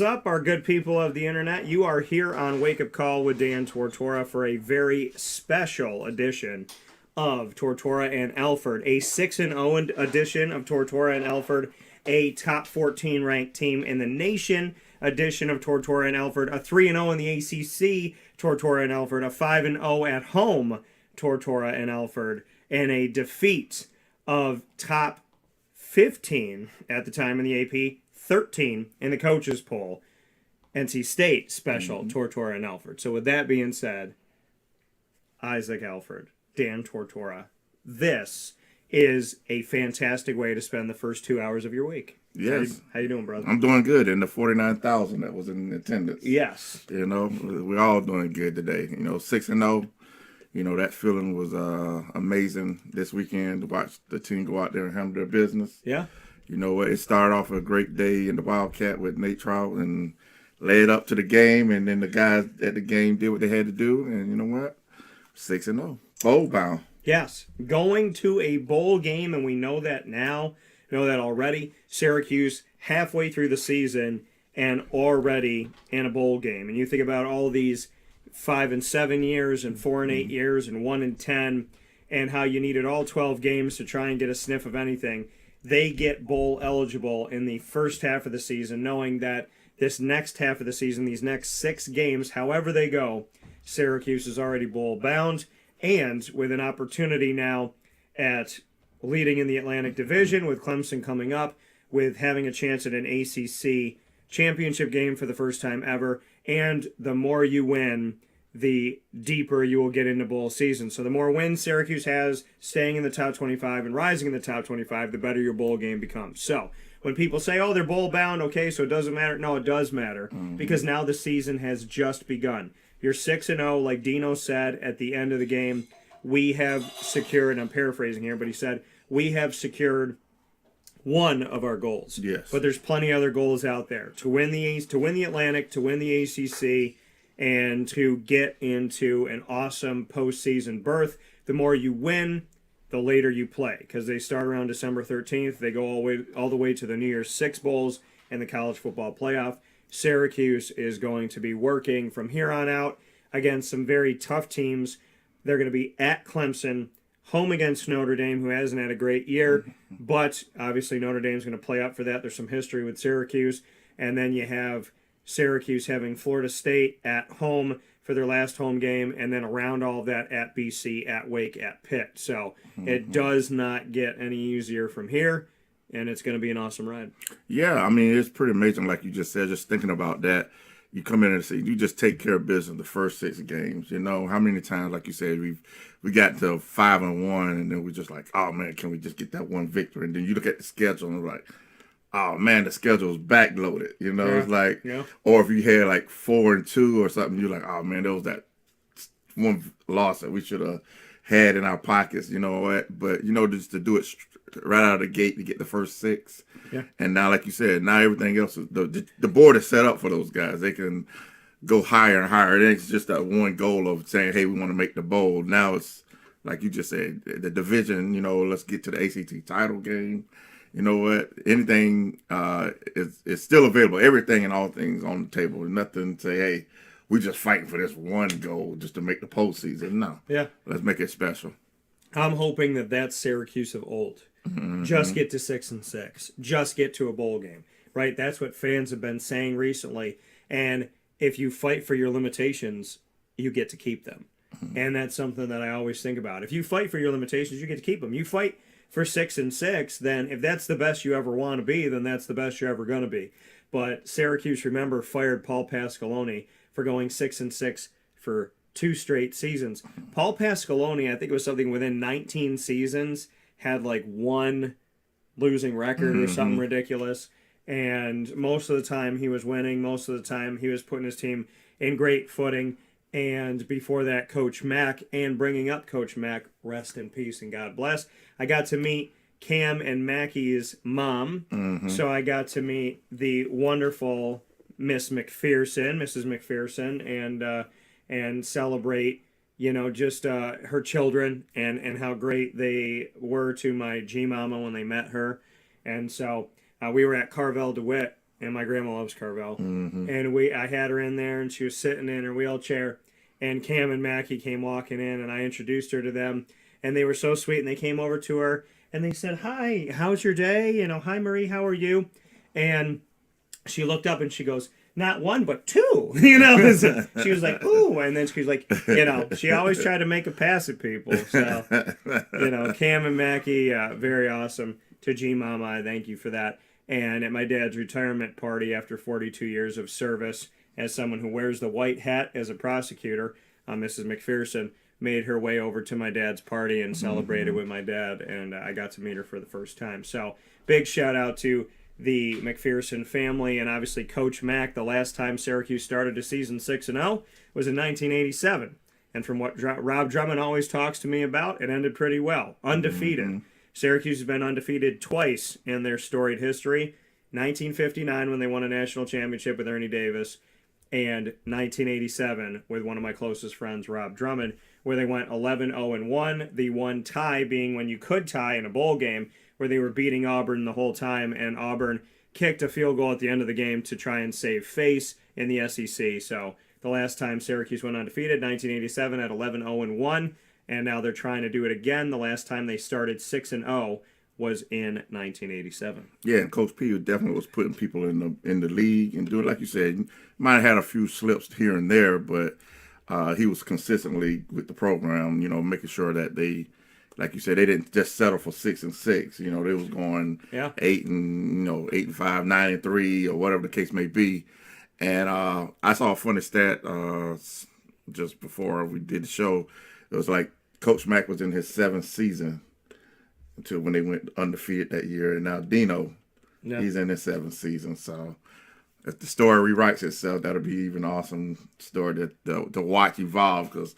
up, our good people of the internet? You are here on Wake Up Call with Dan Tortora for a very special edition of Tortora and Alford, a 6-0 edition of Tortora and Alford, a top 14 ranked team in the nation edition of Tortora and Alford, a 3-0 in the ACC Tortora and Alford, a 5-0 at home Tortora and Alford, and a defeat of top 15 at the time in the AP, 13 in the coaches poll, NC State special, Tortora and Alford. So with that being said, Isaac Alford, Dan Tortora, this is a fantastic way to spend the first 2 hours of your week. Yes. How you doing, brother? I'm doing good. And the 49,000 that was in attendance. Yes. You know, we're all doing good today. You know, 6-0. You know, that feeling was amazing this weekend to watch the team go out there and handle their business. Yeah. You know, it started off a great day in the Wildcat with Nate Trout and led up to the game. And then the guys at the game did what they had to do. And you know what? 6-0. Bowl bound. Yes. Going to a bowl game, and we know that now. Know that already. Syracuse halfway through the season and already in a bowl game. And you think about all these 5 and 7 years and 4 and 8 years and 1 and 10 and how you needed all 12 games to try and get a sniff of anything. They get bowl eligible in the first half of the season, knowing that this next half of the season, these next 6 games, however they go, Syracuse is already bowl bound, and with an opportunity now at leading in the Atlantic Division, with Clemson coming up, with having a chance at an ACC championship game for the first time ever, and the more you win, the deeper you will get into bowl season. So the more wins Syracuse has, staying in the top 25 and rising in the top 25, the better your bowl game becomes. So when people say, oh, they're bowl bound, okay, so it doesn't matter. No, it does matter, because now the season has just begun. You're 6-0, like Dino said at the end of the game. We have secured, I'm paraphrasing here, but he said, we have secured one of our goals. Yes. But there's plenty other goals out there. To win the Atlantic, to win the ACC, and to get into an awesome postseason berth. The more you win, the later you play, because they start around December 13th. They go all the way to the New Year's Six Bowls and the college football playoff. Syracuse is going to be working from here on out against some very tough teams. They're going to be at Clemson, home against Notre Dame, who hasn't had a great year, but obviously Notre Dame's going to play up for that. There's some history with Syracuse. And then you have Syracuse having Florida State at home for their last home game, and then around all of that at BC, at Wake, at Pitt. So it does not get any easier from here, and it's going to be an awesome ride. Yeah, I mean, it's pretty amazing, like you just said, just thinking about that. You come in and say, you just take care of business the first 6 games. You know, how many times, like you said, we got to 5-1, and then we're just like, oh, man, can we just get that one victory? And then you look at the schedule, and we're like, oh, man, the schedule is backloaded. You know, it's like, or if you had like 4-2 or something, you're like, oh, man, there was that one loss that we should have had in our pockets, you know what? But, you know, just to do it right out of the gate to get the first 6. Yeah. And now, like you said, now everything else, the board is set up for those guys. They can go higher and higher. It ain't just that one goal of saying, hey, we want to make the bowl. Now it's, like you just said, the division, you know, let's get to the ACT title game. You know what? Anything is still available. Everything and all things on the table. Nothing to say, hey, we're just fighting for this one goal just to make the postseason. No. Yeah. Let's make it special. I'm hoping that that's Syracuse of old. Just get to 6-6. Just get to a bowl game. Right? That's what fans have been saying recently. And if you fight for your limitations, you get to keep them. And that's something that I always think about. If you fight for your limitations, you get to keep them. You fight for 6-6, then if that's the best you ever want to be, then that's the best you're ever going to be. But Syracuse, remember, fired Paul Pasqualoni for going 6-6 for 2 straight seasons. Paul Pasqualoni, I think it was something within 19 seasons, had like 1 losing record or something ridiculous. And most of the time he was winning. Most of the time he was putting his team in great footing. And before that, Coach Mack, and bringing up Coach Mack, rest in peace and God bless. I got to meet Cam and Mackey's mom. So I got to meet the wonderful Mrs. McPherson, and celebrate, you know, just her children and how great they were to my G-Mama when they met her. And so we were at Carvel DeWitt and my grandma loves Carvel. Mm-hmm. And I had her in there, and she was sitting in her wheelchair, and Cam and Mackie came walking in, and I introduced her to them, and they were so sweet, and they came over to her, and they said, "Hi, how's your day? You know, hi Marie, how are you?" And she looked up and she goes, "Not one, but two." You know, so she was like, "Ooh," and then she was like, you know, she always tried to make a pass at people. So, you know, Cam and Mackie, very awesome. To G Mama, I thank you for that. And at my dad's retirement party after 42 years of service, as someone who wears the white hat as a prosecutor, Mrs. McPherson made her way over to my dad's party and celebrated with my dad, and I got to meet her for the first time. So, big shout out to the McPherson family, and obviously Coach Mack. The last time Syracuse started a season 6-0 was in 1987. And from what Rob Drummond always talks to me about, it ended pretty well. Undefeated. Mm-hmm. Syracuse has been undefeated twice in their storied history. 1959 when they won a national championship with Ernie Davis, and 1987 with one of my closest friends, Rob Drummond, where they went 11-0-1. The one tie being when you could tie in a bowl game, where they were beating Auburn the whole time, and Auburn kicked a field goal at the end of the game to try and save face in the SEC. So the last time Syracuse went undefeated, 1987 at 11-0-1, and now they're trying to do it again. The last time they started 6-0 was in 1987. Yeah, and Coach P definitely was putting people in the league and doing, like you said, he might have had a few slips here and there, but he was consistently with the program, you know, making sure that they, like you said, they didn't just settle for 6-6. You know, they was going 8-5, 9-3, or whatever the case may be. And I saw a funny stat just before we did the show. It was like Coach Mack was in his 7th season until when they went undefeated that year, and now Dino, he's in his 7th season. So if the story rewrites itself, that'll be even awesome story to watch evolve, because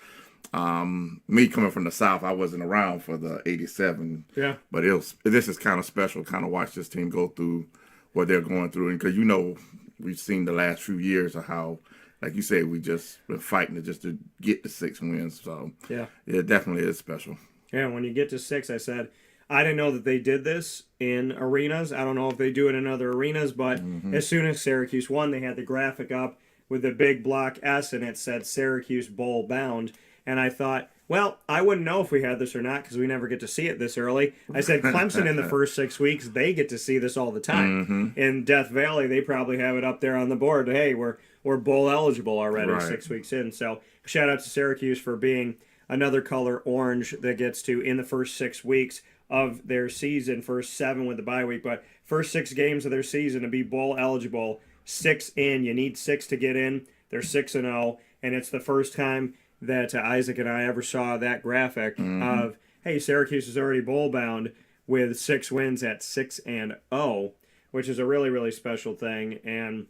me coming from the South, I wasn't around for the 87. Yeah. But this is kind of special, kind of watch this team go through what they're going through. And because, you know, we've seen the last few years of how, like you said, we just been fighting to get the 6 wins. So, yeah, it definitely is special. Yeah, when you get to 6, I said, I didn't know that they did this in arenas. I don't know if they do it in other arenas, but as soon as Syracuse won, they had the graphic up with the big block S, and it said Syracuse Bowl bound. And I thought, well, I wouldn't know if we had this or not because we never get to see it this early. I said Clemson in the first 6 weeks, they get to see this all the time. In Death Valley, they probably have it up there on the board. Hey, we're bowl eligible already 6 weeks in. So shout out to Syracuse for being another color orange that gets to, in the first 6 weeks of their season, first 7 with the bye week, but first 6 games of their season to be bowl eligible, 6 in. You need 6 to get in. They're 6-0, and it's the first time that Isaac and I ever saw that graphic of, hey, Syracuse is already bowl bound with 6 wins at 6-0, which is a really, really special thing. And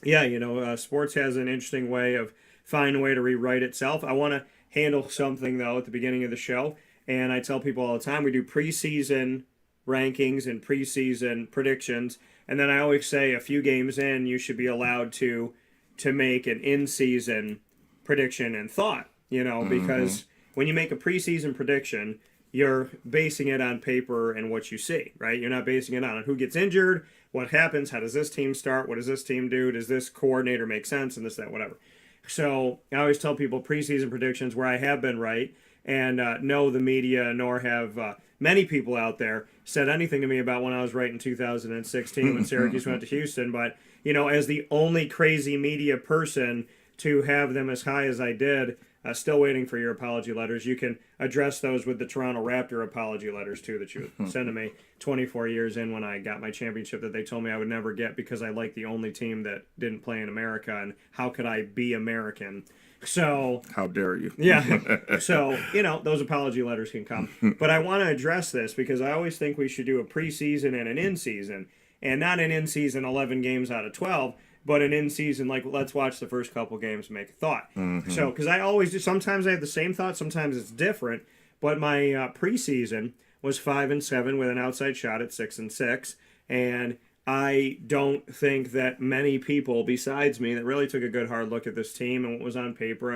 yeah, you know, sports has an interesting way of finding a way to rewrite itself. I want to handle something, though, at the beginning of the show. And I tell people all the time, we do preseason rankings and preseason predictions. And then I always say a few games in, you should be allowed to make an in-season prediction and thought, you know, because when you make a preseason prediction, you're basing it on paper and what you see, right? You're not basing it on who gets injured, what happens, how does this team start, what does this team do, does this coordinator make sense, and this, that, whatever. So I always tell people preseason predictions where I have been right, and no, the media nor have many people out there said anything to me about when I was right in 2016 when Syracuse went to Houston. But, you know, as the only crazy media person to have them as high as I did, still waiting for your apology letters. You can address those with the Toronto Raptor apology letters, too, that you sent to me 24 years in when I got my championship that they told me I would never get because I like the only team that didn't play in America, and how could I be American? So how dare you? Yeah. So, you know, those apology letters can come. But I want to address this because I always think we should do a preseason and an in-season, and not an in-season 11 games out of 12, but an in-season, like, let's watch the first couple games and make a thought. So, because I always do, sometimes I have the same thought, sometimes it's different, but my preseason was 5-7 with an outside shot at 6-6, and I don't think that many people besides me that really took a good hard look at this team and what was on paper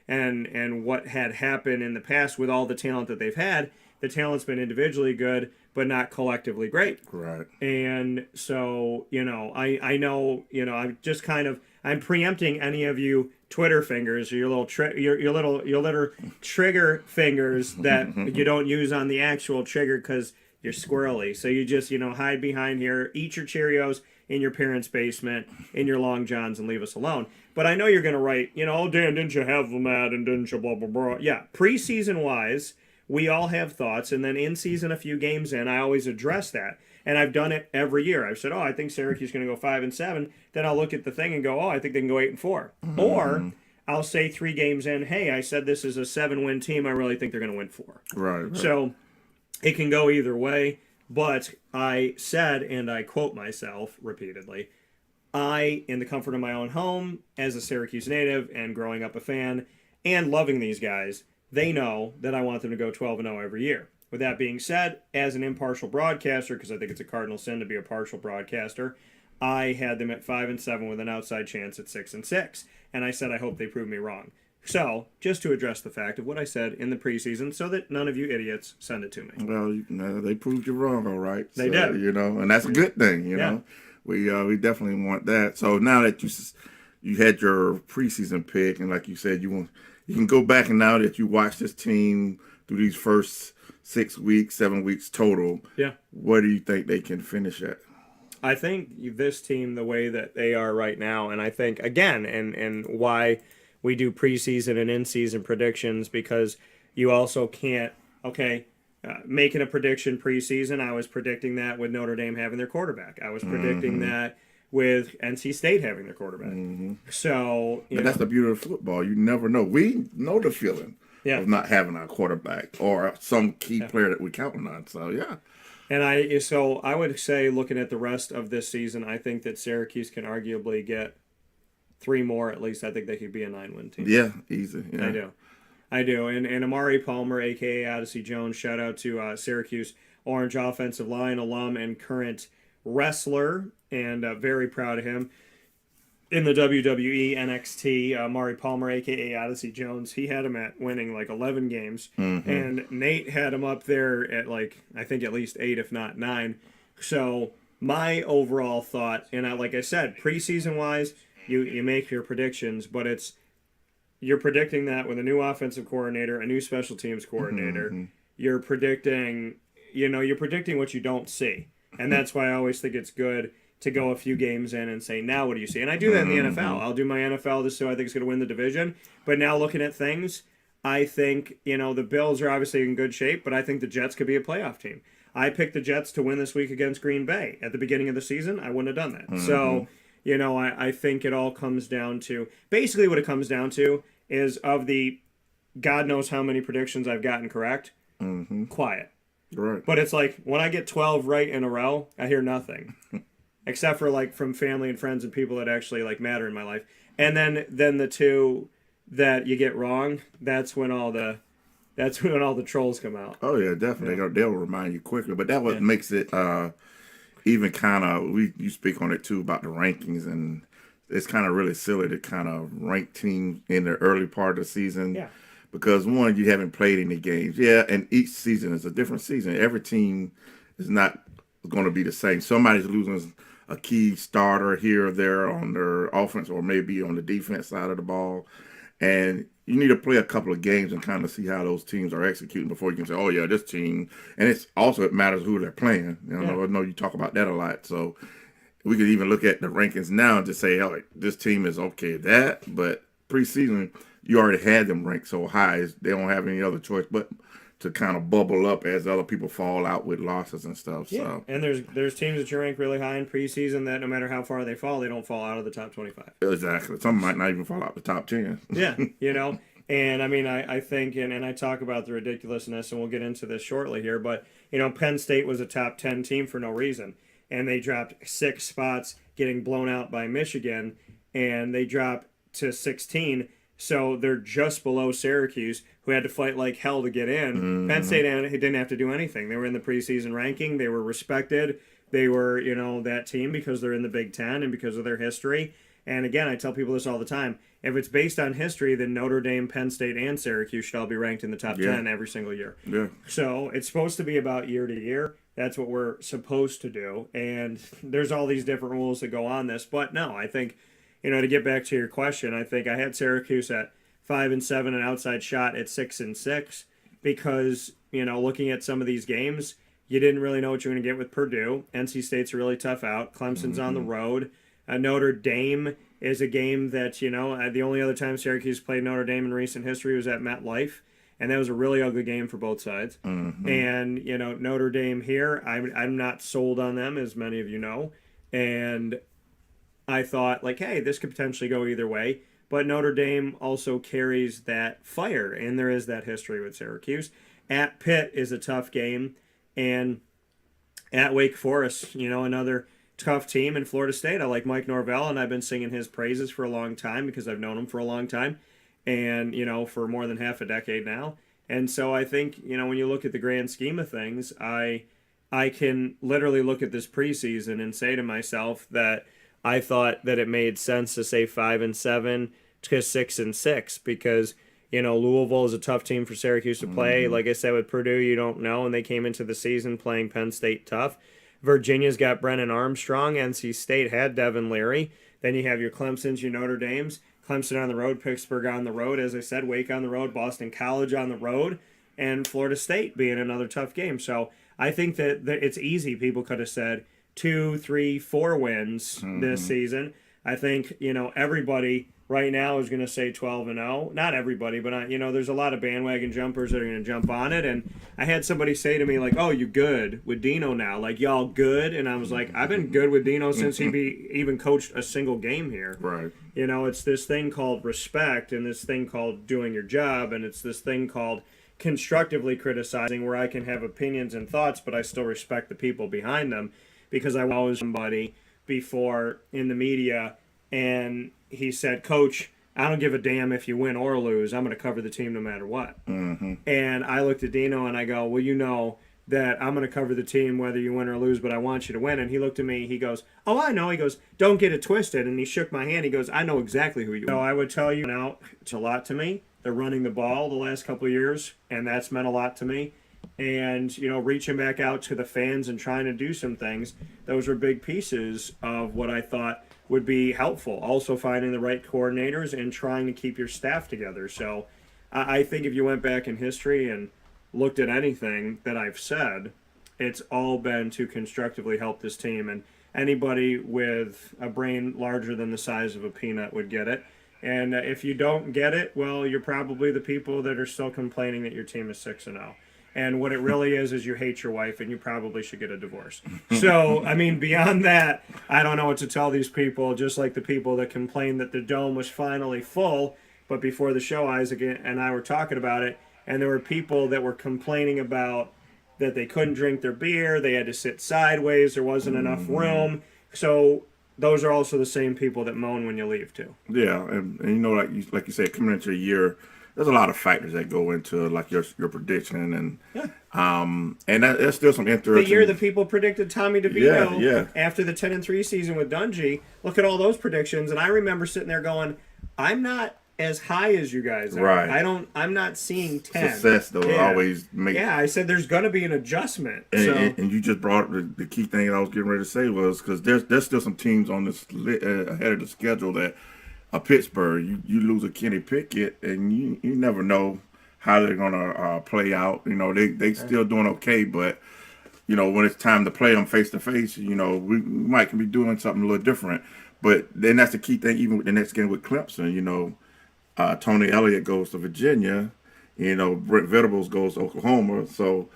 and what had happened in the past with all the talent that they've had, the talent's been individually good, but not collectively great. Right. And so, I know, I'm just I'm preempting any of you Twitter fingers or your little trigger fingers that you don't use on the actual trigger because you're squirrely. So you just, hide behind here, eat your Cheerios in your parents' basement, in your Long Johns, and leave us alone. But I know you're going to write, oh, Dan, didn't you have them at, and didn't you blah, blah, blah. Yeah, preseason-wise, we all have thoughts, and then in season, a few games in, I always address that. And I've done it every year. I've said, I think Syracuse is going to go 5-7. Then I'll look at the thing and go, I think they can go 8-4. Or I'll say 3 games in, hey, I said this is a 7-win team. I really think they're going to win 4. Right. So it can go either way. But I said, and I quote myself repeatedly, I, in the comfort of my own home, as a Syracuse native and growing up a fan and loving these guys, they know that I want them to go 12-0 every year. With that being said, as an impartial broadcaster, because I think it's a cardinal sin to be a partial broadcaster, I had them at 5-7 with an outside chance at 6-6. And I said I hope they prove me wrong. So, just to address the fact of what I said in the preseason so that none of you idiots send it to me. Well, they proved you wrong, all right. They did. And that's a good thing, you know. We definitely want that. So now that you had your preseason pick, and like you said, you can go back, and now that you watch this team through these first 6 weeks, 7 weeks total, where do you think they can finish at? I think this team, the way that they are right now, and I think, again, and why we do preseason and in-season predictions, because you also can't, making a prediction preseason, I was predicting that with Notre Dame having their quarterback. I was predicting that with NC State having their quarterback. So, but that's the beauty of football. You never know. We know the feeling of not having a quarterback or some key player that we're counting on. So, yeah. And I would say, looking at the rest of this season, I think that Syracuse can arguably get 3 more at least. I think they could be a 9-win team. Yeah, easy. Yeah. I do. And Amari Palmer, a.k.a. Odyssey Jones, shout out to Syracuse Orange offensive line alum and current wrestler, and very proud of him. In the WWE NXT, Amari Palmer, a.k.a. Odyssey Jones, he had him at winning like 11 games. And Nate had him up there at I think at least 8, if not 9. So my overall thought, and like I said, preseason-wise, you make your predictions, but you're predicting that with a new offensive coordinator, a new special teams coordinator. You're predicting, what you don't see. And that's why I always think it's good to go a few games in and say, now what do you see? And I do that in the NFL. I'll do my NFL just so I think it's going to win the division. But now looking at things, I think, the Bills are obviously in good shape, but I think the Jets could be a playoff team. I picked the Jets to win this week against Green Bay. At the beginning of the season, I wouldn't have done that. So, I think it all comes down to, basically what it comes down to is of the God knows how many predictions I've gotten correct, quiet. Right. But it's like, when I get 12 right in a row, I hear nothing. Except for from family and friends and people that actually matter in my life. And then the 2 that you get wrong, that's when all the trolls come out. Oh yeah, definitely. Yeah. They'll remind you quickly. But that what makes it even kind of, you speak on it too about the rankings, and it's kind of really silly to kind of rank teams in the early part of the season. Yeah. Because one, you haven't played any games. Yeah, and each season is a different season. Every team is not going to be the same. Somebody's losing a key starter here or there on their offense, or maybe on the defense side of the ball. And you need to play a couple of games and kind of see how those teams are executing before you can say, oh, yeah, this team. And it matters who they're playing. I know you talk about that a lot. So we could even look at the rankings now and just say, oh, this team is okay at that. But preseason, you already had them ranked so high, they don't have any other choice but to kind of bubble up as other people fall out with losses and stuff. Yeah, so. And there's teams that you rank really high in preseason that no matter how far they fall, they don't fall out of the top 25. Exactly. Some might not even fall out the top 10. Yeah, And I mean, I think, and I talk about the ridiculousness, and we'll get into this shortly here, but, Penn State was a top 10 team for no reason. And they dropped 6 spots getting blown out by Michigan, and they dropped to 16. So they're just below Syracuse, who had to fight like hell to get in. Penn State didn't have to do anything. They were in the preseason ranking. They were respected. They were, that team because they're in the Big Ten and because of their history. And again, I tell people this all the time. If it's based on history, then Notre Dame, Penn State, and Syracuse should all be ranked in the top 10 every single year. Yeah. So it's supposed to be about year to year. That's what we're supposed to do. And there's all these different rules that go on this. But no, I think, to get back to your question, I think I had Syracuse at 5-7, an outside shot at 6-6, because, looking at some of these games, you didn't really know what you're going to get with Purdue. NC State's a really tough out. Clemson's on the road. Notre Dame is a game that, the only other time Syracuse played Notre Dame in recent history was at MetLife, and that was a really ugly game for both sides. And, Notre Dame here, I'm not sold on them, as many of you know, and I thought, hey, this could potentially go either way, but Notre Dame also carries that fire, and there is that history with Syracuse. At Pitt is a tough game, and at Wake Forest, another tough team. In Florida State, I like Mike Norvell, and I've been singing his praises for a long time because I've known him for a long time, and for more than half a decade now. And so I think when you look at the grand scheme of things, I can literally look at this preseason and say to myself that I thought that it made sense to say 5-7 to 6-6, because Louisville is a tough team for Syracuse to play. Like I said, with Purdue, you don't know, and they came into the season playing Penn State tough. Virginia's got Brennan Armstrong. NC State had Devin Leary. Then you have your Clemsons, your Notre Dames. Clemson on the road, Pittsburgh on the road. As I said, Wake on the road, Boston College on the road, and Florida State being another tough game. So I think that it's easy. People could have said 2, 3, 4 wins this season. I think, everybody right now is going to say 12-0. Not everybody, but there's a lot of bandwagon jumpers that are going to jump on it. And I had somebody say to me, "Oh, you good with Dino now? Y'all good?" And I was like, "I've been good with Dino since he even coached a single game here." Right. It's this thing called respect, and this thing called doing your job, and it's this thing called constructively criticizing, where I can have opinions and thoughts, but I still respect the people behind them, because I was somebody before in the media, and he said, "Coach, I don't give a damn if you win or lose. I'm going to cover the team no matter what." And I looked at Dino and I go, "Well, that I'm going to cover the team whether you win or lose, but I want you to win." And he looked at me, he goes, "Oh, I know." He goes, "Don't get it twisted." And he shook my hand. He goes, "I know exactly who you are." So I would tell you now, it's a lot to me. They're running the ball the last couple of years, and that's meant a lot to me. And, reaching back out to the fans and trying to do some things, those were big pieces of what I thought would be helpful. Also finding the right coordinators and trying to keep your staff together. So I think if you went back in history and looked at anything that I've said, it's all been to constructively help this team. And anybody with a brain larger than the size of a peanut would get it. And if you don't get it, well, you're probably the people that are still complaining that your team is 6-0. And what it really is you hate your wife, and you probably should get a divorce. So, beyond that, I don't know what to tell these people, just like the people that complained that the dome was finally full. But before the show, Isaac and I were talking about it, and there were people that were complaining about that they couldn't drink their beer, they had to sit sideways, there wasn't enough room. So those are also the same people that moan when you leave, too. Yeah, and like you said, coming into a year, there's a lot of factors that go into your prediction, and there's still some interesting. The year that people predicted Tommy DeVito after the 10-3 season with Dungy, look at all those predictions, and I remember sitting there going, "I'm not as high as you guys are. Right. I'm not seeing 10." Success though always makes. Yeah, I said there's going to be an adjustment. And you just brought the key thing that I was getting ready to say was, because there's still some teams on this ahead of the schedule that. Pittsburgh, you lose a Kenny Pickett, and you never know how they're gonna play out. They still doing okay, but when it's time to play them face to face, we might can be doing something a little different. But then that's the key thing. Even with the next game with Clemson, Tony Elliott goes to Virginia, Brent Venables goes to Oklahoma. So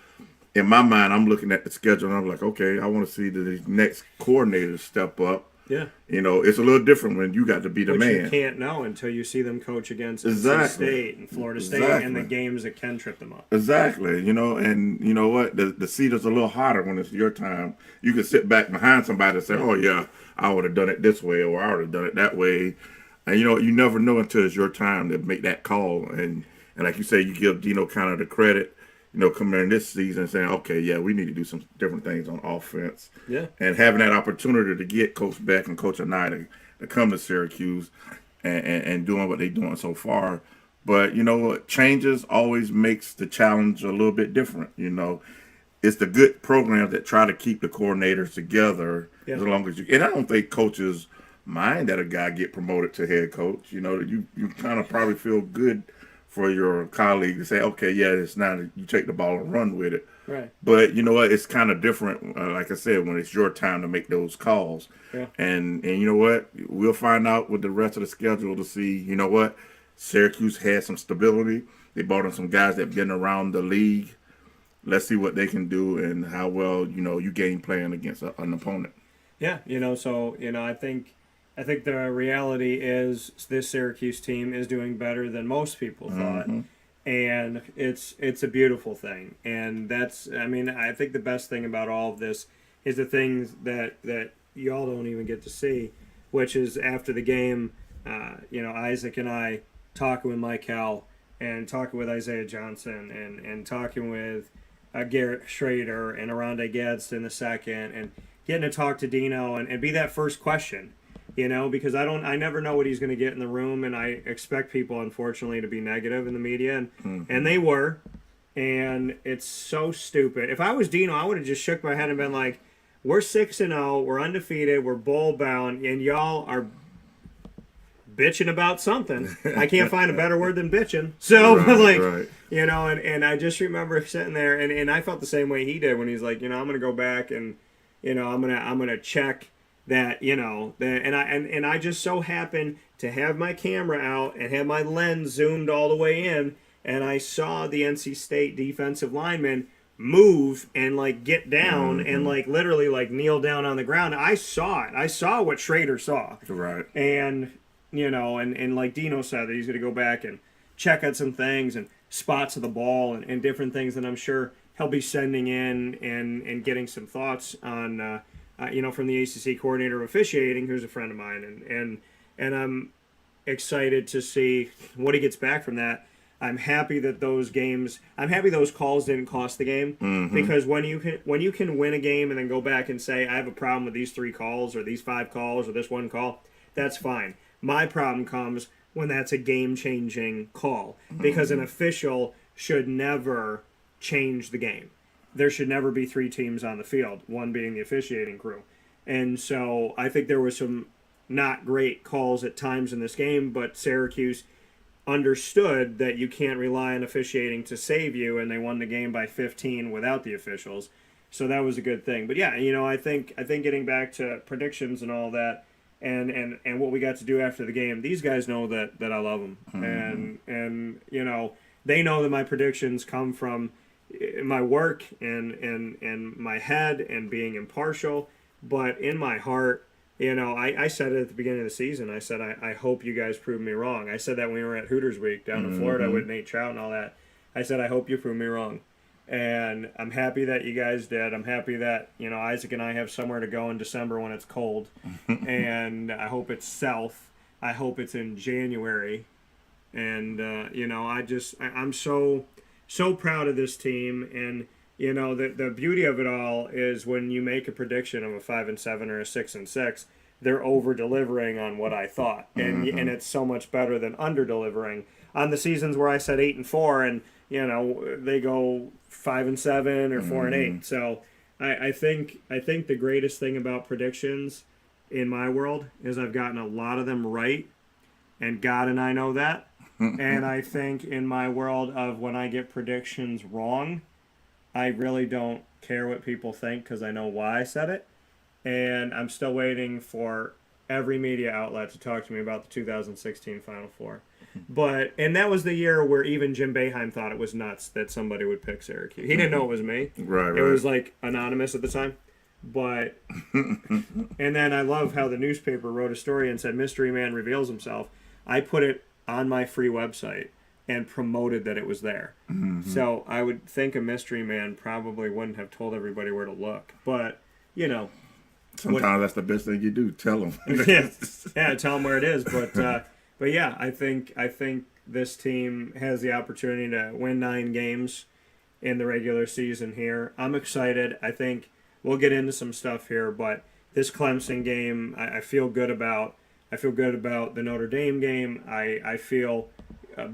in my mind, I'm looking at the schedule and I'm like, okay, I want to see the next coordinators step up. Yeah. It's a little different when you got to be the man. You can't know until you see them coach against NC State and Florida State and the games that can trip them up. Exactly. And you know what? The seat is a little hotter when it's your time. You can sit back behind somebody and say, "Oh, yeah, I would have done it this way, or I would have done it that way." And, you never know until it's your time to make that call. And like you say, you give Dino kind of the credit. Coming in this season and saying, okay, yeah, we need to do some different things on offense. Yeah. And having that opportunity to get Coach Beck and Coach Anai to come to Syracuse and doing what they're doing so far. But you know what? Changes always makes the challenge a little bit different. You know, it's the good programs that try to keep the coordinators together as long as you. And I don't think coaches mind that a guy get promoted to head coach. You know, you kind of probably feel good for your colleague to say, okay, yeah, it's not. You take the ball and run with it. Right. But you know what? It's kind of different. Like I said, when it's your time to make those calls. Yeah. And you know what? We'll find out with the rest of the schedule to see. You know what? Syracuse has some stability. They brought in some guys that have been around the league. Let's see what they can do and how well, you know, you game plan against an opponent. Yeah, you know, so, you know, I think the reality is this Syracuse team is doing better than most people thought. And it's a beautiful thing. And that's, I mean, I think the best thing about all of this is the things that y'all don't even get to see, which is after the game, you know, Isaac and I talking with Mike Hell and talking with Isaiah Johnson and talking with Garrett Schrader and Oronde Gadsden the second and getting to talk to Dino and be that first question, you know, because I never know what he's going to get in the room, and I expect people, unfortunately, to be negative in the media, and they were, and it's so stupid. If I was Dino, I would have just shook my head and been like, we're 6-0, we're undefeated, we're bowl bound, and y'all are bitching about something. I can't find a better word than bitching. So, right. You know, and I just remember sitting there, and I felt the same way he did when he's like, you know, I'm going to go back and, you know, I'm gonna check that, you know, and I just so happened to have my camera out and have my lens zoomed all the way in, and I saw the NC State defensive lineman move and like get down and like literally like kneel down on the ground. I saw it. I saw what Schrader saw. Right. And you know, and like Dino said, that he's going to go back and check out some things and spots of the ball and different things that I'm sure he'll be sending in and getting some thoughts on, you know, from the ACC coordinator of officiating, who's a friend of mine. And I'm excited to see what he gets back from that. I'm happy that those calls didn't cost the game, because when you can win a game and then go back and say, I have a problem with these 3 calls or these 5 calls or this 1 call, that's fine. My problem comes when that's a game-changing call, because an official should never change the game. There should never be 3 teams on the field, one being the officiating crew. And so I think there were some not great calls at times in this game, but Syracuse understood that you can't rely on officiating to save you, and they won the game by 15 without the officials. So that was a good thing. But yeah, you know, I think getting back to predictions and all that, and what we got to do after the game, these guys know that I love them, and you know, they know that my predictions come from my work and my head and being impartial, but in my heart, you know, I said it at the beginning of the season. I said I hope you guys prove me wrong. I said that when we were at Hooters Week down in Florida with Nate Trout and all that. I said I hope you prove me wrong. And I'm happy that you guys did. I'm happy that, you know, Isaac and I have somewhere to go in December when it's cold. And I hope it's south. I hope it's in January. And, you know, I'm so proud of this team. And, you know, the beauty of it all is when you make a prediction of a 5-7 or a 6-6, they're over-delivering on what I thought. And it's so much better than under-delivering. On the seasons where I said 8-4 and, you know, they go 5-7 or 4-8. So I think the greatest thing about predictions in my world is I've gotten a lot of them right, and God and I know that. And I think in my world of when I get predictions wrong, I really don't care what people think because I know why I said it. And I'm still waiting for every media outlet to talk to me about the 2016 Final Four. And that was the year where even Jim Boeheim thought it was nuts that somebody would pick Syracuse. He didn't know it was me. Right. It was like anonymous at the time. But and then I love how the newspaper wrote a story and said Mystery Man reveals himself. I put it on my free website and promoted that it was there. So I would think a Mystery Man probably wouldn't have told everybody where to look. But, you know. Sometimes that's the best thing you do. Tell them. yeah, tell them where it is. But yeah, I think this team has the opportunity to win 9 games in the regular season here. I'm excited. I think we'll get into some stuff here, but this Clemson game I feel good about. I feel good about the Notre Dame game. I feel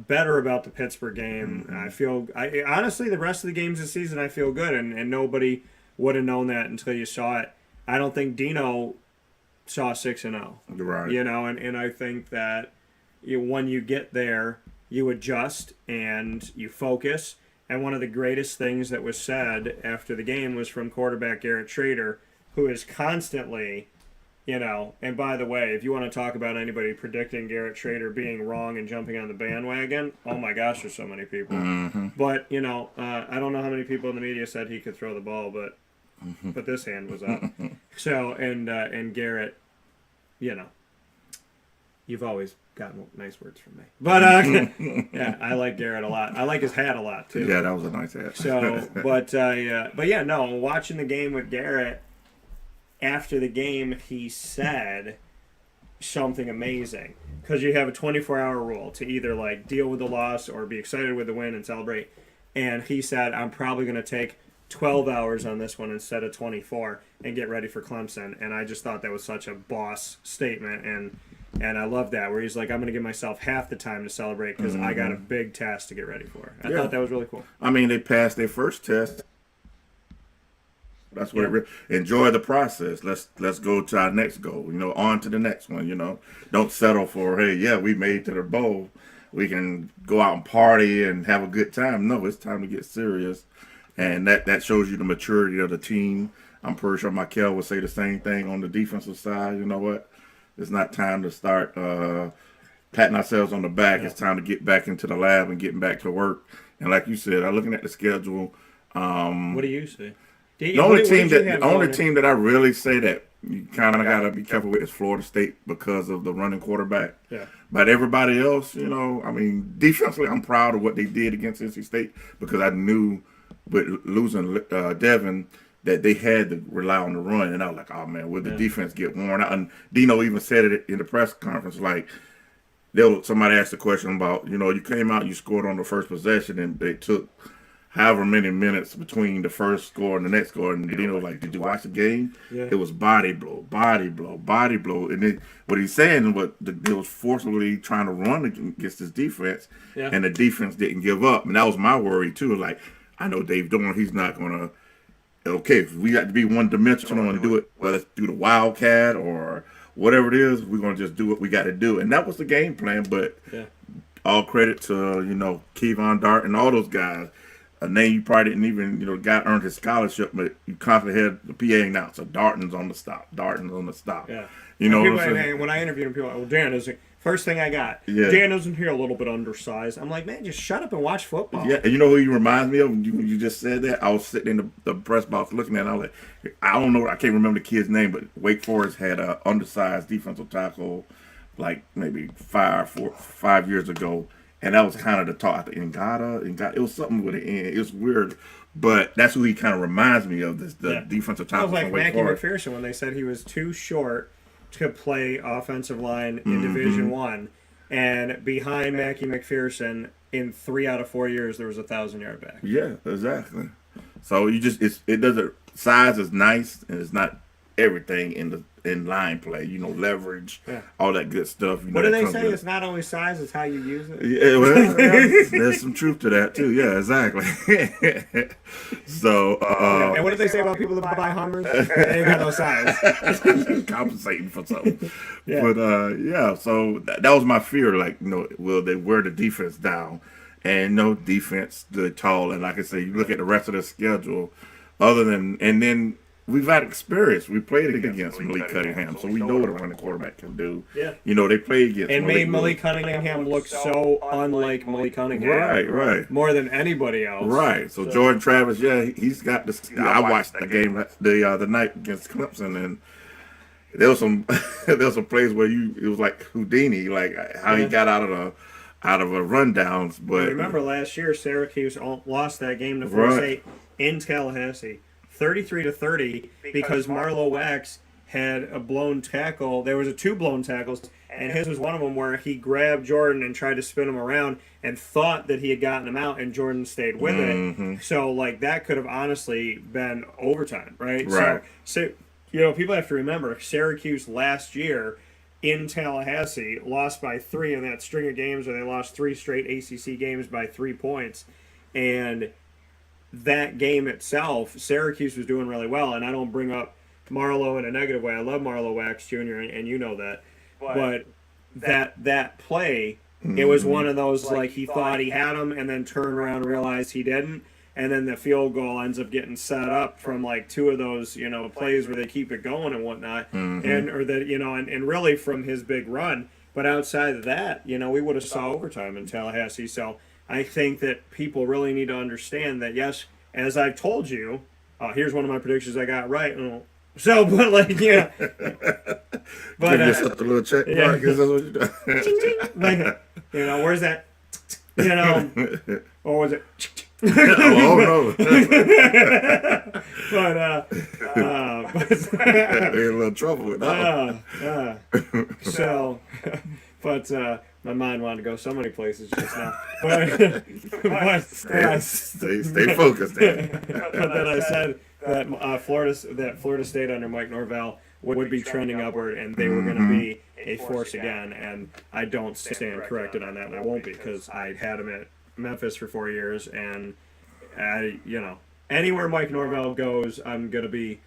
better about the Pittsburgh game. Honestly, the rest of the games this season, I feel good, and nobody would have known that until you saw it. I don't think Dino saw 6-0. Right. And I think that when you get there, you adjust and you focus. And one of the greatest things that was said after the game was from quarterback Garrett Schrader, who is constantly, and by the way, if you want to talk about anybody predicting Garrett Schrader being wrong and jumping on the bandwagon, oh my gosh, there's so many people. But, I don't know how many people in the media said he could throw the ball, but this hand was up. So, and Garrett, you've always gotten nice words from me. But, yeah, I like Garrett a lot. I like his hat a lot, too. Yeah, that was a nice hat. So, but yeah, no, watching the game with Garrett, after the game, he said something amazing. Because you have a 24-hour rule to either, deal with the loss or be excited with the win and celebrate. And he said, I'm probably going to take 12 hours on this one instead of 24 and get ready for Clemson. And I just thought that was such a boss statement. And I love that, where he's like, I'm going to give myself half the time to celebrate because I got a big task to get ready for. I thought that was really cool. I mean, they passed their first test. That's what enjoy the process. Let's go to our next goal. On to the next one. Don't settle for, hey, yeah, we made it to the bowl. We can go out and party and have a good time. No, it's time to get serious, and that shows you the maturity of the team. I'm pretty sure Michael would say the same thing on the defensive side. You know what? It's not time to start patting ourselves on the back. Yeah. It's time to get back into the lab and getting back to work. And like you said, I'm looking at the schedule. What do you say? The only team that I really say that you kind of got to be careful with is Florida State because of the running quarterback. Yeah. But everybody else, defensively, I'm proud of what they did against NC State because I knew with losing Devin that they had to rely on the run. And I was like, oh, man, will the defense get worn out? And Dino even said it in the press conference, somebody asked a question about, you came out, you scored on the first possession, and they took however many minutes between the first score and the next score, and Dino was like, did you watch the game? Yeah. It was body blow, body blow, body blow. And then what he's saying, they was forcibly trying to run against this defense, and the defense didn't give up. And that was my worry, too. I know Dave Dorn, he's not going to, if we got to be one-dimensional and do it, whether it's through the Wildcat or whatever it is, we're going to just do what we got to do. And that was the game plan, but all credit to, Kevon Dart and all those guys. A name you probably didn't even, the guy earned his scholarship, but you constantly had the PA announcer, Darton's on the stop. Yeah. What I'm saying? When I interviewed him, people are like, well, Dan isn't. First thing I got, yeah. Dan isn't here a little bit undersized. I'm like, man, just shut up and watch football. Yeah, and you know who he reminds me of? You just said that? I was sitting in the press box looking at it, I was like, I don't know, I can't remember the kid's name, but Wake Forest had an undersized defensive tackle maybe 5 years ago. And that was kind of the talk. Ngata. It was something with an N. It was weird. But that's who he kind of reminds me of, the defensive tackle from Wake Forest. Mackie McPherson when they said he was too short to play offensive line in Division I. And behind Mackie McPherson, in 3 out of 4 years, there was a 1,000-yard back. Yeah, exactly. So it doesn't, size is nice, and it's not everything in line play, leverage, all that good stuff. What do they say? It's not always size; it's how you use it. Yeah, well, there's some truth to that too. Yeah, exactly. So, and what do they say about people that buy Hummers? They ain't got no size. Compensating for something. Yeah. But so that was my fear. Will they wear the defense down? And no, defense stood tall. And like I say, you look at the rest of the schedule. And then we've had experience. We played against Malik Cunningham, so we know what a running quarterback can do. Yeah. They played against and made Malik Cunningham look so unlike Malik Cunningham. Right. More than anybody else. Right. So Jordan Travis, he's got this. I watched the game the night against Clemson, and there was some plays where it was like Houdini, how he got out of a rundowns. But remember last year, Syracuse lost that game to Florida State in Tallahassee. 33-30 because Marlo Wax had a blown tackle. There was 2 blown tackles, and his was one of them where he grabbed Jordan and tried to spin him around and thought that he had gotten him out, and Jordan stayed with it. So, that could have honestly been overtime, right? Right. So people have to remember, Syracuse last year in Tallahassee, lost by 3 in that string of games, where they lost 3 straight ACC games by 3 points. And that game itself, Syracuse was doing really well. And I don't bring up Marlowe in a negative way. I love Marlowe Wax Jr., and you know that. But that play, it was one of those, like, he thought he had him and then turned around and realized he didn't. And then the field goal ends up getting set up from, like, 2 of those, plays where they keep it going and whatnot. And really from his big run. But outside of that, we would have saw overtime in Tallahassee. So I think that people really need to understand that, yes, as I've told you, here's one of my predictions I got right. So, but like, yeah. But give yourself a little check mark, because that's what you're doing. Like, where's that? Or was it? Oh no! But they're in a little trouble with that. My mind wanted to go so many places just now. But stay focused. But then I said that Florida State under Mike Norvell would be trending upward, and they were going to be a force again. And I don't stand corrected on that, and I won't be, because I had him at Memphis for 4 years, and anywhere Mike Norvell goes, I'm going to be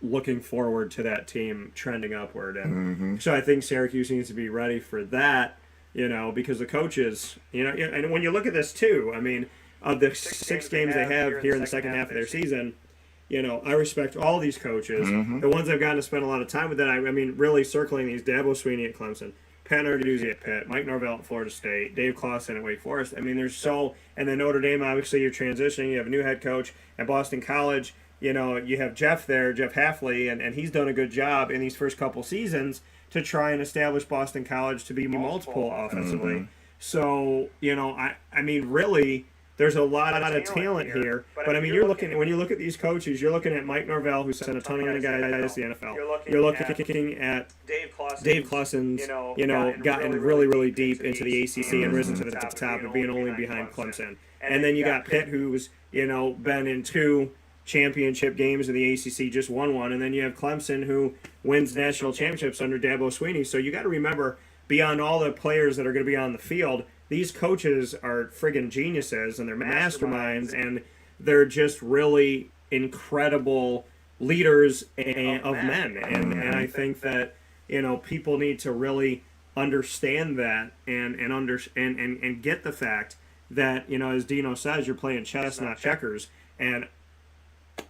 looking forward to that team trending upward. And so I think Syracuse needs to be ready for that, because the coaches, and when you look at this too, I mean, of the 6 games they have here in the second half of their season, I respect all these coaches. The ones I've gotten to spend a lot of time with, that I mean, really circling these: Dabo Swinney at Clemson, Pat Narduzzi at Pitt, Mike Norvell at Florida State, Dave Clawson at Wake Forest. I mean, and then Notre Dame, obviously you're transitioning. You have a new head coach at Boston College. You have Jeff there, Jeff Hafley, and he's done a good job in these first couple seasons to try and establish Boston College to be multiple offensively. So, I mean, really, there's a lot of talent here. But I mean, when you look at these coaches, you're looking at Mike Norvell, who sent a ton of guys to the NFL. You're looking at Dave Clawson's, gotten really, really deep into the ACC and risen to the top of being only behind Clemson. And then you got Pitt, who's, been in 2 championship games in the ACC, just won one. And then you have Clemson, who wins national championships under Dabo Swinney. So you got to remember, beyond all the players that are going to be on the field, these coaches are friggin' geniuses, and they're masterminds, and they're just really incredible leaders of men. And I think that, people need to really understand that and get the fact that, as Dino says, you're playing chess, not checkers. And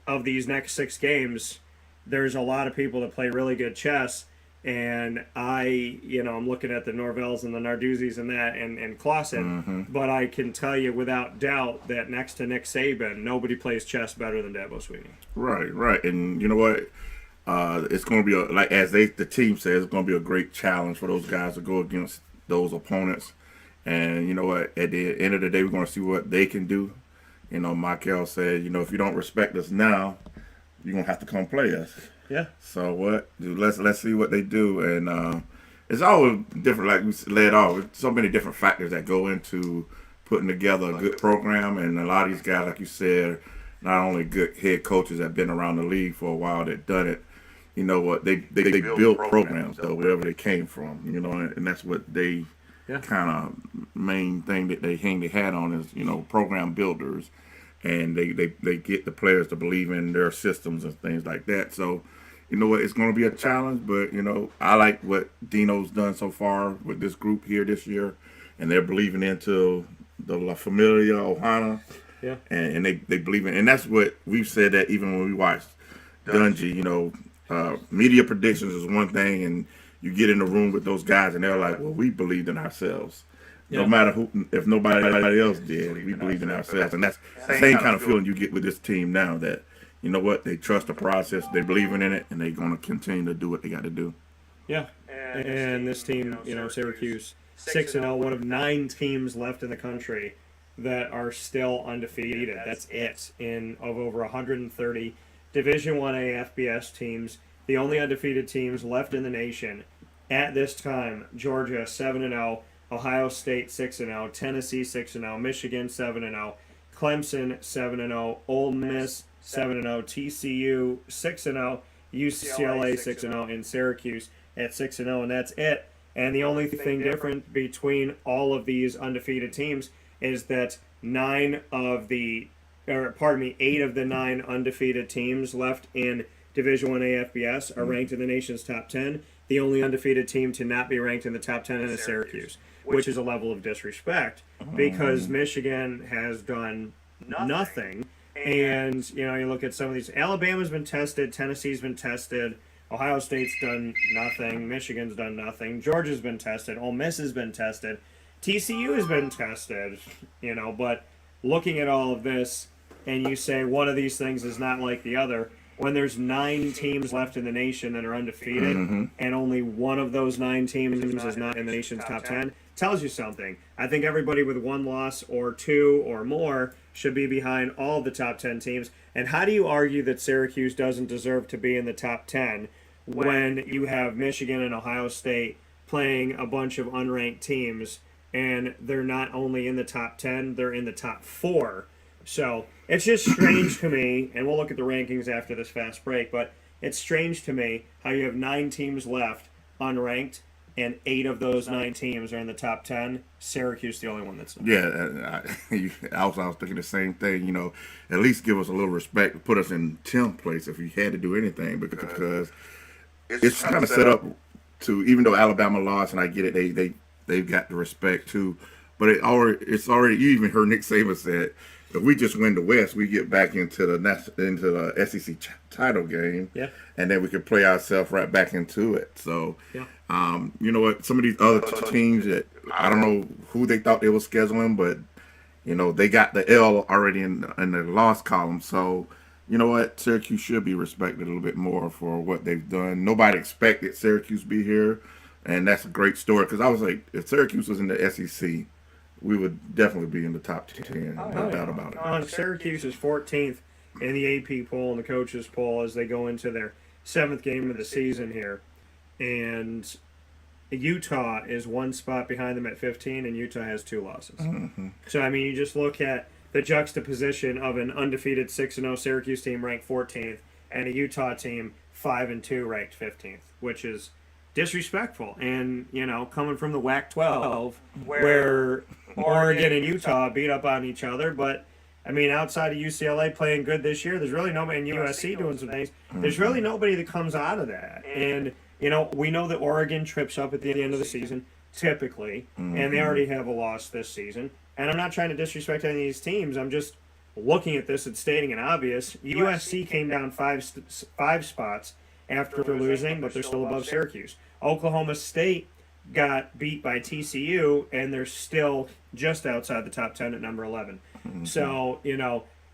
of these next 6 games, there's a lot of people that play really good chess. And I'm looking at the Norvells and the Narduzzis and Clawson, but I can tell you without doubt that next to Nick Saban, nobody plays chess better than Dabo Swinney. Right. And you know what? It's going to be the team says, it's going to be a great challenge for those guys to go against those opponents. And you know what? At the end of the day, we're going to see what they can do. Michael said, if you don't respect us now, you're going to have to come play us. Yeah. So what? Let's see what they do, and it's always different. Like we laid off, so many different factors that go into putting together a good program, and a lot of these guys, like you said, not only good head coaches that have been around the league for a while that done it. You know what? They built programs though, wherever they came from. And that's what they kind of main thing that they hang their hat on is program builders, and they get the players to believe in their systems and things like that. So. You know what? It's going to be a challenge, but, I like what Dino's done so far with this group here this year, and they're believing into the La Familia, Ohana, and they believe in, and that's what we've said that even when we watched Dungy, media predictions is one thing, and you get in the room with those guys, and they're like, well, we believed in ourselves. No matter if nobody else did, we believed in ourselves, and that's the same kind of feeling you get with this team now that, you know what? They trust the process. They believe in it, and they're going to continue to do what they got to do. Yeah. And this team, Syracuse, 6-0, one of 9 teams left in the country that are still undefeated. That's it. Of over 130 Division I-A FBS teams, the only undefeated teams left in the nation at this time: Georgia 7-0, Ohio State 6-0, Tennessee 6-0, Michigan 7-0, Clemson 7-0, Ole Miss 7-0, TCU 6-0, UCLA 6-0, and Syracuse at 6-0, and that's it. And the only thing different between all of these undefeated teams is that 8 of the 9 undefeated teams left in Division I AFBS are ranked in the nation's top 10. The only undefeated team to not be ranked in the top 10 is Syracuse, which is a level of disrespect because Michigan has done nothing. And, you look at some of these. Alabama's been tested. Tennessee's been tested. Ohio State's done nothing. Michigan's done nothing. Georgia's been tested. Ole Miss has been tested. TCU has been tested, But looking at all of this, and you say one of these things is not like the other, when there's 9 teams left in the nation that are undefeated, and only one of those 9 teams is not in the nation's top 10, tells you something. I think everybody with 1 loss or 2 or more should be behind all of the top 10 teams. And how do you argue that Syracuse doesn't deserve to be in the top 10 when you have Michigan and Ohio State playing a bunch of unranked teams, and they're not only in the top 10, they're in the top 4? So it's just strange to me, and we'll look at the rankings after this fast break, but it's strange to me how you have 9 teams left unranked, and 8 of those 9 teams are in the top 10. Syracuse, the only one that's not. Yeah, I was thinking the same thing. At least give us a little respect, put us in 10th place if we had to do anything, because it's kind of set up to, even though Alabama lost, and I get it, they've got the respect too, but it's already. You even heard Nick Saban said, if we just win the West, we get back into the SEC title game, and then we can play ourselves right back into it. So, you know what? Some of these other teams that I don't know who they thought they were scheduling, but they got the L already in the loss column. So, you know what? Syracuse should be respected a little bit more for what they've done. Nobody expected Syracuse to be here, and that's a great story, because I was like, if Syracuse was in the SEC, we would definitely be in the top 10. No doubt about it. Syracuse is 14th in the AP poll and the coaches poll as they go into their 7th game of the season here. And Utah is 1 spot behind them at 15, and Utah has 2 losses. So, you just look at the juxtaposition of an undefeated 6-0 Syracuse team ranked 14th and a Utah team 5-2 ranked 15th, which is disrespectful. And, coming from the WAC-12, where Oregon and Utah beat up on each other, but outside of UCLA playing good this year, there's really nobody, and USC doing some things, there's really nobody that comes out of that. And, we know that Oregon trips up at the end of the season, typically, and they already have a loss this season. And I'm not trying to disrespect any of these teams, I'm just looking at this and stating an obvious. USC came down 5 spots after losing, but they're still above Syracuse. Oklahoma State got beat by TCU, and they're still just outside the top 10 at number 11. So,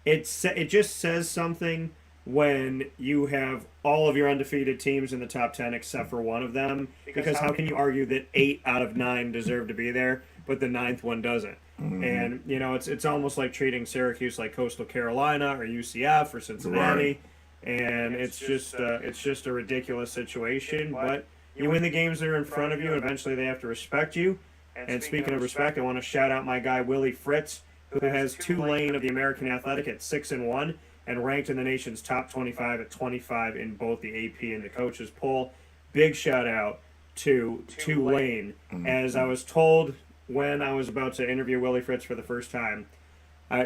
it just says something when you have all of your undefeated teams in the top 10 except for one of them, because how can you argue that 8 out of 9 deserve to be there, but the 9th one doesn't? And, it's almost like treating Syracuse like Coastal Carolina or UCF or Cincinnati. Right. And it's just a ridiculous situation. But you win the games that are in front of you, and eventually they have to respect you. And speaking of respect, I want to shout out my guy Willie Fritz, who has Tulane of the American Athletic at 6-1 and ranked in the nation's top 25 at 25 in both the AP and the coaches poll. Big shout out to Tulane. As I was told when I was about to interview Willie Fritz for the first time,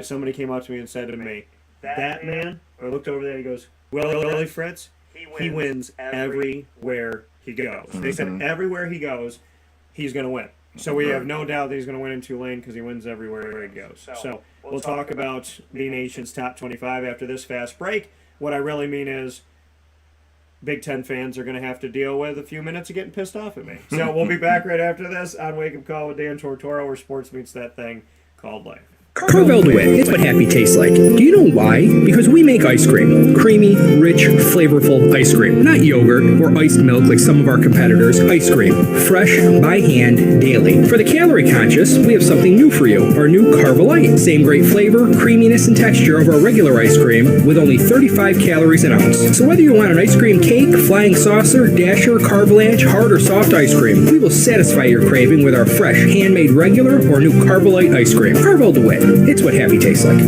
somebody came up to me and said to me, that man, I looked over there, he goes, Willie Fritz, he wins everywhere he goes. They said everywhere he goes, he's going to win. So we have no doubt that he's going to win in Tulane because he wins everywhere he goes. So we'll talk about the nation's top 25 after this fast break. What I really mean is Big Ten fans are going to have to deal with a few minutes of getting pissed off at me. So we'll be back right after this on Wake Up Call with Dan Tortora, where sports meets that thing called life. Carvel Wit, it's what happy tastes like. Do you know why? Because we make ice cream. Creamy, rich, flavorful ice cream. Not yogurt or iced milk like some of our competitors. Ice cream. Fresh, by hand, daily. For the calorie conscious, we have something new for you. Our new Carvelite. Same great flavor, creaminess, and texture of our regular ice cream with only 35 calories an ounce. So whether you want an ice cream cake, flying saucer, dasher, carvalanche, hard or soft ice cream, we will satisfy your craving with our fresh, handmade regular or new Carvelite ice cream. Carvel Wit. It's what happy tastes like.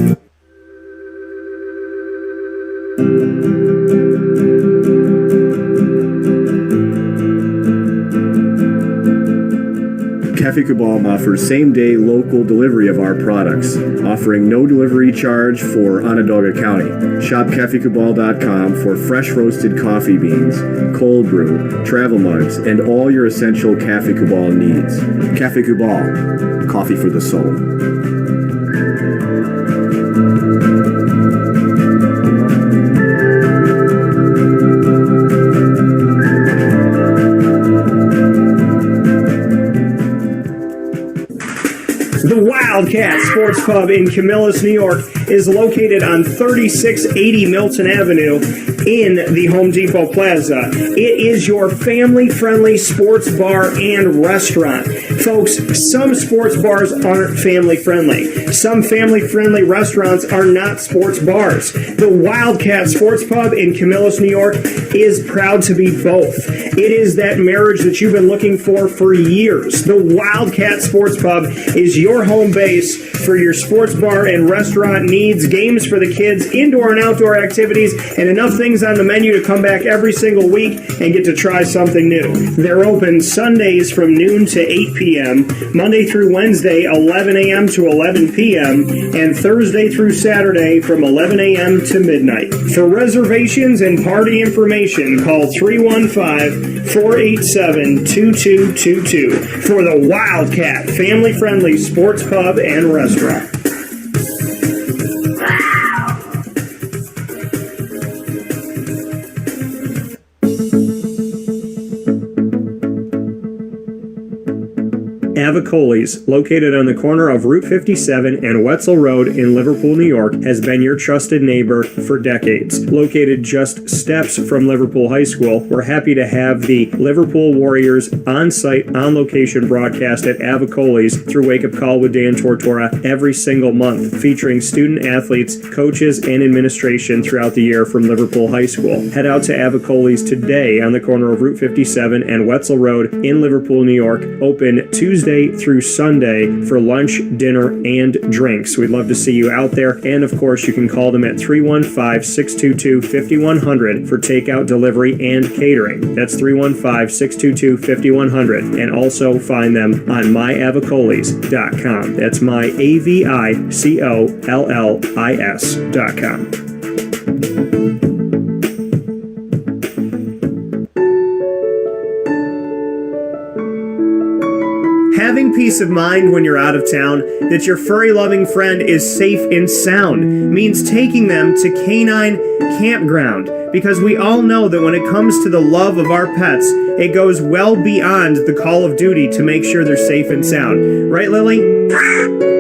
Café Cabal offers same-day local delivery of our products, offering no delivery charge for Onondaga County. Shop cafecabal.com for fresh roasted coffee beans, cold brew, travel mugs, and all your essential Café Cabal needs. Café Cabal, coffee for the soul. The Wildcat Sports Pub in Camillus, New York is located on 3680 Milton Avenue in the Home Depot Plaza. It is your family-friendly sports bar and restaurant. Folks, some sports bars aren't family-friendly. Some family-friendly restaurants are not sports bars. The Wildcat Sports Pub in Camillus, New York is proud to be both. It is that marriage that you've been looking for years. The Wildcat Sports Pub is your home base for your sports bar and restaurant needs, games for the kids, indoor and outdoor activities, and enough things on the menu to come back every single week and get to try something new. They're open Sundays from noon to 8 p.m., Monday through Wednesday, 11 a.m. to 11 p.m., and Thursday through Saturday from 11 a.m. to midnight. For reservations and party information, call 315-487-2222 for the Wildcat family-friendly sports pub and restaurant. Avicoli's, located on the corner of Route 57 and Wetzel Road in Liverpool, New York, has been your trusted neighbor for decades. Located just steps from Liverpool High School, we're happy to have the Liverpool Warriors on-site, on-location broadcast at Avicoli's through Wake Up Call with Dan Tortora every single month, featuring student athletes, coaches, and administration throughout the year from Liverpool High School. Head out to Avicoli's today on the corner of Route 57 and Wetzel Road in Liverpool, New York, open Tuesday through Sunday for lunch, dinner, and drinks. We'd love to see you out there. And of course, you can call them at 315-622-5100 for takeout, delivery, and catering. That's 315-622-5100. And also find them on myavicoli's.com. That's myaviccollis.com. Having peace of mind when you're out of town that your furry-loving friend is safe and sound means taking them to Canine Campground, because we all know that when it comes to the love of our pets, it goes well beyond the call of duty to make sure they're safe and sound. Right, Lily?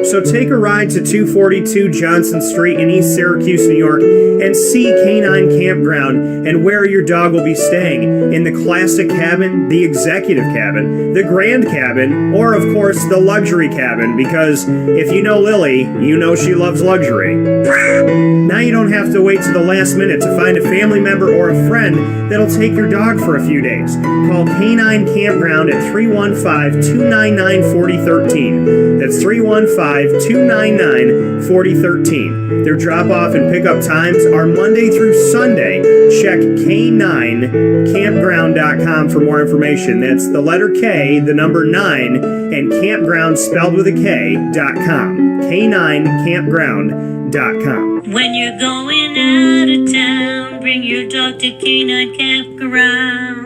So take a ride to 242 Johnson Street in East Syracuse, New York, and see Canine Campground and where your dog will be staying. In the classic cabin, the executive cabin, the grand cabin, or of course the luxury cabin, because if you know Lily, you know she loves luxury. Now you don't have to wait to the last minute to find a family member or a friend that'll take your dog for a few days. Call Canine Campground at 315-299-4013. That's 315-299-4013. Their drop-off and pickup times are Monday through Sunday. Check K9campground.com for more information. That's the letter K, the number 9, and campground spelled with a K.com. K9campground.com. When you're going out of town, bring your dog to Canine Campground.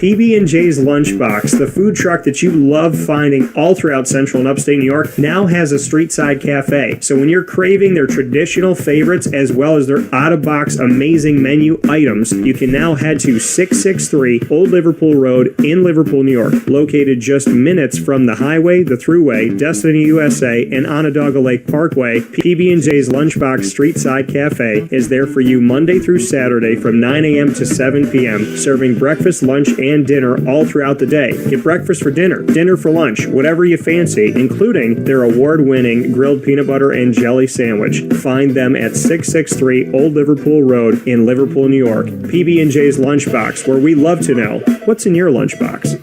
PB&J's Lunchbox, the food truck that you love finding all throughout Central and Upstate New York, now has a street-side cafe. So when you're craving their traditional favorites as well as their out-of-box amazing menu items, you can now head to 663 Old Liverpool Road in Liverpool, New York. Located just minutes from the highway, the Thruway, Destiny USA, and Onondaga Lake Parkway, PB&J's Lunchbox Street-Side Cafe is there for you Monday through Saturday from 9 a.m. to 7 p.m., serving breakfast, lunch, and dinner all throughout the day. Get breakfast for dinner, dinner for lunch, whatever you fancy, including their award-winning grilled peanut butter and jelly sandwich. Find them at 663 Old Liverpool Road in Liverpool, New York. PB&J's Lunchbox, where we love to know what's in your lunchbox.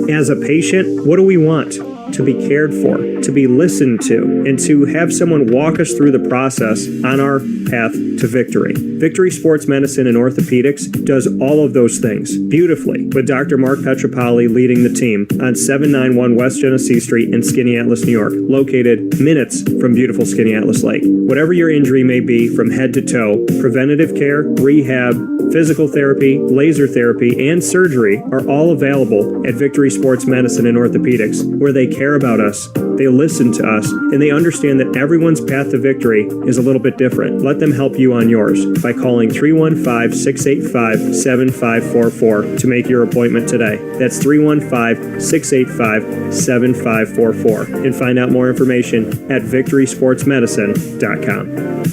As a patient, what do we want? to be cared for, to be listened to, and to have someone walk us through the process on our path to victory. Victory Sports Medicine and Orthopedics does all of those things beautifully, with Dr. Mark Petropoli leading the team on 791 West Genesee Street in Skaneateles, New York, located minutes from beautiful Skaneateles Lake. Whatever your injury may be from head to toe, preventative care, rehab, physical therapy, laser therapy, and surgery are all available at Victory Sports Medicine and Orthopedics, where they care about us, they listen to us, and they understand that everyone's path to victory is a little bit different. Let them help you on yours by calling 315-685-7544 to make your appointment today. That's 315-685-7544. And find out more information at victorysportsmedicine.com.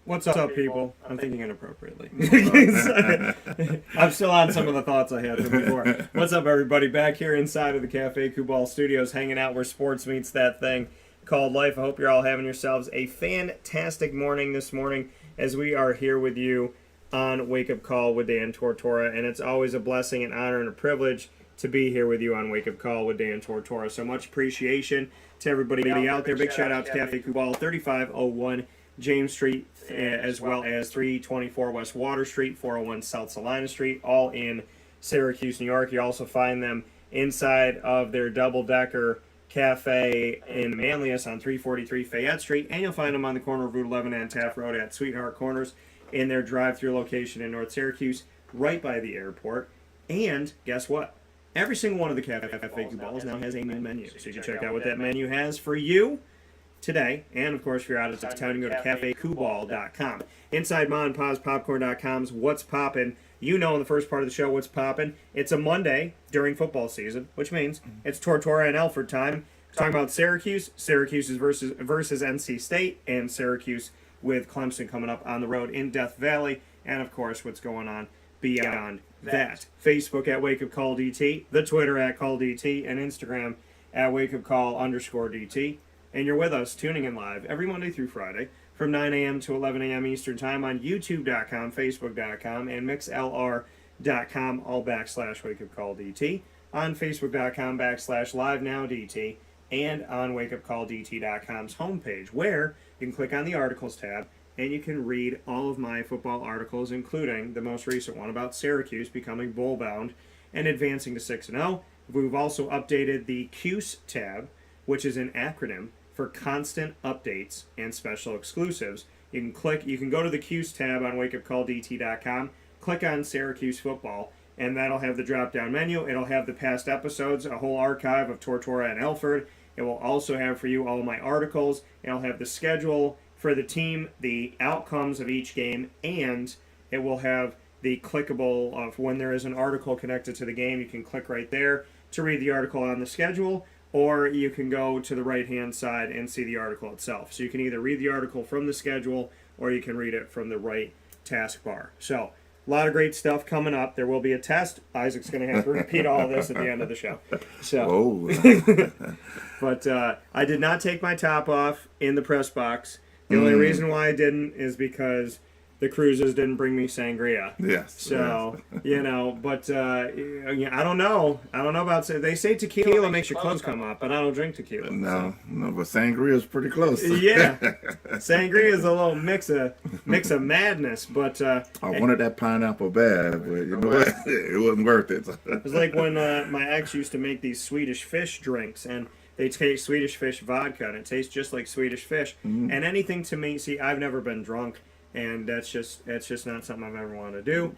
What's up, people? I'm thinking inappropriately. I'm still on some of the thoughts I had from before. What's up, everybody? Back here inside of the Cafe Kubal Studios, hanging out where sports meets that thing called life. I hope you're all having yourselves a fantastic morning this morning as we are here with you on Wake Up Call with Dan Tortora. And it's always a blessing, an honor, and a privilege to be here with you on Wake Up Call with Dan Tortora. So much appreciation to everybody out there. Big shout out to Cafe Kubal, 3501 James Street, as well as 324 West Water Street, 401 South Salina Street, all in Syracuse, New York. You also find them inside of their double-decker cafe in Manlius on 343 Fayette Street, and you'll find them on the corner of Route 11 and Taft Road at Sweetheart Corners in their drive-through location in North Syracuse, right by the airport. And guess what? Every single one of the Cafe Kubals now has a new menu, so you can check out what that menu has for you today. And of course, if you're out of town, you go to cafekubal.com. Inside Ma and Pa's Popcorn.com's What's Poppin'. You know in the first part of the show what's poppin'. It's a Monday during football season, which means it's Tortora and Alford time. We're talking about Syracuse is versus NC State, and Syracuse with Clemson coming up on the road in Death Valley, and of course what's going on beyond that. Facebook at WakeUpCallDT, the Twitter at CallDT, and Instagram at WakeUpCall_DT. And you're with us, tuning in live every Monday through Friday from 9 a.m. to 11 a.m. Eastern Time on YouTube.com, Facebook.com, and MixLR.com, all /WakeUpCallDT, on Facebook.com /LiveNowDT, and on WakeUpCallDT.com's homepage, where you can click on the Articles tab, and you can read all of my football articles, including the most recent one about Syracuse becoming bowl-bound and advancing to 6-0. We've also updated the Cuse tab, which is an acronym for constant updates and special exclusives. You can go to the Cuse tab on wakeupcalldt.com, click on Syracuse Football, and that'll have the drop-down menu. It'll have the past episodes, a whole archive of Tortora and Alford. It will also have for you all of my articles. It'll have the schedule for the team, the outcomes of each game, and it will have the clickable of when there is an article connected to the game. You can click right there to read the article on the schedule, or you can go to the right-hand side and see the article itself. So you can either read the article from the schedule, or you can read it from the right taskbar. So, a lot of great stuff coming up. There will be a test. Isaac's going to have to repeat all of this at the end of the show. So, but I did not take my top off in the press box. The only reason why I didn't is because the cruises didn't bring me sangria. Yes. So, but I don't know. I don't know about, they say tequila makes your clothes come up, but I don't drink tequila. No, but sangria is pretty close. Yeah. Sangria is a little mix of madness, but I wanted that pineapple bad, but you know what? It wasn't worth it. It was like when my ex used to make these Swedish fish drinks, and they taste Swedish fish vodka, and it tastes just like Swedish fish. And anything to me, see, I've never been drunk. And that's just not something I've ever wanted to do.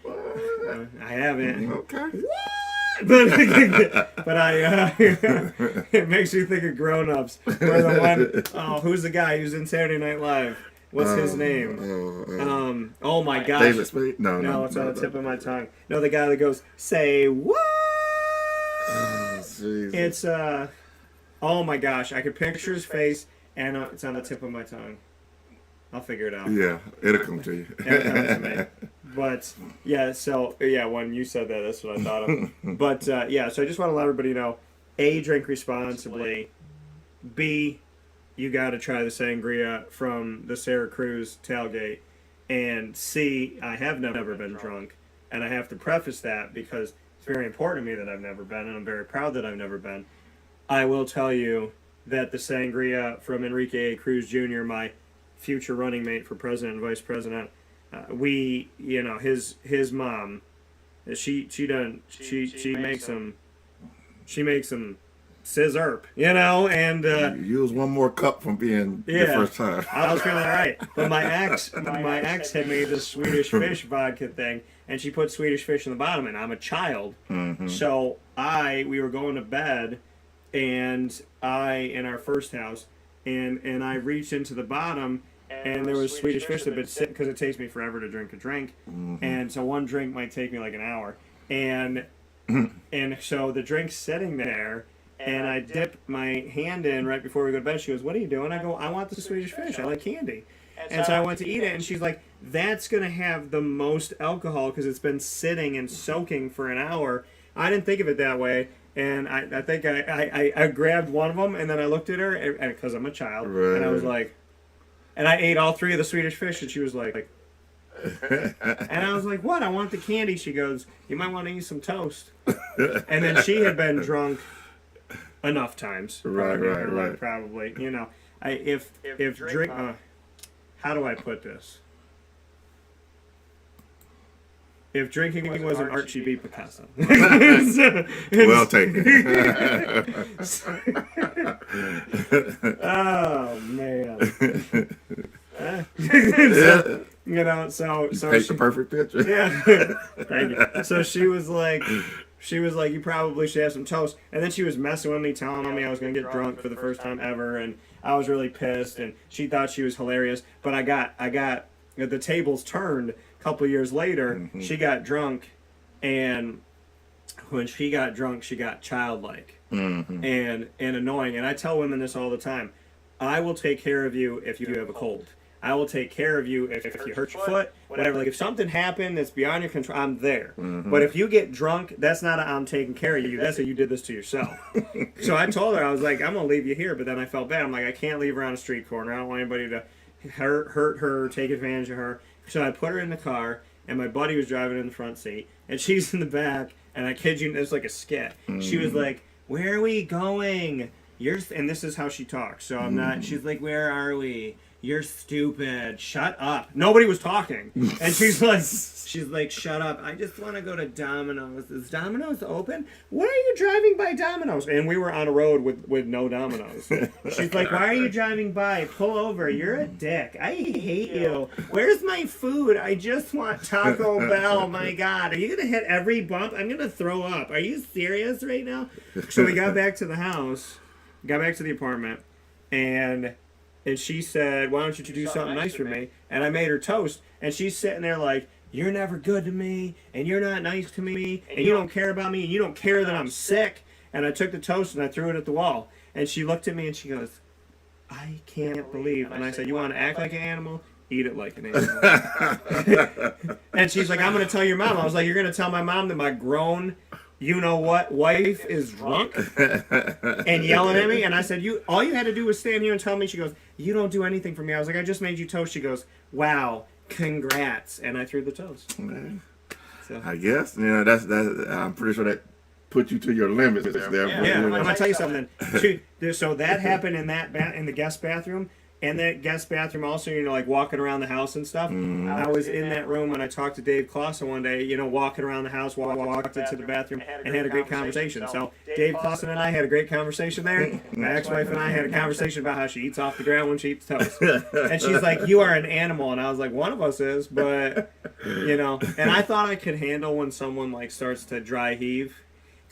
I haven't. Okay. But it makes me think of Grown Ups. Where the one, who's the guy who's in Saturday Night Live? What's his name? Oh my gosh. David Spade? No, it's on the tip of my tongue. No, the guy that goes, say what? It's oh my gosh, I could picture his face, and it's on the tip of my tongue. I'll figure it out. Yeah, it'll come to you. It'll come to me. But, when you said that, that's what I thought of. But, so I just want to let everybody know, A, drink responsibly. B, you got to try the sangria from the Syracuse tailgate. And C, I have never been drunk. and I have to preface that because it's very important to me that I've never been, and I'm very proud that I've never been. I will tell you that the sangria from Enrique A. Cruz Jr., my future running mate for president and vice president, his mom, she makes them scissorp, and you was one more cup from being the first time. I was feeling all right. But my ex had made this Swedish fish vodka thing, and she put Swedish fish in the bottom, and I'm a child. So we were going to bed, and in our first house, and I reached into the bottom, and there was Swedish fish that had been sitting, because it takes me forever to drink a drink, and so one drink might take me like an hour, and so the drink's sitting there, and I dip my hand in right before we go to bed. She goes, "What are you doing?" I go, "I want the Swedish fish. I like candy." And so I went to eat it, and she's like, "That's going to have the most alcohol because it's been sitting and soaking for an hour." I didn't think of it that way, and I think I grabbed one of them, and then I looked at her, because I'm a child, and I was like, and I ate all 3 of the Swedish fish, and she was like, and I was like, "What? I want the candy." She goes, "You might want to eat some toast." And then she had been drunk enough times, right. Probably, if drink. How do I put this? If drinking was an art, she'd be Picasso. Well taken. Oh man. So paint the perfect picture. Yeah. Thank you. So she was like, "You probably should have some toast." And then she was messing with me, telling me I was going to get drunk for the first time ever, and I was really pissed, and she thought she was hilarious. But I got the tables turned a couple years later. She got drunk, and when she got drunk, she got childlike and annoying. And I tell women this all the time: I will take care of you if you have a cold. I will take care of you if you hurt your foot, whatever. Like, if something happened that's beyond your control, I'm there. But if you get drunk, that's not I'm taking care of you. That's you did this to yourself. So I told her, I was like, "I'm going to leave you here." But then I felt bad. I'm like, I can't leave her on a street corner. I don't want anybody to hurt her, take advantage of her. So I put her in the car, and my buddy was driving in the front seat, and she's in the back, and I kid you, it's like a skit. She was like, "Where are we going? And this is how she talks. So I'm not, she's like, "Where are we? You're stupid. Shut up." Nobody was talking. And she's like, "Shut up. I just want to go to Domino's. Is Domino's open? Why are you driving by Domino's?" And we were on a road with no Domino's. She's like, "Why are you driving by? Pull over. You're a dick. I hate you. Where's my food? I just want Taco Bell. My God. Are you going to hit every bump? I'm going to throw up. Are you serious right now?" So we got back to the house, got back to the apartment, and she said, "Why don't you do something nice for me?" And I made her toast, and she's sitting there like, "You're never good to me, and you're not nice to me, and you don't care about me, and you don't care that I'm sick." And I took the toast and I threw it at the wall. And she looked at me and she goes, "I can't believe." And I said, "You want to act like an animal? Eat it like an animal." And she's like, "I'm going to tell your mom." I was like, "You're going to tell my mom that my grown you-know-what wife is drunk and yelling at me?" And I said, all you had to do was stand here and tell me." She goes, "You don't do anything for me." I was like, "I just made you toast." She goes, "Wow, congrats." And I threw the toast. So. I guess that's I'm pretty sure that put you to your limits there. Yeah. I'm gonna tell you something. So that happened in in the guest bathroom. And that guest bathroom also, like walking around the house and stuff. I was in that room when I talked to Dave Clausen one day, walking around the house, walked into the bathroom and had a great conversation. So Dave Clausen and I had a great conversation there. My ex-wife and I had a conversation about how she eats off the ground when she eats toast. And she's like, "You are an animal." And I was like, "One of us is," but, And I thought I could handle when someone, like, starts to dry heave.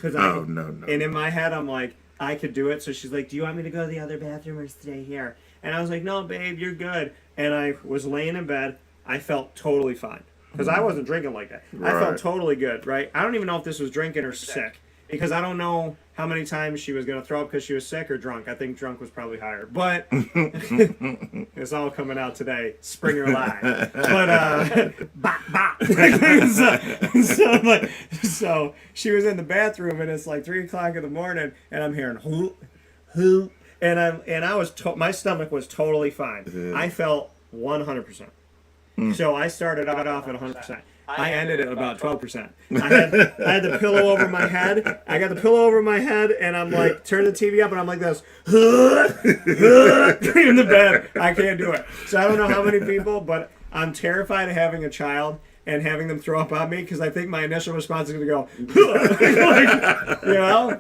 No. And in my head, I'm like, I could do it. So she's like, "Do you want me to go to the other bathroom or stay here?" And I was like, "No, babe, you're good." And I was laying in bed. I felt totally fine. Because I wasn't drinking like that. Right. I felt totally good, right? I don't even know if this was drinking or sick. Because I don't know how many times she was going to throw up because she was sick or drunk. I think drunk was probably higher. But it's all coming out today. Springer Live. But, so she was in the bathroom, and it's like 3 o'clock in the morning, and I'm hearing hoop. And I was my stomach was totally fine. I felt 100%. So I started off at 100%. I ended at about 12%. I had the pillow over my head. I got the pillow over my head, and I'm like, turn the TV up, and I'm like this, in the bed. I can't do it. So I don't know how many people, but I'm terrified of having a child and having them throw up on me because I think my initial response is going to go,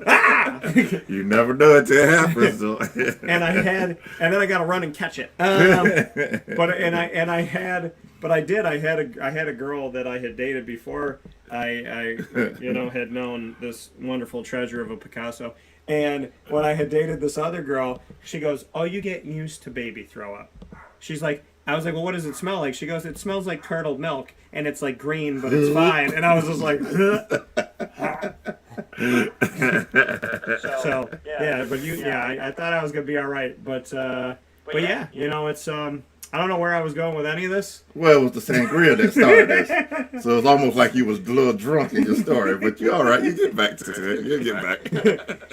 ah! You never know until it happens. So. and then I got to run and catch it. But I had a girl that I had dated before I had known this wonderful treasure of a Picasso. And when I had dated this other girl, she goes, "Oh, you get used to baby throw up." She's like, I was like, "Well, what does it smell like?" She goes, "It smells like curdled milk, and it's like green, but it's fine." And I was just like, so yeah, but I thought I was gonna be all right, but yeah, it's I don't know where I was going with any of this. Well, it was the sangria that started this. So it's almost like you was a little drunk in your story, but you're all right. You get back to it. You'll get back.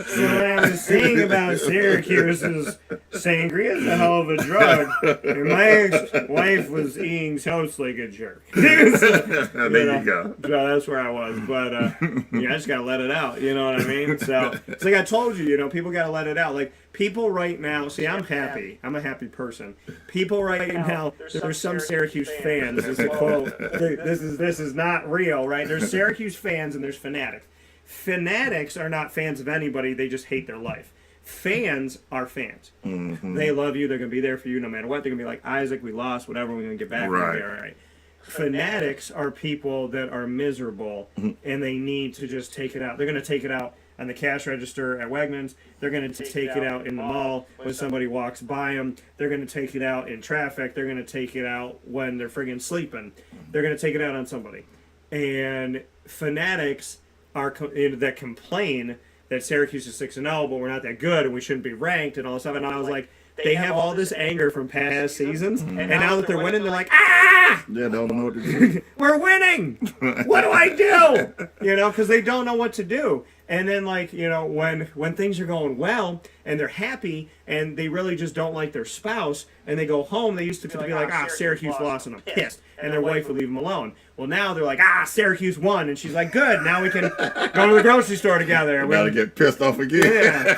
So what I was saying about Syracuse is sangria is a hell of a drug, and my ex-wife was eating toast like a jerk. There you go. So that's where I was, but I just gotta let it out. You know what I mean? So it's like I told you, people gotta let it out. Like people right now, see, I'm happy. I'm a happy person. People right now, there's some Syracuse fans. This is a quote. This is not real, right? There's Syracuse fans and there's fanatics. Fanatics are not fans of anybody. They just hate their life. Fans are fans. Mm-hmm. They love you. They're going to be there for you no matter what. They're going to be like, Isaac, we lost, whatever, we're going to get back. Right. All right. Fanatics are people that are miserable and they need to just take it out. They're going to take it out on the cash register at Wegmans. They're going to take it out in the mall when somebody walks by them. They're going to take it out in traffic. They're going to take it out when they're friggin' sleeping. They're going to take it out on somebody. And fanatics are that complain that Syracuse is 6-0, but we're not that good and we shouldn't be ranked and all this stuff. And I was like, they have all this anger from past seasons, and now that they're winning, they're like, ah! Yeah, they don't know what to do. We're winning! What do I do? Because they don't know what to do. And then, when things are going well, and they're happy, and they really just don't like their spouse, and they go home, they used to be like, Syracuse lost, and I'm pissed. And their wife would leave them alone. Well, now they're like, Syracuse won. And she's like, good, now we can go to the grocery store together. Now they get pissed off again. Yeah.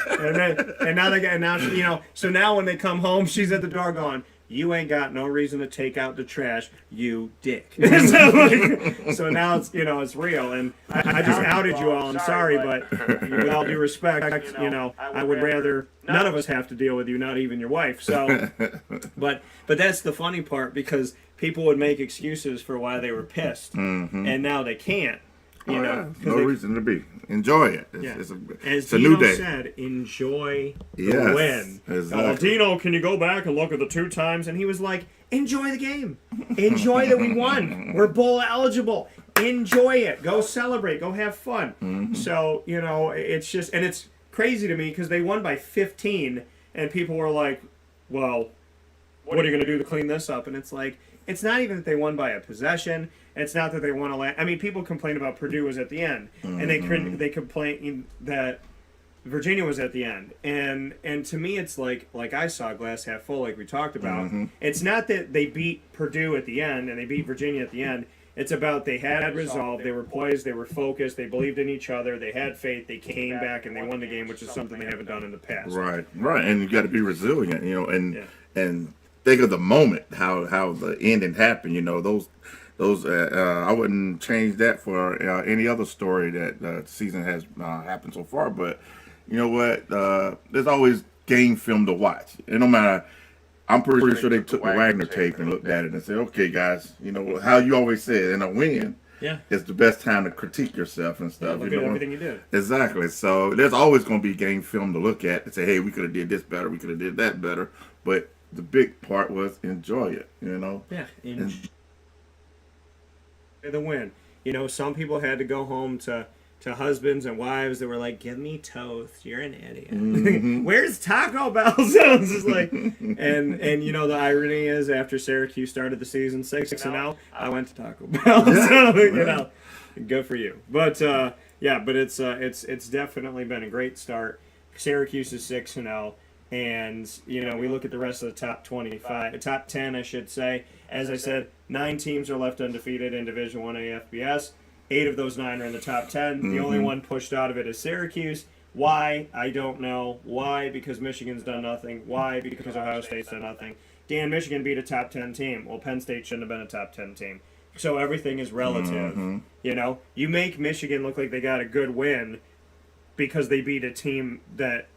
So now when they come home, she's at the door going, you ain't got no reason to take out the trash, you dick. So now it's it's real, and I just outed you all. I'm sorry, but with all due respect, I would rather none of us have to deal with you, not even your wife. So, but that's the funny part because people would make excuses for why they were pissed, and now they can't. No reason to be. Enjoy it. It's As a Dino new day. said, enjoy the Yes, win. exactly. Dino, can you go back and look at the 2 times? And he was like, enjoy the game. Enjoy that we won. We're bowl eligible. Enjoy it. Go celebrate. Go have fun. So, it's just, and it's crazy to me because they won by 15 and people were like, well, what are you going to do to clean this up? And it's like, it's not even that they won by a possession. It's not that they won a land. I mean, people complain about Purdue was at the end, and they complain that Virginia was at the end. And to me, it's like I saw glass half full, like we talked about. It's not that they beat Purdue at the end and they beat Virginia at the end. It's about they had resolve, they were poised, they were focused, they believed in each other, they had faith, they came back, and they won the game, which is something they haven't done in the past. Right. And you got to be resilient, and think of the moment how the ending happened. Those I wouldn't change that for any other story that the season has happened so far. But you know what? There's always game film to watch. And no matter, I'm pretty sure they took the Wagner tape and looked at it and said, "Okay, guys, how you always said in a win, it's the best time to critique yourself and stuff. Look at everything you did." Exactly. So there's always going to be game film to look at and say, "Hey, we could have did this better. We could have did that better." But the big part was enjoy it. Yeah. Enjoy the win. Some people had to go home to husbands and wives that were like, "Give me toast. You're an idiot. Where's Taco Bell?" So it's just like, and the irony is after Syracuse started the season 6-0, I went to Taco Bell. So good for you. But but it's definitely been a great start. Syracuse is 6-0. And, we look at the rest of the top 10, I should say. As I said, 9 teams are left undefeated in Division I AFBS. 8 of those 9 are in the top 10. The only one pushed out of it is Syracuse. Why? I don't know. Why? Because Michigan's done nothing. Why? Because Ohio State's done nothing. Dan, Michigan beat a top 10 team. Well, Penn State shouldn't have been a top 10 team. So everything is relative. You make Michigan look like they got a good win because they beat a team that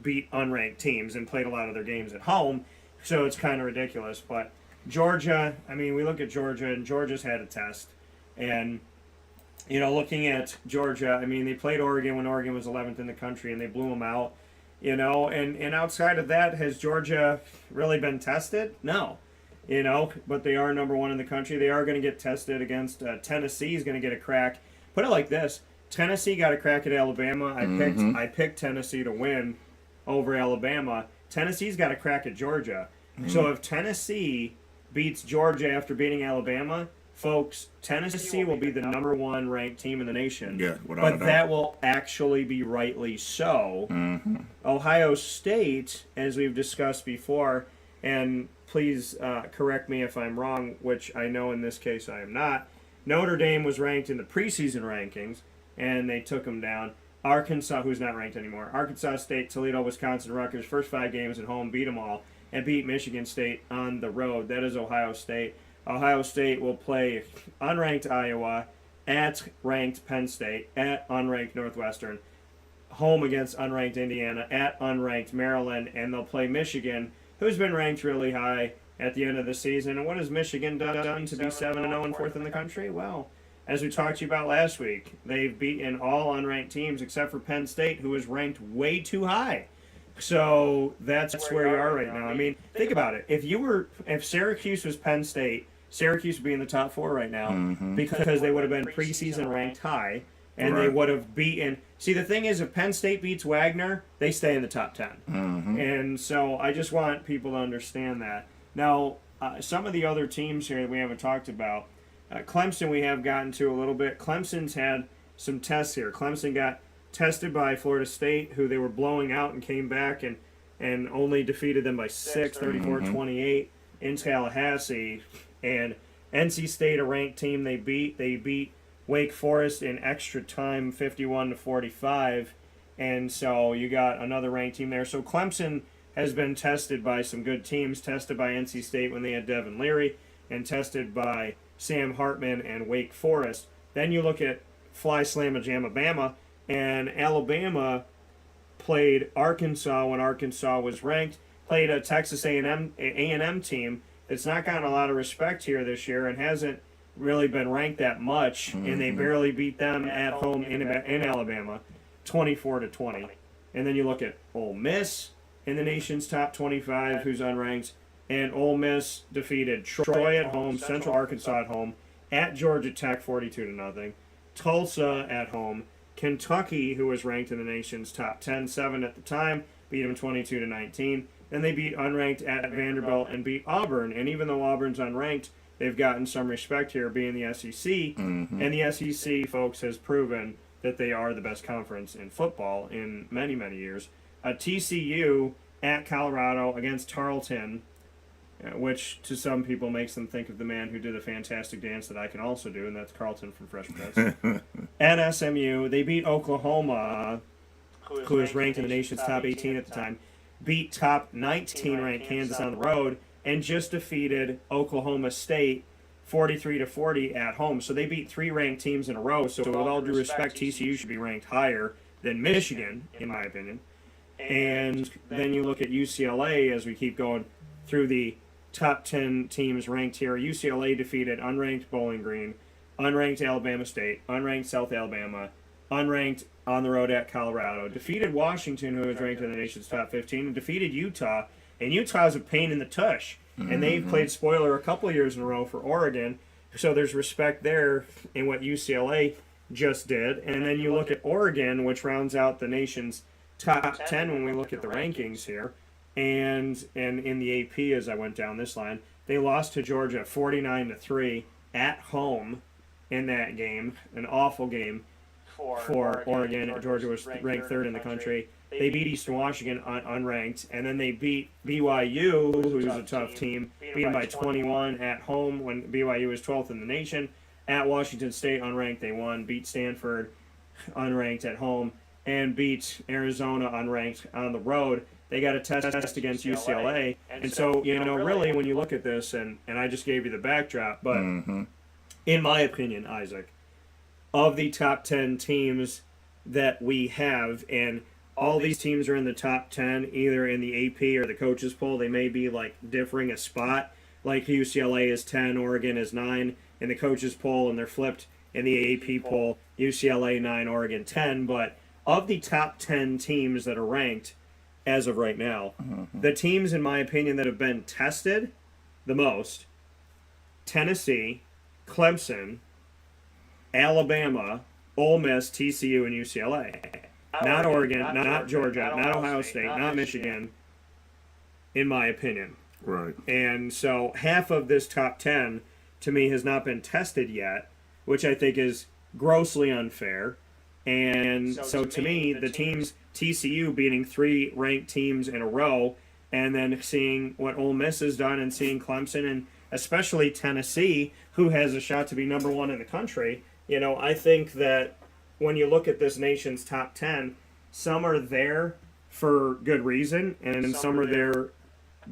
beat unranked teams and played a lot of their games at home. So it's kind of ridiculous. But Georgia, we look at Georgia, and Georgia's had a test. And, looking at Georgia, they played Oregon when Oregon was 11th in the country, and they blew them out. And outside of that, has Georgia really been tested? No. But they are number 1 in the country. They are going to get tested against Tennessee is going to get a crack. Put it like this. Tennessee got a crack at Alabama. I picked Tennessee to win over Alabama. Tennessee's got a crack at Georgia. So if Tennessee beats Georgia after beating Alabama, folks, Tennessee will be the number 1 ranked team in the nation. Yeah, without a but doubt. that will actually be rightly so. Ohio State, as we've discussed before, and please correct me if I'm wrong, which I know in this case I am not, Notre Dame was ranked in the preseason rankings, and they took them down. Arkansas, who's not ranked anymore. Arkansas State, Toledo, Wisconsin, Rutgers, first 5 games at home, beat them all, and beat Michigan State on the road. That is Ohio State. Ohio State will play unranked Iowa, at ranked Penn State, at unranked Northwestern, home against unranked Indiana, at unranked Maryland, and they'll play Michigan, who's been ranked really high at the end of the season. And what has Michigan done to be 7-0 and 4th in the country? Well, as we talked to you about last week, they've beaten all unranked teams except for Penn State, who is ranked way too high. So that's where you are right now. Think about it. If Syracuse was Penn State, Syracuse would be in the top 4 right now because they would have been preseason ranked high, and they would have beaten. See, the thing is, if Penn State beats Wagner, they stay in the top 10. And so I just want people to understand that. Now, some of the other teams here that we haven't talked about, Clemson we have gotten to a little bit. Clemson's had some tests here. Clemson got tested by Florida State, who they were blowing out and came back and only defeated them by 6, 34-28 in Tallahassee. And NC State, a ranked team, they beat Wake Forest in extra time, 51-45. And so you got another ranked team there. So Clemson has been tested by some good teams, tested by NC State when they had Devin Leary, and tested by Sam Hartman and Wake Forest. Then you look at Fly Slamma Jamma Bama, and Alabama played Arkansas when Arkansas was ranked, played a Texas A&M team that's not gotten a lot of respect here this year and hasn't really been ranked that much, and they barely beat them at home in Alabama, 24-20. And then you look at Ole Miss in the nation's top 25, who's unranked, and Ole Miss defeated Troy at home, Central Arkansas at home, at Georgia Tech 42-0, Tulsa at home, Kentucky, who was ranked in the nation's top 7 at the time, beat them 22-19. Then they beat unranked at Vanderbilt and beat Auburn. And even though Auburn's unranked, they've gotten some respect here being the SEC. And the SEC, folks, has proven that they are the best conference in football in many, many years. TCU at Colorado against Tarleton, which to some people makes them think of the man who did a fantastic dance that I can also do, and that's Carlton from Fresh Prince. At SMU, they beat Oklahoma, who was ranked in the nation's top 18 at the time, beat top 19 ranked Kansas on the road, and just defeated Oklahoma State 43-40 at home. So they beat 3 ranked teams in a row. So with all due respect, TCU should be ranked higher than Michigan, in my opinion. And then you look at UCLA as we keep going through the top 10 teams ranked here. UCLA defeated unranked Bowling Green, unranked Alabama State, unranked South Alabama, unranked on the road at Colorado, defeated Washington, who was ranked in the nation's top 15, and defeated Utah. And Utah's a pain in the tush. And they've played spoiler a couple of years in a row for Oregon. So there's respect there in what UCLA just did. And then you look at Oregon, which rounds out the nation's top 10 when we look at the rankings here. And in the AP, as I went down this line, they lost to Georgia 49-3 at home in that game. An awful game for Oregon. Georgia was ranked 3rd in the country. they beat Eastern Washington unranked, and then they beat BYU, who's a tough team, beat them by 21 at home when BYU was 12th in the nation. At Washington State, unranked, they won, beat Stanford, unranked at home, and beat Arizona, unranked, on the road. They got a test against UCLA. And so, really, when you look at this, and I just gave you the backdrop, but in my opinion, Isaac, of the top 10 teams that we have, and all these teams are in the top 10, either in the AP or the coaches poll. They may be like differing a spot, like UCLA is 10, Oregon is 9 in the coaches poll, and they're flipped in the AP poll, UCLA 9, Oregon 10. But of the top 10 teams that are ranked as of right now, the teams, in my opinion, that have been tested the most: Tennessee, Clemson, Alabama, Ole Miss, TCU, and UCLA. Not Oregon, not Georgia, not Ohio State, not Michigan, in my opinion. Right. And so half of this top 10, to me, has not been tested yet, which I think is grossly unfair. And so to me, the teams, TCU beating 3 ranked teams in a row, and then seeing what Ole Miss has done, and seeing Clemson, and especially Tennessee, who has a shot to be number 1 in the country, I think that when you look at this nation's top 10, some are there for good reason, and some are there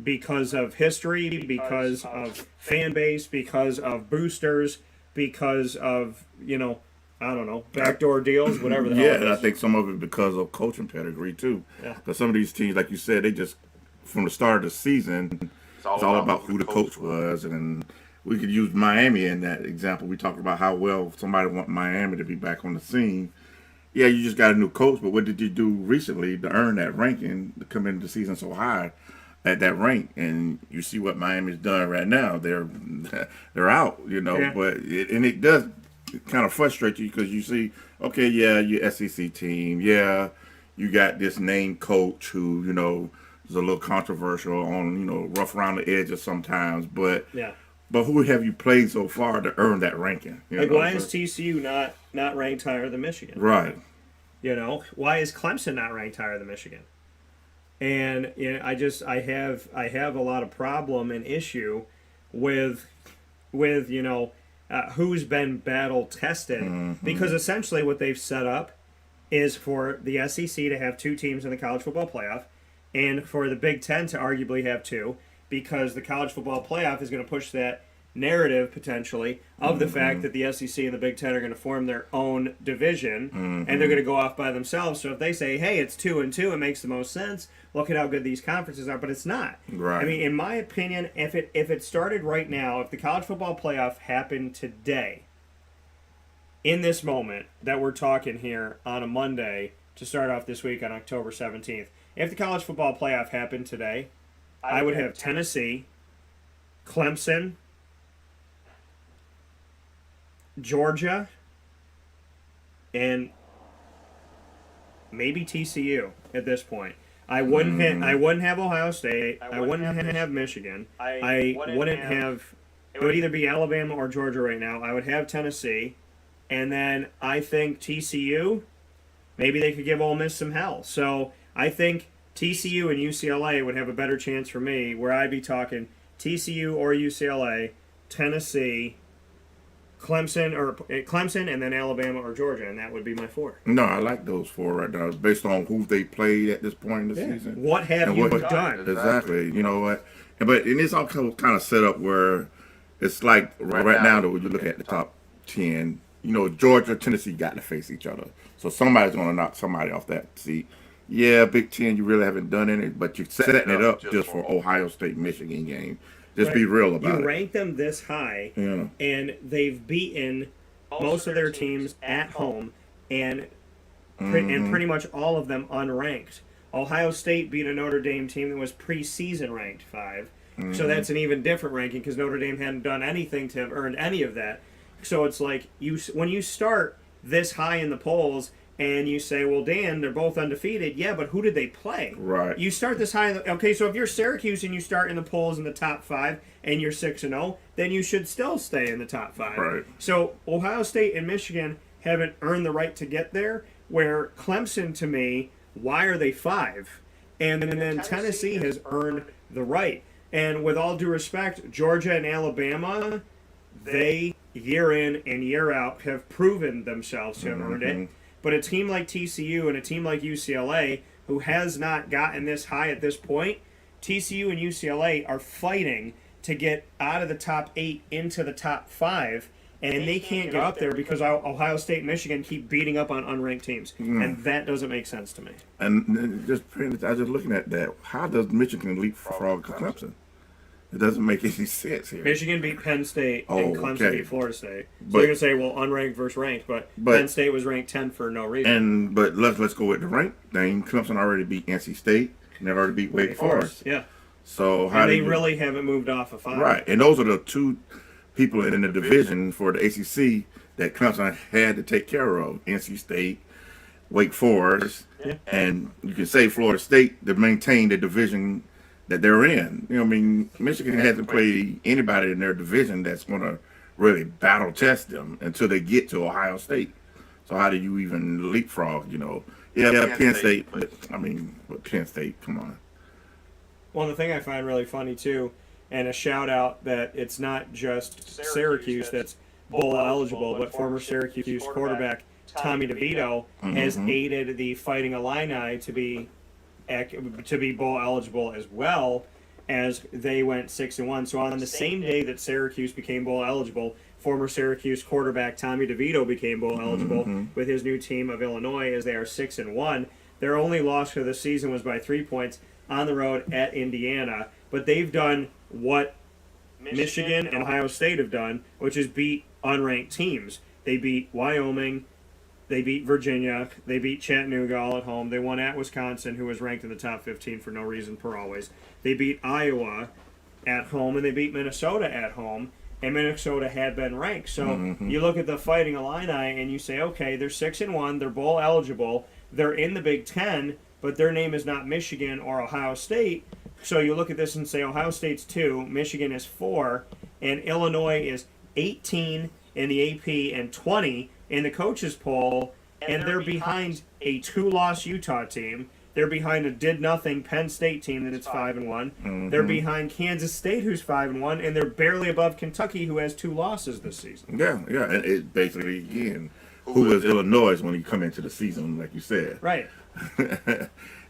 because of history, because of fan base, because of boosters, because of, I don't know, backdoor deals, whatever the hell it is. And I think some of it because of coaching pedigree, too. Yeah. Because some of these teams, like you said, they just, from the start of the season, it's all about who the coach was. And we could use Miami in that example. We talked about how well somebody want Miami to be back on the scene. Yeah, you just got a new coach, but what did you do recently to earn that ranking, to come into the season so high at that rank? And you see what Miami's done right now. They're out, Yeah. But it does kind of frustrate you, because you see, okay, yeah, your SEC team, yeah, you got this named coach who, is a little controversial on, rough around the edges sometimes, but Yeah. But who have you played so far to earn that ranking? Why is TCU not ranked higher than Michigan? Right. Why is Clemson not ranked higher than Michigan? And I have a lot of problem and issue with who's been battle tested, because essentially what they've set up is for the SEC to have 2 teams in the college football playoff, and for the Big Ten to arguably have 2, because the college football playoff is going to push that narrative potentially of the fact that the SEC and the Big Ten are going to form their own division, and they're going to go off by themselves. So if they say, hey, it's 2-2, it makes the most sense. Look at how good these conferences are, but it's not. Right. I mean, in my opinion, if it started right now, if the college football playoff happened today, in this moment that we're talking here on a Monday to start off this week on October 17th, if the college football playoff happened today, I would have Tennessee, Clemson, Georgia, and maybe TCU at this point. I wouldn't have Ohio State. I wouldn't have Michigan. I wouldn't have. It would either be Alabama or Georgia right now. I would have Tennessee, and then I think TCU. Maybe they could give Ole Miss some hell. So I think TCU and UCLA would have a better chance for me, where I'd be talking TCU or UCLA, Tennessee, Clemson, and then Alabama or Georgia, and that would be my 4. No, I like those 4 right now, based on who they played at this point in the season. What have you done? Exactly. You know what? But it's all kind of set up where it's like right now that when you look at the top 10, Georgia, Tennessee got to face each other. So somebody's going to knock somebody off that seat. Yeah, Big Ten, you really haven't done any, but you're setting it up just for Ohio State, Michigan game. Just be real about it. You rank them this high, and they've beaten most of their teams at home, and pretty much all of them unranked. Ohio State beat a Notre Dame team that was preseason ranked 5, so that's an even different ranking, because Notre Dame hadn't done anything to have earned any of that. So it's like when you start this high in the polls, and you say, well, Dan, they're both undefeated. Yeah, but who did they play? Right. You start this high. Okay, so if you're Syracuse and you start in the polls in the top 5 and you're 6-0, then you should still stay in the top 5. Right. So Ohio State and Michigan haven't earned the right to get there, where Clemson, to me, why are they 5? And then Tennessee has earned the right. And with all due respect, Georgia and Alabama, they year in and year out have proven themselves to have earned it. But a team like TCU and a team like UCLA, who has not gotten this high at this point, TCU and UCLA are fighting to get out of the top 8 into the top 5, and they can't get up there because Ohio State and Michigan keep beating up on unranked teams. And that doesn't make sense to me. And I was just looking at that. How does Michigan leapfrog Clemson? It doesn't make any sense here. Michigan beat Penn State and Clemson beat Florida State. So But- you're going to say, well, unranked versus ranked, but Penn State was ranked 10 for no reason. But let's go with the rank thing. Clemson already beat NC State, and they already beat Wake Forest. Yeah. So how And do they you, really haven't moved off of 5. right? And those are the 2 people in the division for the ACC that Clemson had to take care of: NC State, Wake Forest, and you can say Florida State to maintain the division that they're in. You know, I mean, Michigan hasn't played anybody in their division that's going to really battle test them until they get to Ohio State. So how do you even leapfrog? You know, Penn State, but Penn State, come on. Well, the thing I find really funny, too, and a shout-out that it's not just Syracuse that's bowl eligible, but former Syracuse quarterback Tommy DeVito has aided the Fighting Illini to be bowl eligible as well, as they went 6-1. So on the same day that Syracuse became bowl eligible, former Syracuse quarterback Tommy DeVito became bowl eligible with his new team of Illinois, as they are 6-1. Their only loss for the season was by 3 points on the road at Indiana, but they've done what Michigan and Ohio State have done, which is beat unranked teams. They beat Wyoming, they beat Virginia, they beat Chattanooga all at home. They won at Wisconsin, who was ranked in the top 15 for no reason per always. They beat Iowa at home, and they beat Minnesota at home, and Minnesota had been ranked. So you look at the Fighting Illini and you say, okay, they're 6-1, they're bowl eligible, they're in the Big Ten, but their name is not Michigan or Ohio State. So you look at this and say Ohio State's 2, Michigan is 4, and Illinois is 18 in the AP and 20 in the coaches poll, and they're behind a 2-loss Utah team. They're behind a did-nothing Penn State team that it's 5-1. They're behind Kansas State, who's 5-1, and they're barely above Kentucky, who has 2 losses this season. Yeah, and it basically, again, who is Illinois when you come into the season, like you said. Right.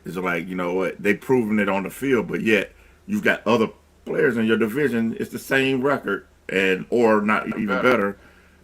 It's like, you know what, they've proven it on the field, but yet you've got other players in your division, it's the same record, or not even better,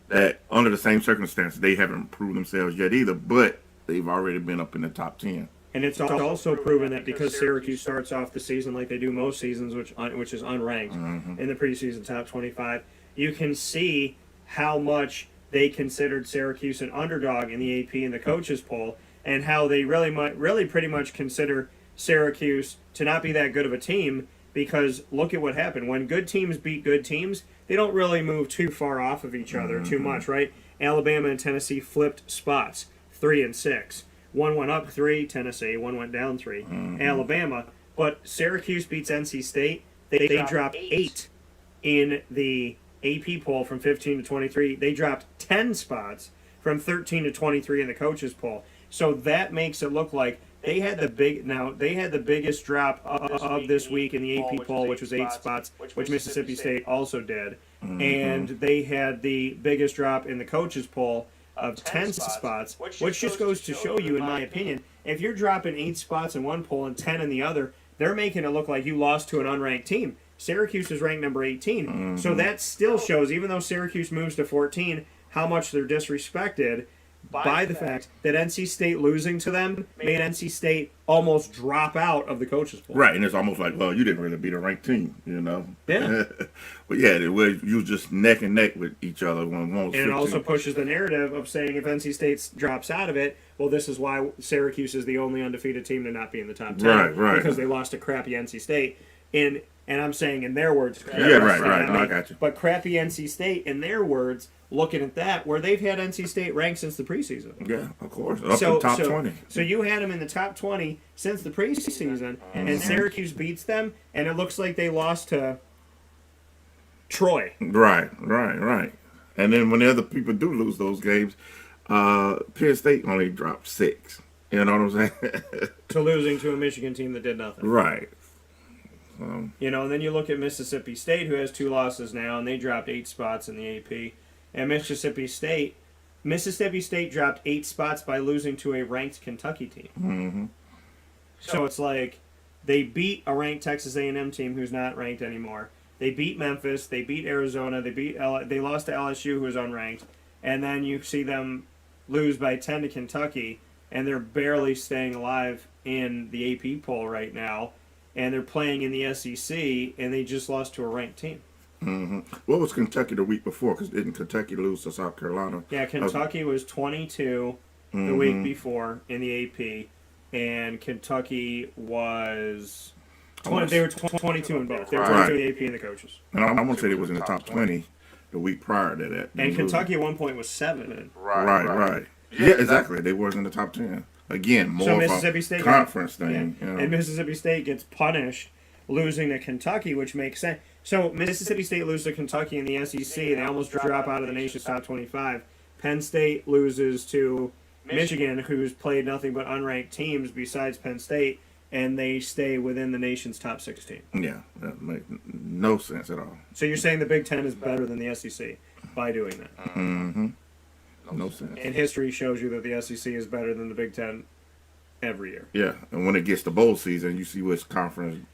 that under the same circumstances, they haven't proved themselves yet either, but they've already been up in the top 10. And it's also proven that because Syracuse starts off the season like they do most seasons, which is unranked in the preseason top 25, you can see how much they considered Syracuse an underdog in the AP and the coaches poll, and how they really pretty much consider Syracuse to not be that good of a team, because look at what happened. When good teams beat good teams, they don't really move too far off of each other too much, right? Alabama and Tennessee flipped spots, 3 and 6. One went up 3, Tennessee. One went down 3, Alabama. But Syracuse beats NC State. They dropped 8 in the AP poll from 15 to 23. They dropped 10 spots from 13 to 23 in the coaches poll. So that makes it look like they had the biggest drop of this week in the AP poll, which was 8 spots, which Mississippi State also did. And they had the biggest drop in the coaches poll of 10 spots, which just goes to show you, in my opinion, if you're dropping 8 spots in one poll and 10 in the other, they're making it look like you lost to an unranked team. Syracuse is ranked number 18. So that still shows, even though Syracuse moves to 14, how much they're disrespected by the fact that NC State losing to them made NC State almost drop out of the coaches poll. Right, and it's almost like, well, you didn't really beat a ranked team, you know? Yeah. But yeah, you were just neck and neck with each other when one was 15. And it also pushes the narrative of saying if NC State drops out of it, well, this is why Syracuse is the only undefeated team to not be in the top 10. Right. Because they lost to crappy NC State. And I'm saying in their words. Yeah, right. No, I got you. But crappy NC State, in their words, looking at that, where they've had NC State ranked since the preseason. Yeah, of course. Up in the top 20. So you had them in the top 20 since the preseason, and Syracuse beats them, and it looks like they lost to Troy. Right. And then when the other people do lose those games, Penn State only dropped 6. You know what I'm saying? to losing to a Michigan team that did nothing. Right. You know, and then you look at Mississippi State, who has 2 losses now, and they dropped 8 spots in the AP. And Mississippi State dropped 8 spots by losing to a ranked Kentucky team. Mm-hmm. So it's like they beat a ranked Texas A&M team who's not ranked anymore. They beat Memphis. They beat Arizona. They lost to LSU, who was unranked. And then you see them lose by 10 to Kentucky, and they're barely staying alive in the AP poll right now. And they're playing in the SEC, and they just lost to a ranked team. Mm-hmm. What was Kentucky the week before? Because didn't Kentucky lose to South Carolina? Yeah, Kentucky was 22 the week before in the AP, and Kentucky was 20. They were 22 in both. They were 22 in the AP and the coaches. And I want to say it was in the top 20 the week prior to that. And Kentucky at one point was 7. Right. Yeah, exactly. They were in the top 10. Again, more of Mississippi a State conference thing. Yeah. You know? And Mississippi State gets punished losing to Kentucky, which makes sense. So Mississippi State loses to Kentucky in the SEC. They almost drop out of the nation's top 25. Penn State loses to Michigan, who's played nothing but unranked teams besides Penn State, and they stay within the nation's top 16. Yeah, that makes no sense at all. So you're saying the Big Ten is better than the SEC by doing that? Mm-hmm. No sense. And history shows you that the SEC is better than the Big Ten every year. Yeah, and when it gets to bowl season, you see which conference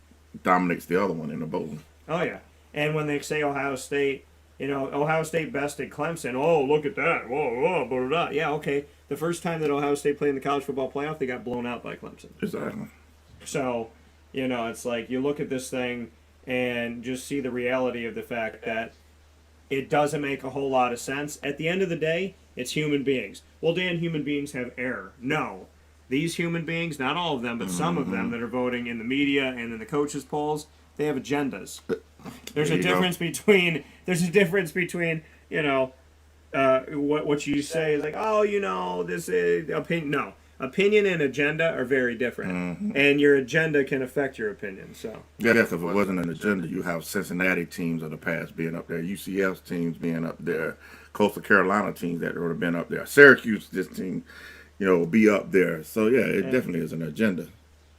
dominates the other one in the bowl. Oh, yeah. And when they say Ohio State, you know, Ohio State bested Clemson. Oh, look at that. Whoa, blah, blah, blah. Yeah, okay. The first time that Ohio State played in the college football playoff, they got blown out by Clemson. Exactly. So, you know, it's like you look at this thing and just see the reality of the fact that it doesn't make a whole lot of sense. At the end of the day, it's human beings. Well, Dan, human beings have error. No. These human beings, not all of them, but some of them that are voting in the media and in the coaches' polls, they have agendas. There's a difference between, you know, what you say is like, oh, you know, this is opinion. No. Opinion and agenda are very different, and your agenda can affect your opinion. So yeah, if it wasn't an agenda, you have Cincinnati teams of the past being up there, UCF's teams being up there, Coastal Carolina teams that would have been up there, Syracuse, this team, you know, will be up there. So yeah, it definitely is an agenda.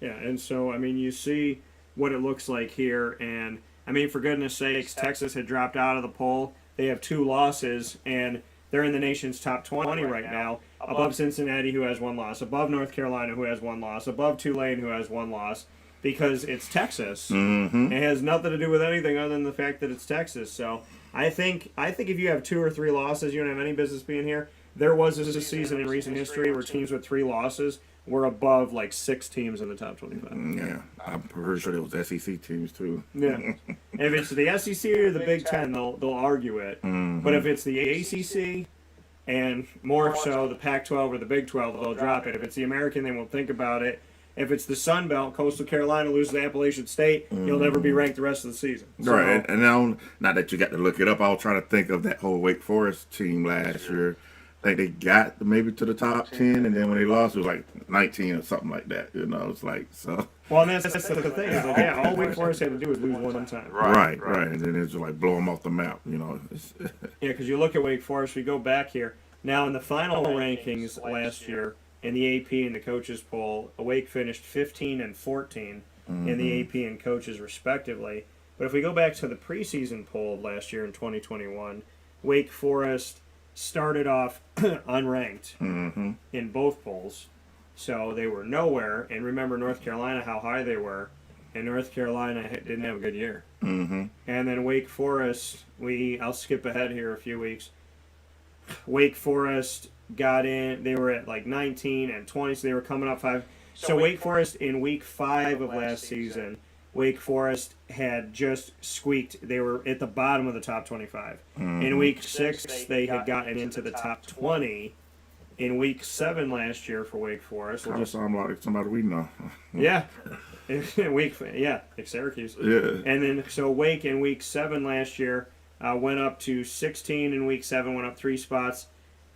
Yeah, and so I mean, you see what it looks like here, and I mean, for goodness sakes, Texas had dropped out of the poll. They have 2 losses, and they're in the nation's top 20 right now, above Cincinnati, who has 1 loss, above North Carolina, who has 1 loss, above Tulane, who has 1 loss, because it's Texas. Mm-hmm. It has nothing to do with anything other than the fact that it's Texas. So I think if you have 2 or 3 losses, you don't have any business being here. There was a season in recent history where teams with 3 losses were above like 6 teams in the top 25. Yeah, I'm pretty sure there was SEC teams too. Yeah. If it's the SEC or the Big Ten, they'll argue it. But if it's the ACC and more so the Pac-12 or the Big 12, they'll drop it. If it's the American, they won't think about it. If it's the Sun Belt, Coastal Carolina loses to Appalachian State, you'll never be ranked the rest of the season. So, Right, and now, not that you got to look it up, I was trying to think of that whole Wake Forest team last year. I think they got maybe to the top 10, and then when they lost, it was like 19 or something like that. You know, it's like, so. Well, and that's the thing. It's like, yeah, all Wake Forest had to do was lose one time. Right. And then it's just like blow them off the map, you know. Yeah, because you look at Wake Forest, we go back here. Now, in the final rankings last year, in the AP and the coaches poll, Wake finished 15 and 14 in the AP and coaches respectively. But if we go back to the preseason poll of last year in 2021, Wake Forest started off unranked in both polls. So they were nowhere. And remember North Carolina, how high they were. And North Carolina didn't have a good year. And then Wake Forest, I'll skip ahead here a few weeks. Wake Forest got in, they were at like 19 and 20, so they were coming up 5. So Wake Forest in week 5 of last season, Wake Forest had just squeaked. They were at the bottom of the top 25. In week 6, they had gotten into the top 20. In week 7 last year for Wake Forest, Kind of sound like somebody we know. like Syracuse. Yeah. And then so Wake in week 7 last year went up to 16 in week 7, went up 3 spots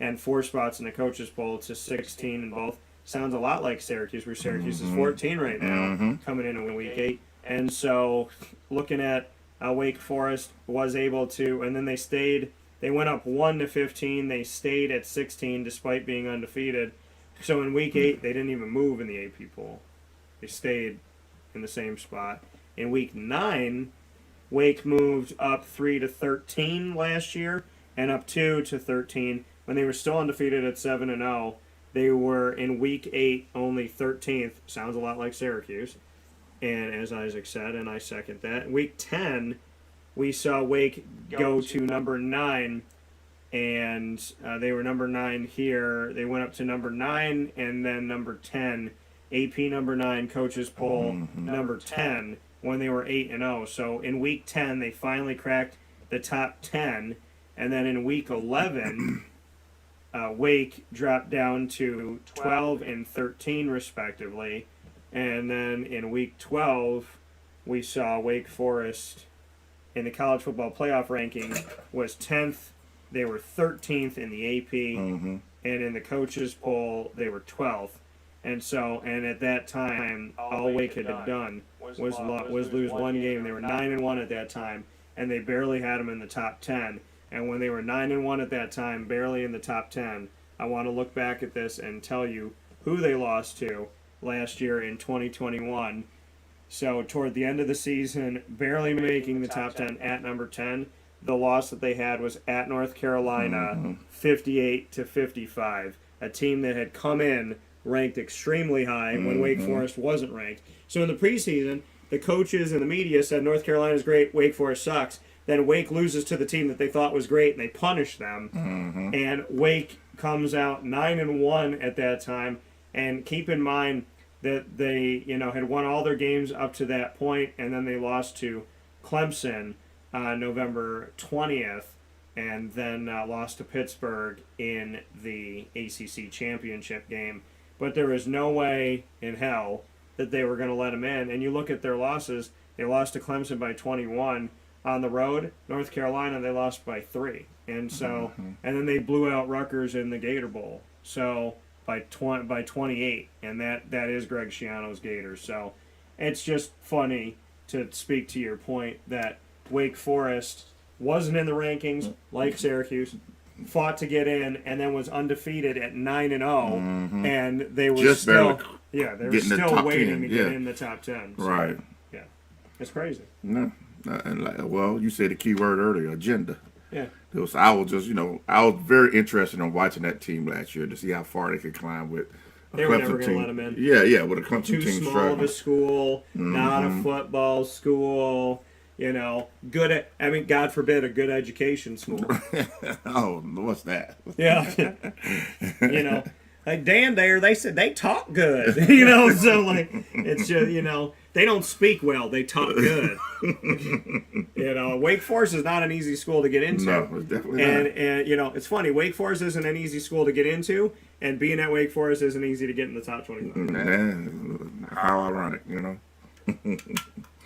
and 4 spots in the coaches poll to 16 in both. Sounds a lot like Syracuse, where Syracuse is 14 right now, coming in week 8. And so looking at Wake Forest was able to, and then they went up 1 to 15. They stayed at 16 despite being undefeated. So in week 8, they didn't even move in the AP poll. They stayed in the same spot. In week 9, Wake moved up 3 to 13 last year and up 2 to 13 when they were still undefeated at 7-0. They were in week 8 only 13th. Sounds a lot like Syracuse. And as Isaac said, and I second that. In week 10, we saw Wake go to number 9, and they were number 9 here. They went up to number 9 and then number 10. AP number 9, coaches poll number 10 when they were 8-0. So in week 10, they finally cracked the top 10, and then in week 11, Wake dropped down to 12 and 13 respectively, and then in week 12, we saw Wake Forest in the college football playoff ranking was 10th. They were 13th in the AP, and in the coaches poll, they were 12th. And so, and at that time, all Wake had done was lose one game. They were 9-1 at that time, and they barely had them in the top 10. And when they were 9-1 at that time, barely in the top 10, I want to look back at this and tell you who they lost to last year in 2021. So toward the end of the season, barely making the top 10 at number 10. The loss that they had was at North Carolina, 58-55, a team that had come in ranked extremely high when Wake Forest wasn't ranked. So in the preseason, the coaches and the media said North Carolina's great, Wake Forest sucks. Then Wake loses to the team that they thought was great, and they punish them. And Wake comes out 9-1 at that time. And keep in mind that they, had won all their games up to that point, and then they lost to Clemson on November 20th, and then lost to Pittsburgh in the ACC championship game. But there was no way in hell that they were going to let them in. And you look at their losses, they lost to Clemson by 21. On the road, North Carolina, they lost by 3. And so, and then they blew out Rutgers in the Gator Bowl. So by 28, and that is Greg Schiano's Gators. So it's just funny to speak to your point that Wake Forest wasn't in the rankings like Syracuse, fought to get in, and then was undefeated at 9-0, and they were just still still waiting 10, to get in the top 10. So, right. Yeah, it's crazy. No. And you said the key word earlier, agenda. Yeah. I was very interested in watching that team last year to see how far they could climb with They were never going to let them in. Yeah, with a Clemson Too team small struggling. of a school, not a football school, God forbid, a good education school. Oh, what's that? Yeah. Like Dan there, they said they talk good. So like it's just, they don't speak well, they talk good. Wake Forest is not an easy school to get into. No, it's definitely not. And it's funny, Wake Forest isn't an easy school to get into, and being at Wake Forest isn't easy to get in the top 25. How ironic, And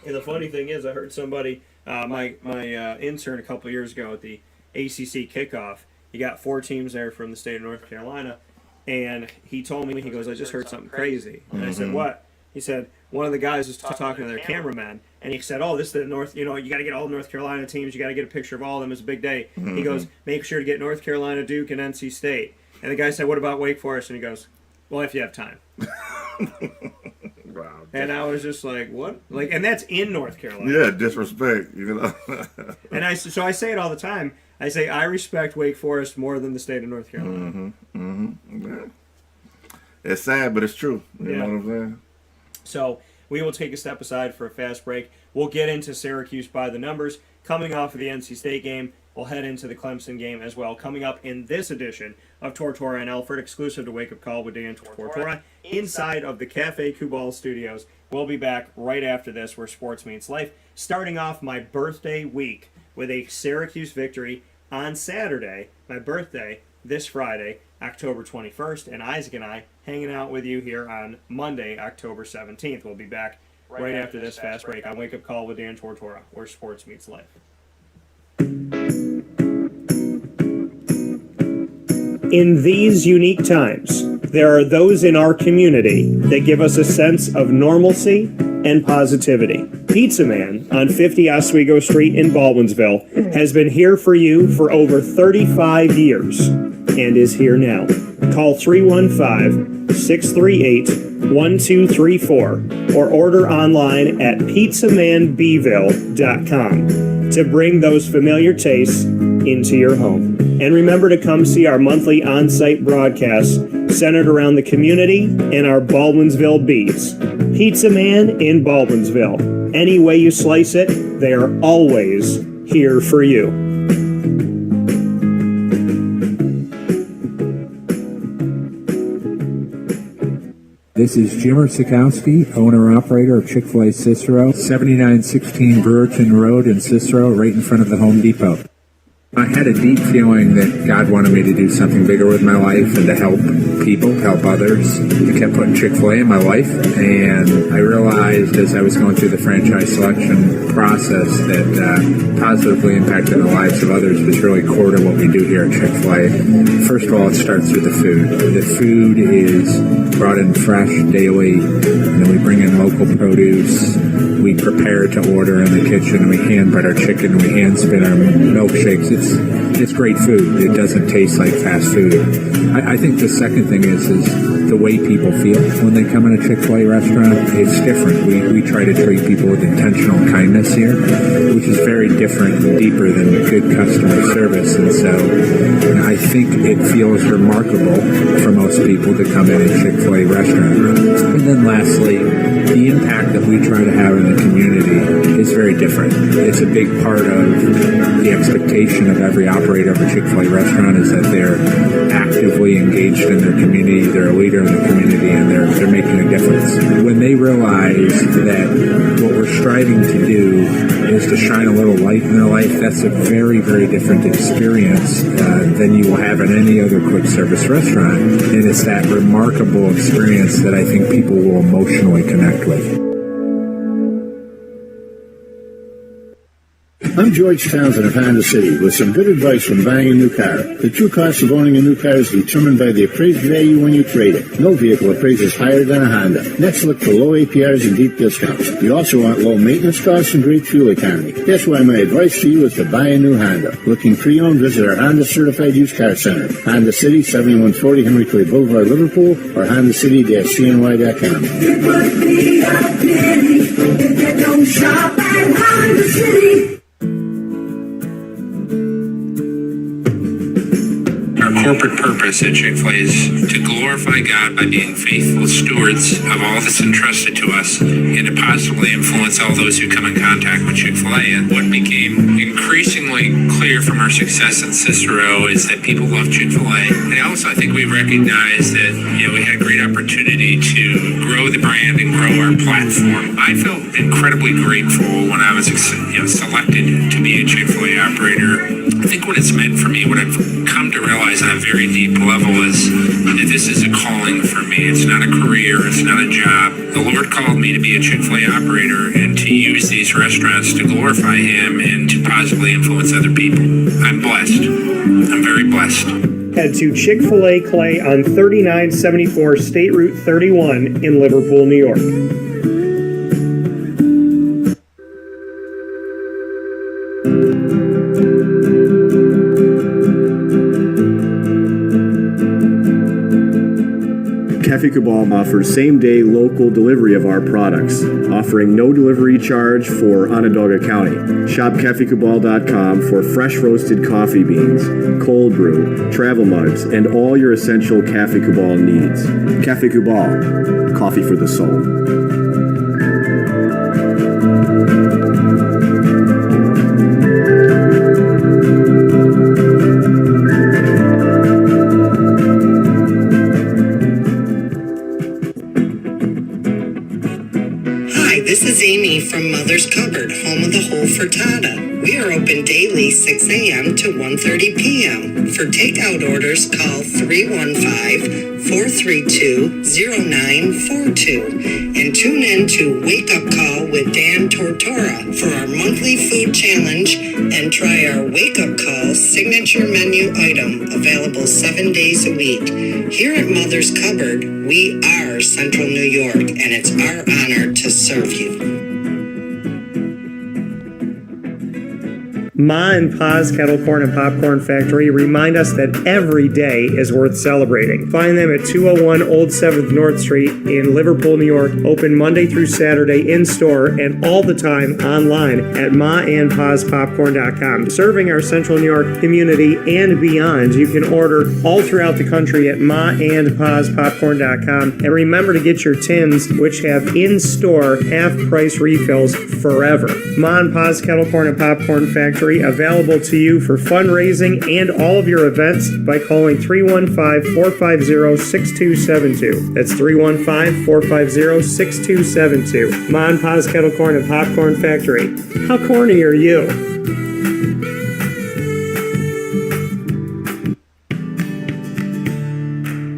the funny thing is, I heard somebody, my intern a couple years ago at the ACC kickoff, he got 4 teams there from the state of North Carolina, and he told me, he goes, I just heard something crazy. And I said, what? He said, one of the guys was talking to their cameraman, and he said, oh, this is the North, you got to get all the North Carolina teams, you got to get a picture of all of them, it's a big day. He goes, make sure to get North Carolina, Duke, and NC State. And the guy said, what about Wake Forest? And he goes, well, if you have time. Wow. And I was just like, what? And that's in North Carolina. Yeah, disrespect, And I say it all the time. I say I respect Wake Forest more than the state of North Carolina. Yeah. It's sad, but it's true. You know what I'm saying? So we will take a step aside for a fast break. We'll get into Syracuse by the numbers. Coming off of the NC State game, we'll head into the Clemson game as well. Coming up in this edition of Tortora and Alford, exclusive to Wake Up Call with Dan Tortora, inside of the Cafe Kubal Studios. We'll be back right after this, where sports meets life. Starting off my birthday week with a Syracuse victory on Saturday, my birthday, this Friday, October 21st, and Isaac and I hanging out with you here on Monday, October 17th. We'll be back right after this fast break on Wake Up Call with Dan Tortora, where sports meets life. In these unique times, there are those in our community that give us a sense of normalcy and positivity. Pizza Man on 50 Oswego Street in Baldwinsville has been here for you for over 35 years and is here now. Call 315 638-1234 or order online at pizzamanbeville.com to bring those familiar tastes into your home. And remember to come see our monthly on-site broadcasts centered around the community and our Baldwinsville beats. Pizza Man in Baldwinsville. Any way you slice it, they are always here for you. This is Jim Sikowski, owner-operator of Chick-fil-A Cicero, 7916 Brewerton Road in Cicero, right in front of the Home Depot. I had a deep feeling that God wanted me to do something bigger with my life and to help people, help others. I kept putting Chick-fil-A in my life, and I realized as I was going through the franchise selection process that positively impacting the lives of others was really core to what we do here at Chick-fil-A. First of all, it starts with the food. The food is brought in fresh daily, and then we bring in local produce. We prepare to order in the kitchen, and we hand bread our chicken, and we hand spin our milkshakes. It's great food. It doesn't taste like fast food. I think the second thing is the way people feel when they come in a Chick-fil-A restaurant. It's different. We try to treat people with intentional kindness here, which is very different and deeper than good customer service. And so I think it feels remarkable for most people to come in a Chick-fil-A restaurant. And then lastly, the impact that we try to have in the community is very different. It's a big part of the expectation of every operator of a Chick-fil-A restaurant is that they're actively engaged in their community, they're a leader in the community, and they're making a difference. When they realize that what we're striving to do is to shine a little light in their life, that's a very, very different experience than you will have in any other quick service restaurant. And it's that remarkable experience that I think people will emotionally connect with. I'm George Townsend of Honda City with some good advice when buying a new car. The true cost of owning a new car is determined by the appraised value when you trade it. No vehicle appraises higher than a Honda. Next, look for low APRs and deep discounts. You also want low maintenance costs and great fuel economy. That's why my advice to you is to buy a new Honda. Looking pre-owned, visit our Honda Certified Used Car Center. Honda City, 7140 Henry Clay Boulevard, Liverpool, or HondaCity-CNY.com. It would be a pity if you don't shop at Honda City. Our corporate purpose at Chick-fil-A is to glorify God by being faithful stewards of all that's entrusted to us and to positively influence all those who come in contact with Chick-fil-A. And what became increasingly clear from our success in Cicero is that people love Chick-fil-A. And also, I think we recognized that we had a great opportunity to grow the brand and grow our platform. I felt incredibly grateful when I was selected to be a Chick-fil-A operator. I think what it's meant for me, what I've come to realize on a very deep level is that this is a calling for me. It's not a career. It's not a job. The Lord called me to be a Chick-fil-A operator and to use these restaurants to glorify Him and to positively influence other people. I'm blessed. I'm very blessed. Head to Chick-fil-A Clay on 3974 State Route 31 in Liverpool, New York. Cafe Cabal offers same-day local delivery of our products, offering no delivery charge for Onondaga County. Shop cafecabal.com for fresh roasted coffee beans, cold brew, travel mugs, and all your essential Cafe Cabal needs. Cafe Cabal, coffee for the soul. This is Amy from Mother's Cupboard, home of the whole frittata. We are open daily 6 a.m. to 1:30 p.m. For takeout orders, call 315-432-0942 and tune in to Wake Up Call with Dan Tortora for our monthly food challenge and try our Wake Up Call signature menu item available 7 days a week. Here at Mother's Cupboard, we are Central New York, and it's our honor to serve you. Ma and Pa's Kettle Corn and Popcorn Factory remind us that every day is worth celebrating. Find them at 201 Old 7th North Street in Liverpool, New York. Open Monday through Saturday in-store and all the time online at maandpaspopcorn.com. Serving our Central New York community and beyond, you can order all throughout the country at maandpaspopcorn.com. And remember to get your tins, which have in-store half-price refills forever. Ma and Pa's Kettle Corn and Popcorn Factory, available to you for fundraising and all of your events by calling 315-450-6272. That's 315-450-6272. Ma and Pa's Kettle Corn and Popcorn Factory. How corny are you?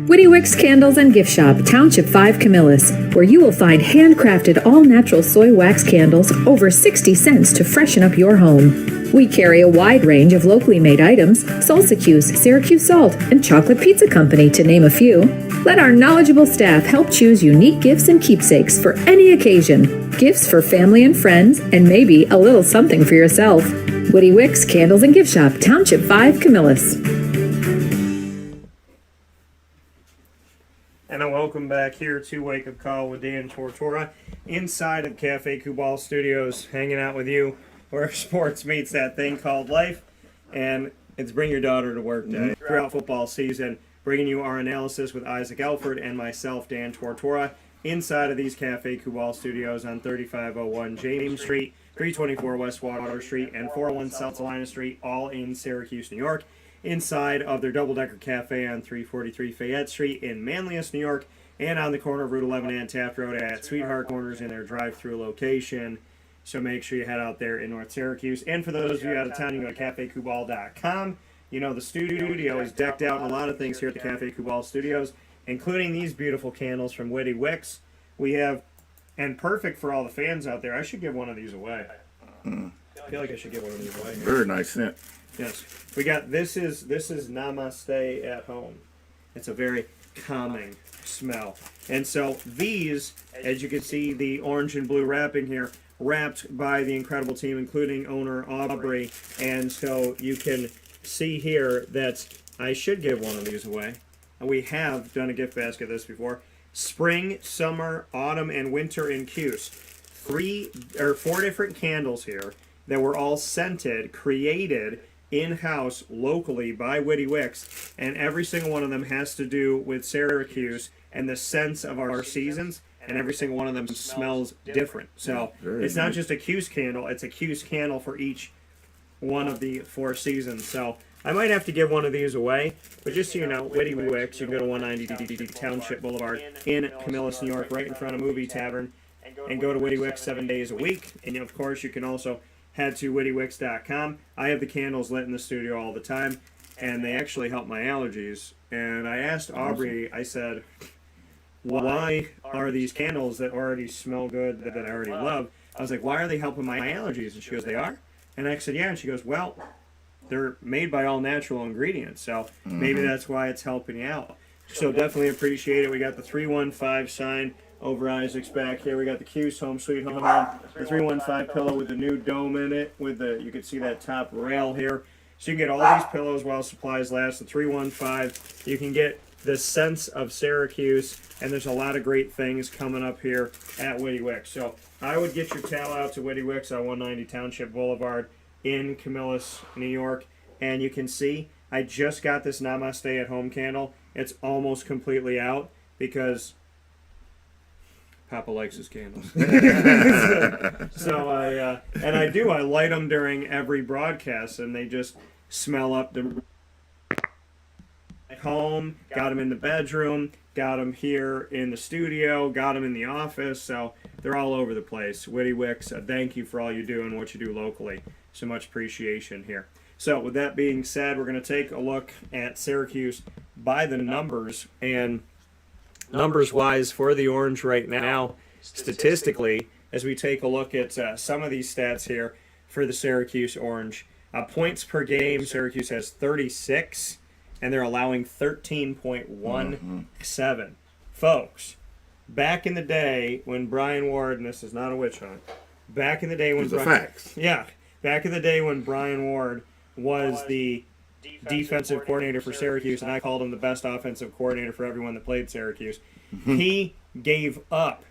Witty Wicks Candles and Gift Shop, Township 5 Camillus, where you will find handcrafted all-natural soy wax candles over 60 cents to freshen up your home. We carry a wide range of locally made items, Cuse, Syracuse Salt, and Chocolate Pizza Company, to name a few. Let our knowledgeable staff help choose unique gifts and keepsakes for any occasion. Gifts for family and friends, and maybe a little something for yourself. Witty Wicks Candles and Gift Shop, Township 5 Camillus. And welcome back here to Wake Up Call with Dan Tortora, inside of Cafe Kubal Studios, hanging out with you where sports meets that thing called life. And it's Bring Your Daughter to Work Day. Throughout football season, bringing you our analysis with Isaac Alford and myself, Dan Tortora, inside of these Cafe Kubal Studios on 3501 James Street, 324 West Water Street, and 401 South Salina Street, all in Syracuse, New York. Inside of their double-decker cafe on 343 Fayette Street in Manlius, New York, and on the corner of Route 11 and Taft Road at Sweetheart Corners in their drive-through location. So make sure you head out there in North Syracuse. And for those of you out of town, you can go to cafecubal.com. You know, the studio is decked out in a lot of things here at the Cafe Kubal Studios, including these beautiful candles from Witty Wicks. We have, and perfect for all the fans out there, I should give one of these away. I feel like I should give one of these away. Very nice scent. Yes, we got this is Namaste at Home. It's a very calming smell, and so these, as you can see, the orange and blue wrapping here, wrapped by the incredible team, including owner Aubrey, and so you can see here that I should give one of these away. We have done a gift basket of this before. Spring, summer, autumn, and winter in Cuse. 4 different candles here that were all scented, created in-house locally by Witty Wicks, and every single one of them has to do with Syracuse and the sense of our seasons, and every single one of them smells different. So it's not just a Cuse candle, it's a Cuse candle for each one of the 4 seasons. So I might have to give one of these away, but just so you know, Witty Wicks, you can go to 190 Township Boulevard in Camillus, New York, right in front of Movie Tavern, and go to Witty Wicks 7 days a week. And of course, you can also head to wittywicks.com. I have the candles lit in the studio all the time, and they actually help my allergies. And I asked Aubrey, I said, why are these candles that already smell good, that I already love, I was like, why are they helping my allergies? And she goes, they are? And I said, yeah. And she goes, well, they're made by all natural ingredients, so maybe that's why it's helping you out. So definitely appreciate it. We got the 315 sign over Isaac's back here. We got the Cuse Home Sweet Home, the 315 pillow with the new dome in it, with the, you can see that top rail here. So you can get all these pillows while supplies last. The 315, you can get the sense of Syracuse, and there's a lot of great things coming up here at Witty Wicks. So I would get your towel out to Witty Wicks on 190 Township Boulevard in Camillus, New York, and you can see I just got this Namaste at Home candle. It's almost completely out because Papa likes his candles. so I light them during every broadcast, and they just smell up the home. Got them in the bedroom, got them here in the studio, got them in the office, so they're all over the place. Witty Wicks, thank you for all you do and what you do locally. So much appreciation here. So with that being said, we're going to take a look at Syracuse by the numbers, and numbers-wise for the Orange right now, statistically, as we take a look at some of these stats here for the Syracuse Orange. Points per game, Syracuse has 36, and they're allowing 13.17. Folks, back in the day when Brian Ward, and this is not a witch hunt, back in the day when These are facts. Yeah, back in the day when Brian Ward was the defensive coordinator for Syracuse, and I called him the best offensive coordinator for everyone that played Syracuse, he gave up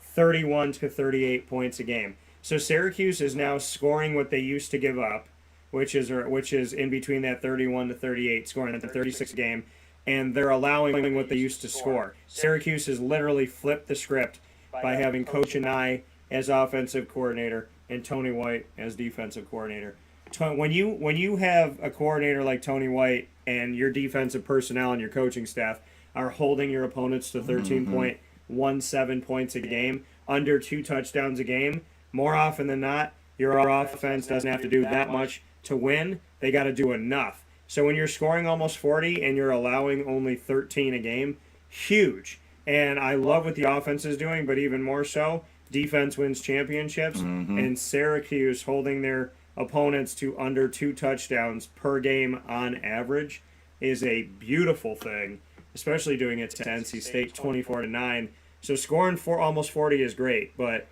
31 to 38 points a game. So Syracuse is now scoring what they used to give up, which is in between that 31 to 38, scoring at the 36 game, and they're allowing what they used to score. Syracuse has literally flipped the script by having Coach Anai as offensive coordinator and Tony White as defensive coordinator. When you have a coordinator like Tony White and your defensive personnel and your coaching staff are holding your opponents to 13.17 points a game, under 2 touchdowns a game, more often than not, your offense doesn't have to do that much to win. They got to do enough. So when you're scoring almost 40 and you're allowing only 13 a game, huge. And I love what the offense is doing, but even more so, defense wins championships, and Syracuse holding their opponents to under 2 touchdowns per game on average is a beautiful thing, especially doing it to NC State 24-9. So scoring for almost 40 is great, but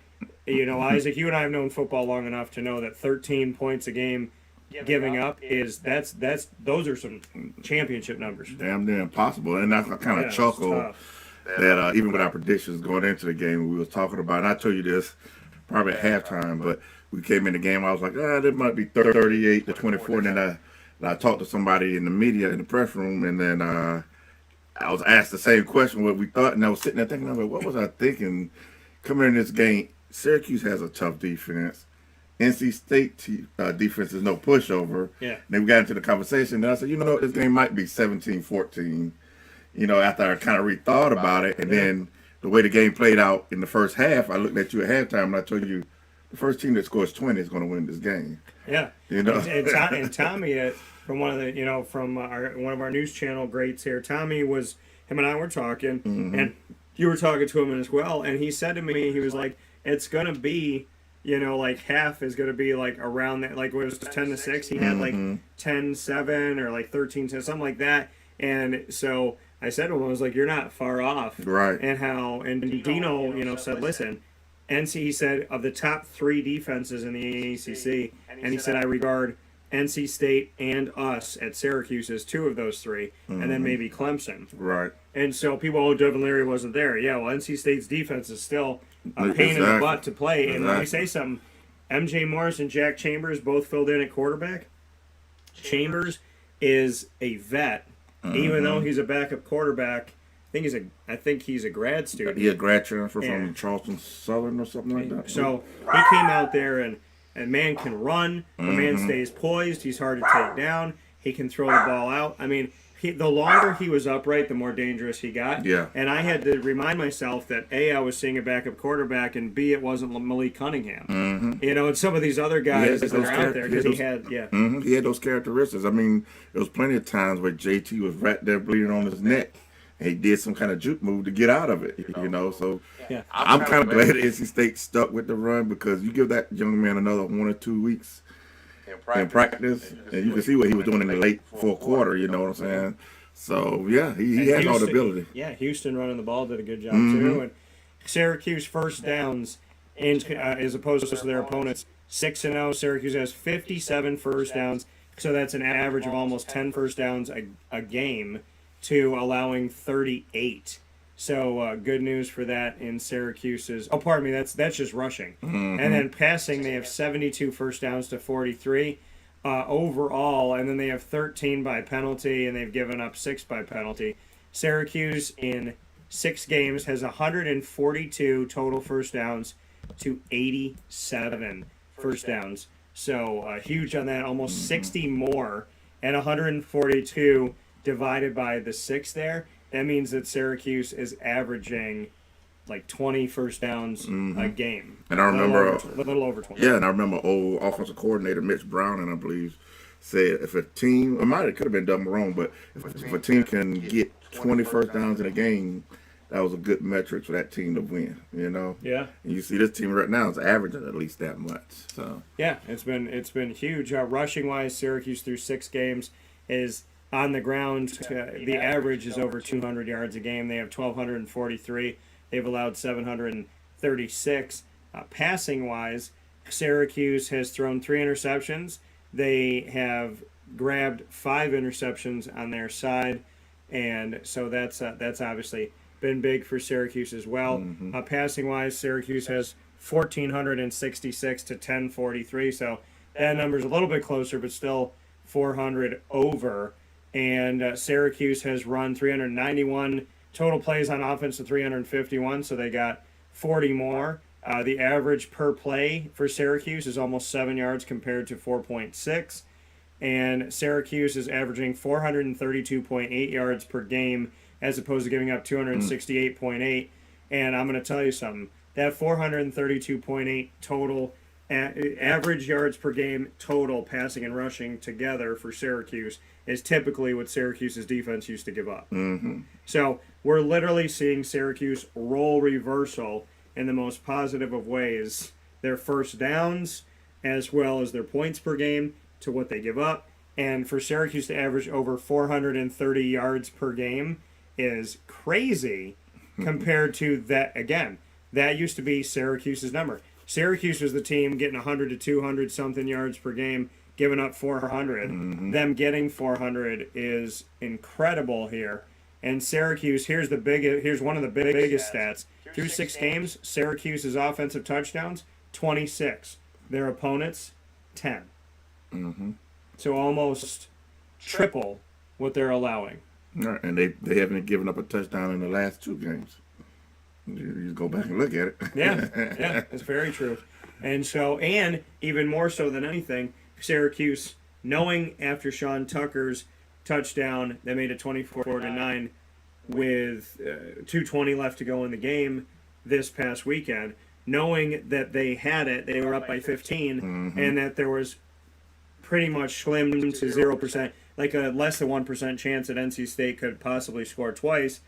Isaac, you and I have known football long enough to know that 13 points a game giving up those are some championship numbers. Damn near impossible, and I kind of chuckle that even with our predictions going into the game, we was talking about, and I told you this probably at halftime, but we came in the game, I was like, that might be 38 to 24, and then I talked to somebody in the media in the press room, and then I was asked the same question, what we thought, and I was sitting there thinking, what was I thinking? Coming in this game, Syracuse has a tough defense. NC State defense is no pushover. Yeah. Then we got into the conversation, and I said, this game might be 17-14, after I kind of rethought about it, and then the way the game played out in the first half, I looked at you at halftime, and I told you, the first team that scores 20 is going to win this game. Yeah, and Tommy from one of the one of our news channel greats here. Tommy him and I were talking, and you were talking to him as well, and he said to me, he was like, it's going to be, like half is going to be like around that, like it was 10-6. He had like 10-7 or like 13-10, something like that, and so I said to him, I was like, you're not far off, right? And Dino, said, listen. He said, of the top 3 defenses in the ACC, and he said, I regard NC State and us at Syracuse as 2 of those 3, and then maybe Clemson. Right. And so people, Devin Leary wasn't there. Yeah, well, NC State's defense is still a pain in the butt to play. And let me say something. MJ Morris and Jack Chambers both filled in at quarterback. Chambers is a vet, even though he's a backup quarterback. I think he's a grad student. He a grad transfer from Charleston Southern or something like that. So he came out there and man can run. The man stays poised. He's hard to take down. He can throw the ball out. I mean, the longer he was upright, the more dangerous he got. Yeah. And I had to remind myself that A, I was seeing a backup quarterback, and B, it wasn't Malik Cunningham. And some of these other guys that are out there, because he had those characteristics. I mean, there was plenty of times where JT was right there bleeding on his neck. And he did some kind of juke move to get out of it, So I'm kind of glad NC State stuck with the run, because you give that young man another 1 or 2 weeks in practice, and you can see what he was doing in the late fourth quarter, you know what I'm saying? So, yeah, he has all the ability. Yeah, Houston running the ball did a good job, too. And Syracuse first downs, as opposed to their opponents, 6-0. Syracuse has 57 first downs, so that's an average of almost 10 first downs a game, to allowing 38. So good news for that in Syracuse's. Oh, pardon me, that's just rushing. And then passing, they have 72 first downs to 43 overall, and then they have 13 by penalty, and they've given up 6 by penalty. Syracuse in 6 games has 142 total first downs to 87 first downs. So huge on that, almost 60 more, and 142 divided by the 6 there. That means that Syracuse is averaging like 20 first downs a game. And I remember a little over 20. Yeah, and I remember old offensive coordinator Mitch Brown, and I believe said if a team, it could have been done wrong, but if a team can get 20 first downs in a game, that was a good metric for that team to win. Yeah. And you see this team right now is averaging at least that much. So yeah, it's been huge. Rushing wise, Syracuse through 6 games is on the ground. The average is over 200 yards a game. They have 1,243. They've allowed 736. Passing wise, Syracuse has thrown 3 interceptions. They have grabbed 5 interceptions on their side, and so that's obviously been big for Syracuse as well. Passing wise, Syracuse has 1,466 to 1043, so that number's a little bit closer, but still 400 over. And Syracuse has run 391 total plays on offense to 351, so they got 40 more. The average per play for Syracuse is almost 7 yards compared to 4.6. And Syracuse is averaging 432.8 yards per game as opposed to giving up 268.8. And I'm going to tell you something. That 432.8 total average yards per game total passing and rushing together for Syracuse is typically what Syracuse's defense used to give up. So we're literally seeing Syracuse role reversal in the most positive of ways. Their first downs as well as their points per game to what they give up. And for Syracuse to average over 430 yards per game is crazy compared to that. Again, that used to be Syracuse's number. Syracuse was the team getting 100 to 200 something yards per game, giving up 400. Them getting 400 is incredible here. And Syracuse, here's one of the biggest stats. Through 6 games, Syracuse's offensive touchdowns, 26. Their opponents, 10. So almost triple what they're allowing. Right, and they haven't given up a touchdown in the last 2 games. You go back and look at it. Yeah, that's very true. And so, and even more so than anything, Syracuse, knowing after Sean Tucker's touchdown, they made it 24-9 with 2:20 left to go in the game this past weekend, knowing that they had it, they were up by 15, and that there was pretty much slim to 0%, like a less than 1% chance that NC State could possibly score twice.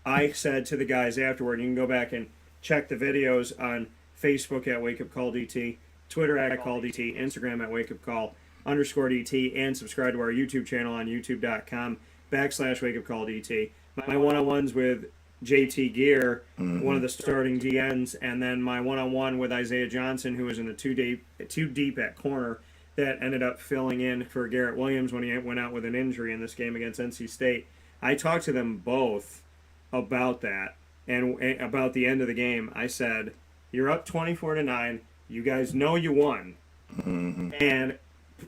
I said to the guys afterward, you can go back and check the videos on Facebook at WakeUpCallDT, Twitter at CallDT, Instagram at WakeUpCall_DT, and subscribe to our YouTube channel on youtube.com/WakeUpCallDT. My one-on-ones with JT Gear, one of the starting DNs, and then my one-on-one with Isaiah Johnson, who was in the two deep at corner, that ended up filling in for Garrett Williams when he went out with an injury in this game against NC State. I talked to them both about that and about the end of the game. I said, you're up 24-9. You guys know you won. And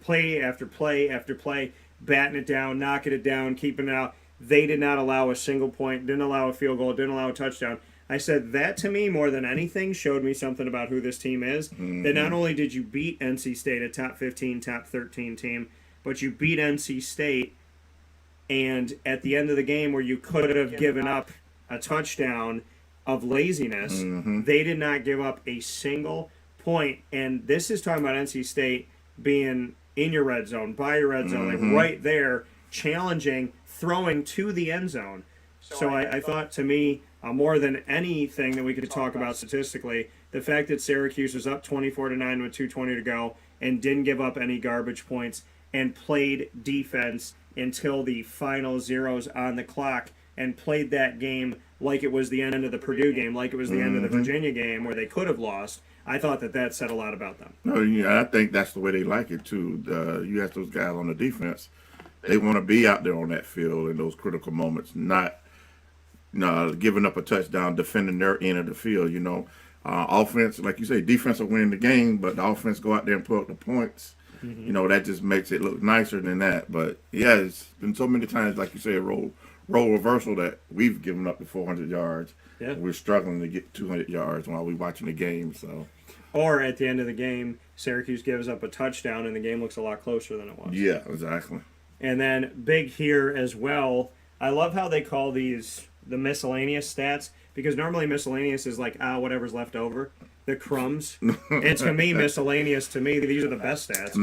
play after play after play, batting it down, knocking it down, keeping it out. They did not allow a single point, didn't allow a field goal, didn't allow a touchdown. I said that to me, more than anything, showed me something about who this team is. That not only did you beat NC State, a top 15, top 13 team, but you beat NC State, and at the end of the game where you could have given up a touchdown of laziness, they did not give up a single point. And this is talking about NC State being in your red zone, by your red zone, like right there, challenging, throwing to the end zone. So I thought, to me, more than anything that we could talk about statistically, the fact that Syracuse was up 24-9 with 2:20 to go and didn't give up any garbage points and played defense until the final zeros on the clock and played that game like it was the end of the Purdue game, like it was the end of the Virginia game where they could have lost. I thought that said a lot about them. No, yeah, I think that's the way they like it too. You have those guys on the defense; they want to be out there on that field in those critical moments, not giving up a touchdown, defending their end of the field. Offense, like you say, defense will win the game, but the offense go out there and put up the points. That just makes it look nicer than that. But yeah, it's been so many times, like you say, a role reversal that we've given up the 400 yards. Yeah. We're struggling to get 200 yards while we're watching the game. So, or at the end of the game, Syracuse gives up a touchdown and the game looks a lot closer than it was. Yeah, exactly. And then big here as well, I love how they call these the miscellaneous stats, because normally miscellaneous is like, whatever's left over, the crumbs. It's going to be miscellaneous to me. These are the best stats.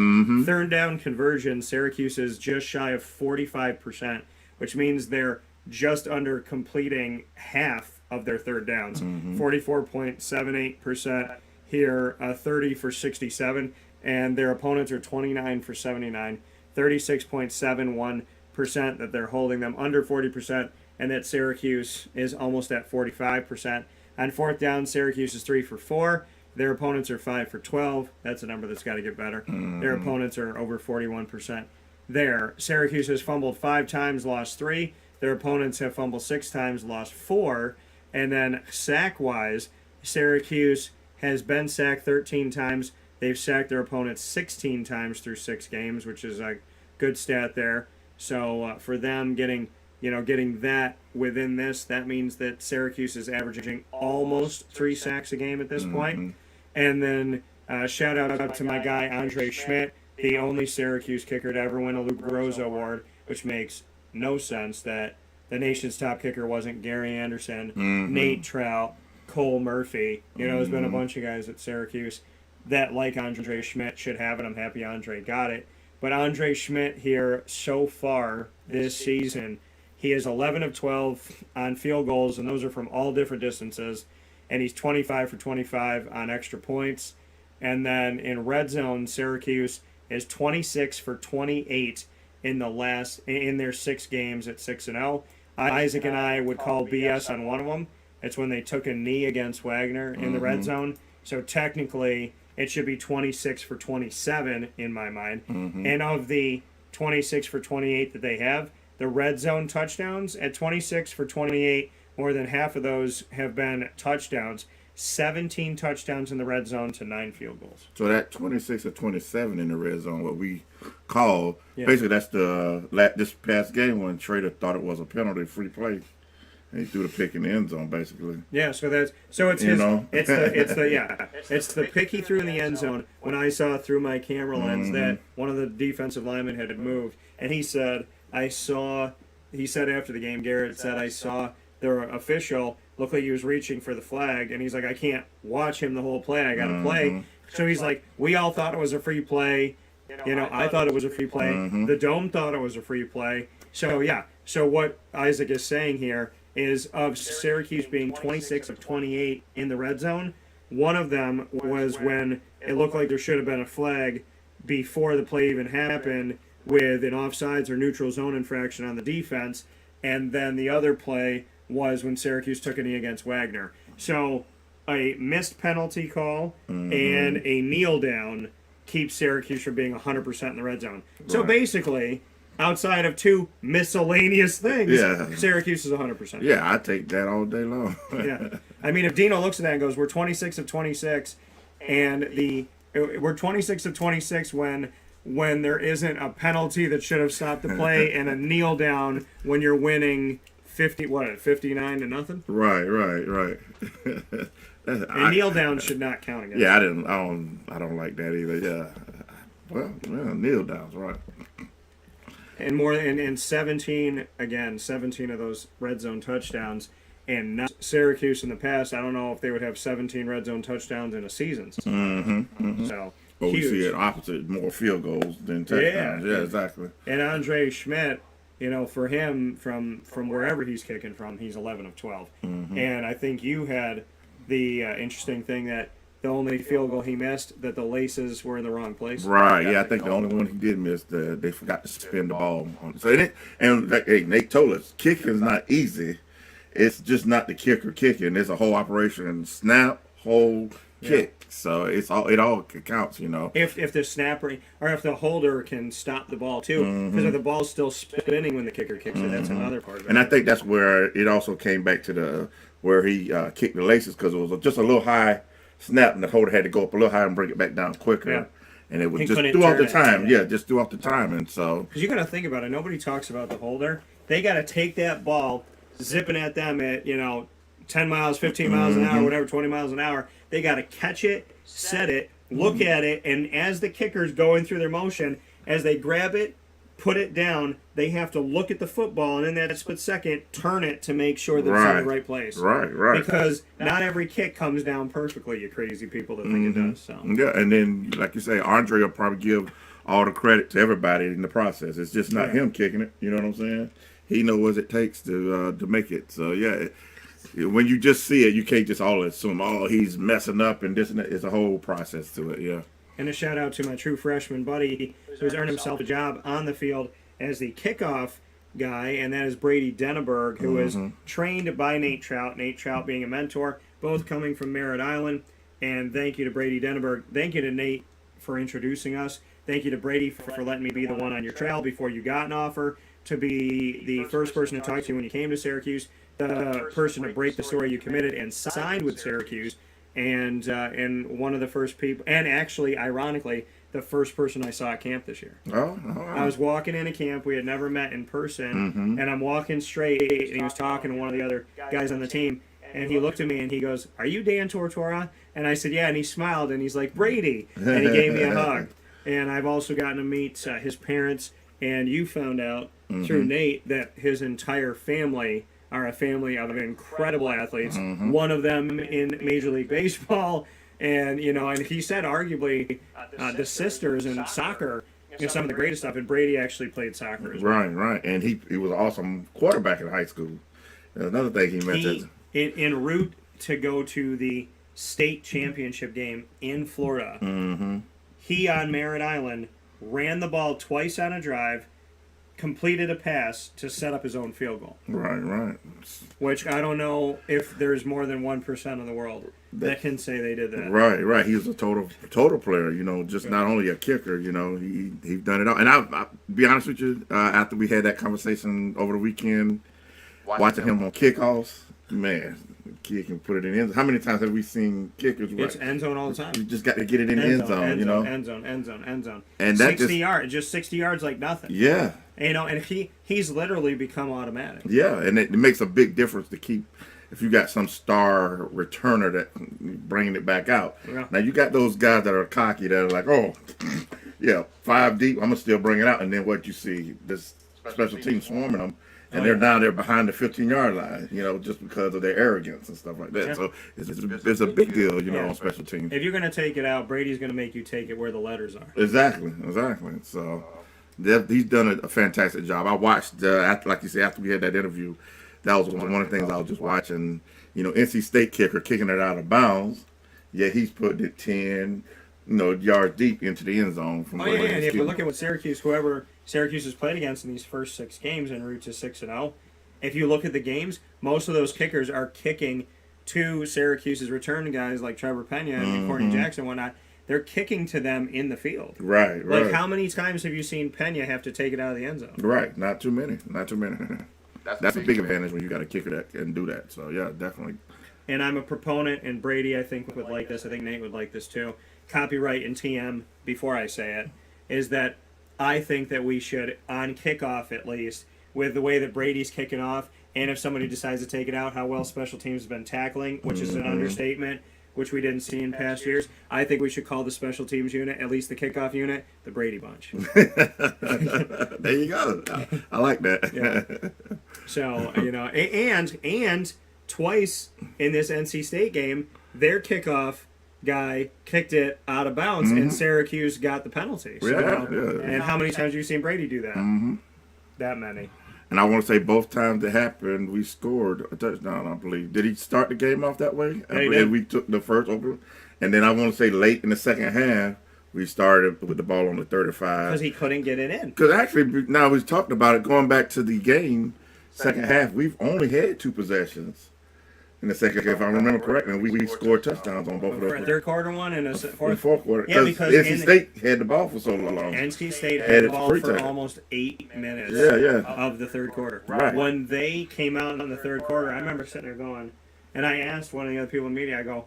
Third down conversion, Syracuse is just shy of 45%, which means they're just under completing half of their third downs. 44.78% here, 30 for 67, and their opponents are 29 for 79, 36.71% that they're holding them under 40%, and that Syracuse is almost at 45%. On fourth down, Syracuse is 3 for 4, Their opponents are 5 for 12. That's a number that's got to get better. Their opponents are over 41% there. Syracuse has fumbled 5 times, lost 3. Their opponents have fumbled 6 times, lost 4. And then sack-wise, Syracuse has been sacked 13 times. They've sacked their opponents 16 times through 6 games, which is a good stat there. So for them getting that within this, that means that Syracuse is averaging almost 3 sacks a game at this point. And then shout out to my guy Andre Schmidt, the only Syracuse kicker to ever win a Luke Rose Award, which makes no sense that the nation's top kicker wasn't Gary Anderson, Nate Trout, Cole Murphy. There's been a bunch of guys at Syracuse that, like Andre Schmidt, should have it. I'm happy Andre got it. But Andre Schmidt here so far this season, he is 11 of 12 on field goals, and those are from all different distances. And he's 25 for 25 on extra points. And then in red zone, Syracuse is 26 for 28 in their 6 games at 6-0. Isaac and I would call BS on one of them. It's when they took a knee against Wagner in the red zone. So technically, it should be 26 for 27 in my mind. And of the 26 for 28 that they have, the red zone touchdowns at 26 for 28, more than half of those have been touchdowns. 17 touchdowns in the red zone to 9 field goals. So that 26 or 27 in the red zone, what we call, basically that's this past game when Trader thought it was a penalty free play. And he threw the pick in the end zone, basically. Yeah, it's the pick he threw in the end zone when I saw through my camera lens that one of the defensive linemen had moved, and he said after the game, Garrett said, I saw their official look like he was reaching for the flag, and he's like, I can't watch him the whole play, I gotta play. So he's like, we all thought it was a free play. I thought it was a free play. The Dome thought it was a free play. So what Isaac is saying here is of Syracuse being 26 of 28 in the red zone, one of them was when it looked like there should have been a flag before the play even happened with an offsides or neutral zone infraction on the defense, and then the other play was when Syracuse took a knee against Wagner. So a missed penalty call and a kneel down keeps Syracuse from being 100% in the red zone. Right. So basically, outside of 2 miscellaneous things, Syracuse is 100%. Yeah, I take that all day long. Yeah. I mean, if Dino looks at that and goes, we're 26 of 26, and we're 26 of 26 when there isn't a penalty that should have stopped the play and a kneel down when you're winning 59 to nothing? Right. A kneel down should not count against. Yeah, I don't like that either. Yeah. Well, kneel downs, right. And more and 17 of those red zone touchdowns, and not Syracuse in the past. I don't know if they would have 17 red zone touchdowns in a season. So but we see it opposite, more field goals than touchdowns. Yeah, exactly. And Andre Schmidt, for him from wherever he's kicking from, he's 11 of 12. And I think you had the interesting thing that the only field goal he missed, that the laces were in the wrong place. Right. Yeah, I think the only one he did miss, they forgot to spin the ball on. So Nate told us, kicking is not easy. It's just not the kicker kicking. It's a whole operation: snap, hold, kick. So it all counts, If the snapper or if the holder can stop the ball too, because if the ball's still spinning when the kicker kicks it, that's another part of it. And I think that's where it also came back to where he kicked the laces, because it was just a little high snap, and the holder had to go up a little higher and bring it back down quicker. Yeah. And it was just throughout the time. Yeah, just throughout the time. And so, because you got to think about it, nobody talks about the holder. They got to take that ball, zipping at them at 10 miles, 15 miles an hour, whatever, 20 miles an hour. They got to catch it, set it, look at it, and as the kicker's going through their motion, as they grab it, put it down, they have to look at the football, and in that split second, turn it to make sure that it's in the right place. Right. Because not every kick comes down perfectly, you crazy people that think it does. So. Yeah, and then, like you say, Andre will probably give all the credit to everybody in the process. It's just not him kicking it, you know what I'm saying? He knows what it takes to make it. So, yeah, when you just see it, you can't just all assume, he's messing up and this and that. It's a whole process to it, yeah. And a shout out to my true freshman buddy who's earned himself a job on the field as the kickoff guy, and that is Brady Denneberg, who is trained by Nate Trout being a mentor, both coming from Merritt Island. And thank you to Brady Denneberg. Thank you to Nate for introducing us. Thank you to Brady for letting me be the one on your trail before you got an offer, to be the first person to talk to you when you came to Syracuse, the person to break the story you committed and signed with Syracuse, and one of the first people, and actually, ironically, the first person I saw at camp this year. Oh, I was walking into camp. We had never met in person, and I'm walking straight, and he was talking to one of the other guys on the team, and he looked at me and he goes, "Are you Dan Tortora?" And I said, "Yeah," and he smiled, and he's like, "Brady," and he gave me a hug. And I've also gotten to meet his parents, and you found out through Nate that his entire family are a family of incredible athletes. One of them in Major League Baseball, and and he said arguably the sisters in soccer is some of the greatest stuff. And Brady actually played soccer as well. Right, and he was an awesome quarterback in high school. Another thing he mentioned. En route to go to the state championship game in Florida, he on Merritt Island ran the ball twice on a drive, completed a pass to set up his own field goal. Right. Which I don't know if there's more than 1% of the world that can say they did that. Right. He was a total player. Just not only a kicker. He done it all. And I'll be honest with you. After we had that conversation over the weekend, watching him on kickoffs, man, the kid can put it in the end zone. How many times have we seen kickers? It's end zone all the time. You just got to get it in the end zone. End zone. And 60 yards, just 60 yards like nothing. Yeah. And he's literally become automatic. Yeah, and it makes a big difference to keep, if you got some star returner that bringing it back out. Yeah. Now you got those guys that are cocky that are like, oh, yeah, 5 deep, I'm gonna still bring it out, and then what you see, this special team swarming them, and they're down there behind the 15-yard line, just because of their arrogance and stuff like that. Yeah. So it's a big deal, on special teams. If you're gonna take it out, Brady's gonna make you take it where the letters are. Exactly. So he's done a fantastic job. I watched, like you said, after we had that interview, that was one of the things I was just watching. NC State kicker kicking it out of bounds. Yeah, he's putting it 10, yards deep into the end zone. And if you look at what whoever Syracuse has played against in these first 6 games en route to 6-0, if you look at the games, most of those kickers are kicking to Syracuse's return guys like Trevor Pena and Courtney Jackson and whatnot. They're kicking to them in the field. Right. Like, how many times have you seen Pena have to take it out of the end zone? Right. Not too many. That's a big advantage when you got a kicker that can do that. So, yeah, definitely. And I'm a proponent, and Brady, I think, would like this. I think Nate would like this, too. Copyright and TM, before I say it, is that I think that we should, on kickoff at least, with the way that Brady's kicking off, and if somebody decides to take it out, how well special teams have been tackling, which is an understatement, which we didn't see in past years. I think we should call the special teams unit, at least the kickoff unit, the Brady Bunch. There you go. I like that. Yeah. So, and twice in this NC State game, their kickoff guy kicked it out of bounds, and Syracuse got the penalty. So, and how many times have you seen Brady do that? That many. And I want to say both times it happened, we scored a touchdown, I believe. Did he start the game off that way? Yeah, he did. We took the first opener. And then I want to say late in the second half, we started with the ball on the 35. Because he couldn't get it in. Because actually, now we've talked about it, going back to the game, second half, we've only had 2 possessions. In the second half, if I remember correctly, we scored touchdowns on both of those. Third quarter one and a fourth quarter. Yeah, because NC State had the ball for so long. NC State had the ball for almost 8 minutes of the third quarter. Right. When they came out in the third quarter, I remember sitting there going, and I asked one of the other people in the media, I go,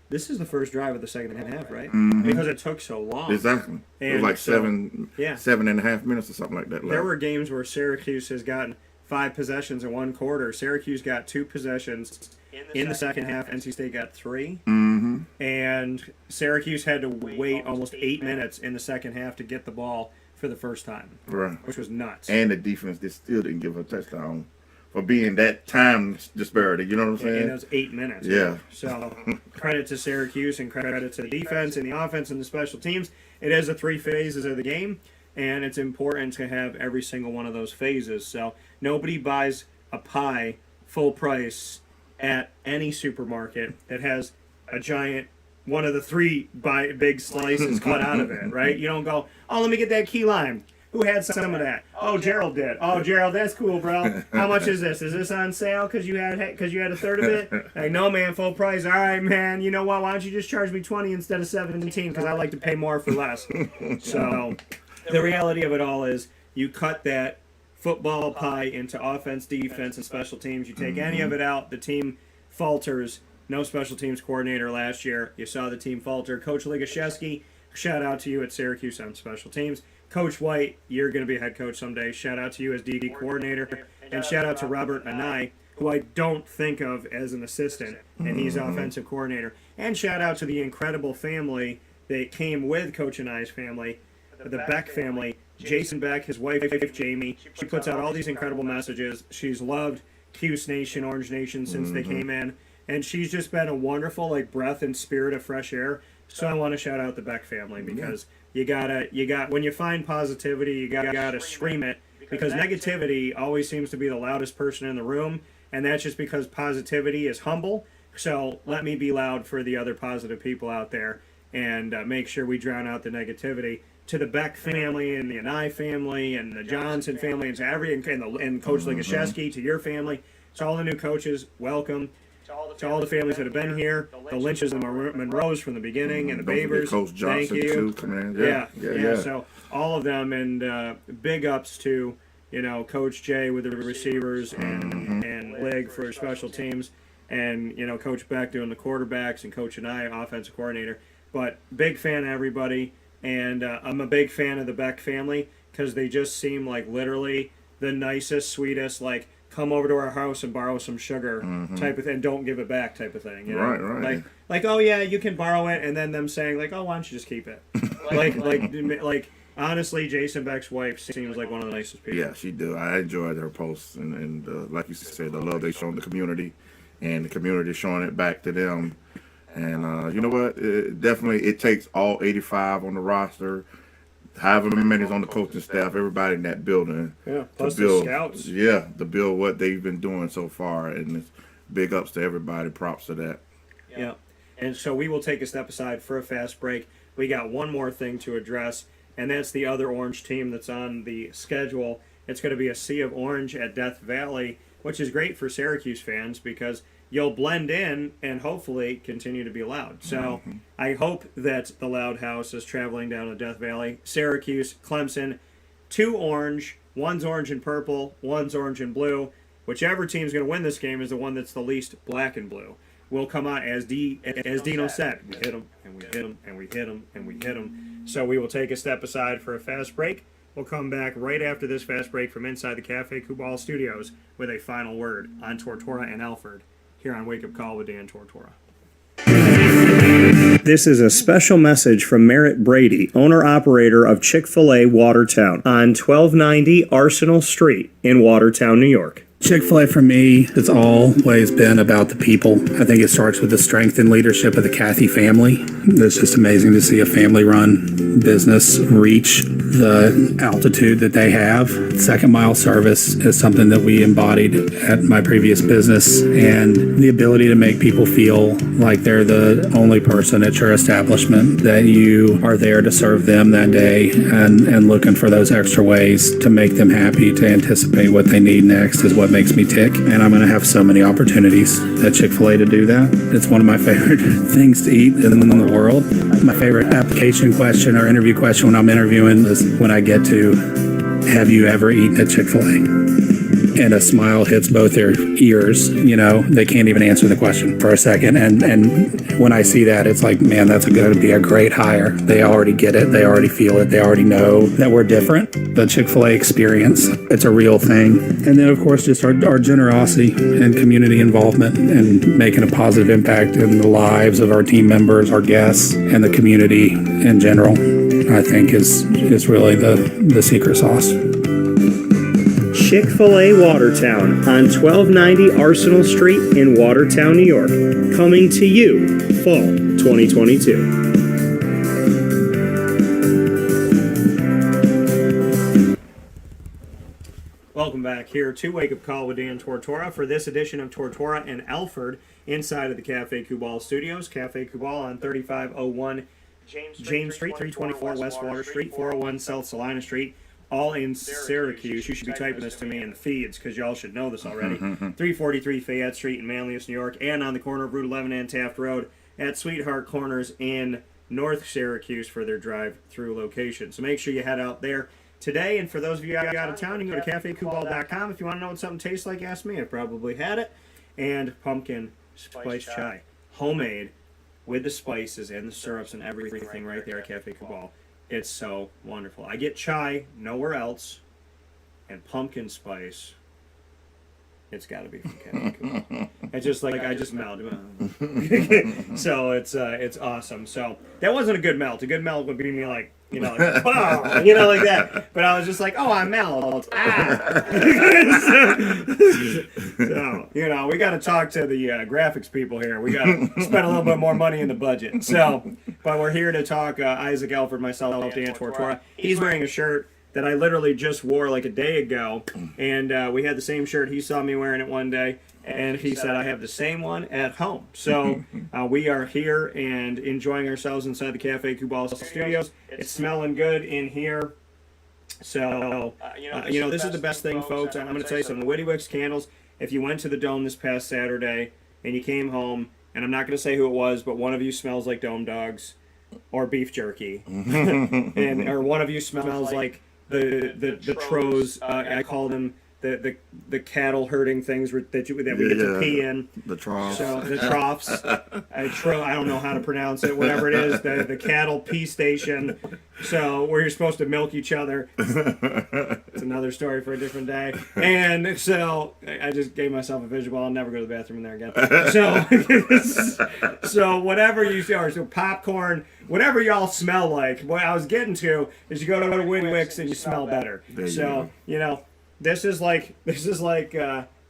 this is the first drive of the second half, right? Because it took so long. Exactly. It was like 7.5 minutes or something like that. There were games where Syracuse has gotten 5 possessions in one quarter. Syracuse got 2 possessions in the second half. NC State got 3. And Syracuse had to wait almost 8 minutes in the second half to get the ball for the first time. Right. Which was nuts. And the defense, they still didn't give a touchdown for being that time disparity. You know what I'm saying? And it was 8 minutes. Yeah. So credit to Syracuse and credit to the defense and the offense and the special teams. It is the 3 phases of the game, and it's important to have every single one of those phases. So nobody buys a pie full price at any supermarket that has a giant, one of the 3 big slices cut out of it, right? You don't go, oh, let me get that key lime. Who had some of that? Oh, Gerald did. Oh, Gerald, that's cool, bro. How much is this? Is this on sale because you had a third of it? Like, no, man, full price. All right, man. You know what? Why don't you just charge me 20 instead of 17? Because I like to pay more for less. So the reality of it all is you cut that football pie into offense, defense, and special teams. You take any of it out, the team falters. No special teams coordinator last year. You saw the team falter. Coach Ligashevsky, shout out to you at Syracuse on special teams. Coach White, you're going to be a head coach someday. Shout out to you as DD coordinator. And shout out to Robert Anai, who I don't think of as an assistant, and he's offensive coordinator. And shout out to the incredible family that came with Coach Anai's family, the Beck family. Jason Beck, his wife Jamie. She puts out all these incredible messages. She's loved Cuse Nation, Orange Nation since they came in. And she's just been a wonderful breath and spirit of fresh air. So I want to shout out the Beck family because you got when you find positivity, you gotta scream it, because negativity always seems to be the loudest person in the room, and that's just because positivity is humble. So let me be loud for the other positive people out there and make sure we drown out the negativity. To the Beck family and the Anai family and the Johnson family and and Coach Ligashevsky, to your family, to all the new coaches, welcome. To all the families that have been here, the Lynches and Monroes from the beginning, and the Babers. Coach Johnson, thank you. Too, man. Yeah. So all of them, and big ups to Coach Jay with the receivers and Lig for special teams, and Coach Beck doing the quarterbacks, and Coach and I offensive coordinator. But big fan of everybody, and I'm a big fan of the Beck family because they just seem like literally the nicest, sweetest, come over to our house and borrow some sugar type of thing, and don't give it back type of thing. Right. Like, oh yeah, you can borrow it, and then them saying oh, why don't you just keep it? like honestly, Jason Beck's wife seems like one of the nicest people. Yeah, she do. I enjoyed her posts, and like you said, the love they show the community, and the community showing it back to them. And you know what? It takes all 85 on the roster, however many is on the coaching staff, everybody in that building. Yeah, plus to build, the scouts. Yeah, to build what they've been doing so far, and it's big ups to everybody. Props to that. Yeah, and so we will take a step aside for a fast break. We got one more thing to address, and that's the other Orange team that's on the schedule. It's going to be a Sea of Orange at Death Valley, which is great for Syracuse fans because you'll blend in and hopefully continue to be loud. So I hope that the Loud House is traveling down to Death Valley. Syracuse, Clemson, 2 orange, one's orange and purple, one's orange and blue. Whichever team's going to win this game is the one that's the least black and blue. Will come out as Dino said. We hit them, and we hit them, and we hit them, and we hit them. So we will take a step aside for a fast break. We'll come back right after this fast break from inside the Cafe Kubal studios with a final word on Tortora and Alford here on Wake Up Call with Dan Tortora. This is a special message from Merritt Brady, owner-operator of Chick-fil-A Watertown on 1290 Arsenal Street in Watertown, New York. Chick-fil-A for me has always been about the people. I think it starts with the strength and leadership of the Cathy family. It's just amazing to see a family-run business reach the altitude that they have. Second mile service is something that we embodied at my previous business, and the ability to make people feel like they're the only person at your establishment, that you are there to serve them that day and looking for those extra ways to make them happy, to anticipate what they need next is what makes me tick. And I'm going to have so many opportunities at Chick-fil-A to do that. It's one of my favorite things to eat in the world. My favorite application question or interview question when I'm interviewing is when I get to, have you ever eaten at Chick-fil-A? And a smile hits both their ears. They can't even answer the question for a second. And when I see that, it's like, man, that's going to be a great hire. They already get it. They already feel it. They already know that we're different. The Chick-fil-A experience, it's a real thing. And then, of course, just our generosity and community involvement and making a positive impact in the lives of our team members, our guests, and the community in general, I think is really the secret sauce. Chick-fil-A Watertown on 1290 Arsenal Street in Watertown, New York. Coming to you fall 2022. Welcome back here to Wake Up Call with Dan Tortora for this edition of Tortora and Alford inside of the Cafe Kubal studios. Cafe Kubal on 3501 James Street, 324 West Water Street, 401 South Salina Street. all in Syracuse. You should be typing this to me in the feeds because y'all should know this already. 343 Fayette Street in Manlius, New York, and on the corner of Route 11 and Taft Road at Sweetheart Corners in North Syracuse for their drive-through location. So make sure you head out there today. And for those of you out of town, you can go to cafecubal.com. If you want to know what something tastes like, ask me. I probably had it. And pumpkin spice chai. Homemade with the spices and the syrups and everything right there at Cafe Cabal. It's so wonderful. I get chai nowhere else, and pumpkin spice. It's got to be from Cafe Cabal. It's just like I just melted. So it's awesome. So that wasn't a good melt. A good melt would be me like, like, wow, like that. But I was just like, oh, I melt. Ah. So, we got to talk to the graphics people here. We got to spend a little bit more money in the budget. So, but we're here to talk Isaac Alford, myself, Dan Tortora. He's wearing a shirt that I literally just wore like a day ago. And we had the same shirt. He saw me wearing it one day. And he said, I have the same one at home. So we are here and enjoying ourselves inside the Cafe Cabal studios. It's smelling good in here. So, this is the best thing, folks. I'm going to tell you something. The Witty Wicks candles, if you went to the Dome this past Saturday and you came home, and I'm not going to say who it was, but one of you smells like Dome dogs or beef jerky. Or one of you smells like the Tros, I call them the cattle herding things that we get to pee in. The troughs. So the troughs. I don't know how to pronounce it. Whatever it is, the cattle pee station. So where you're supposed to milk each other. It's another story for a different day. And so I just gave myself a visual. I'll never go to the bathroom in there again. So whatever you are, so popcorn, whatever y'all smell like. What I was getting to is you go to Witty Wicks and you smell better. So This is like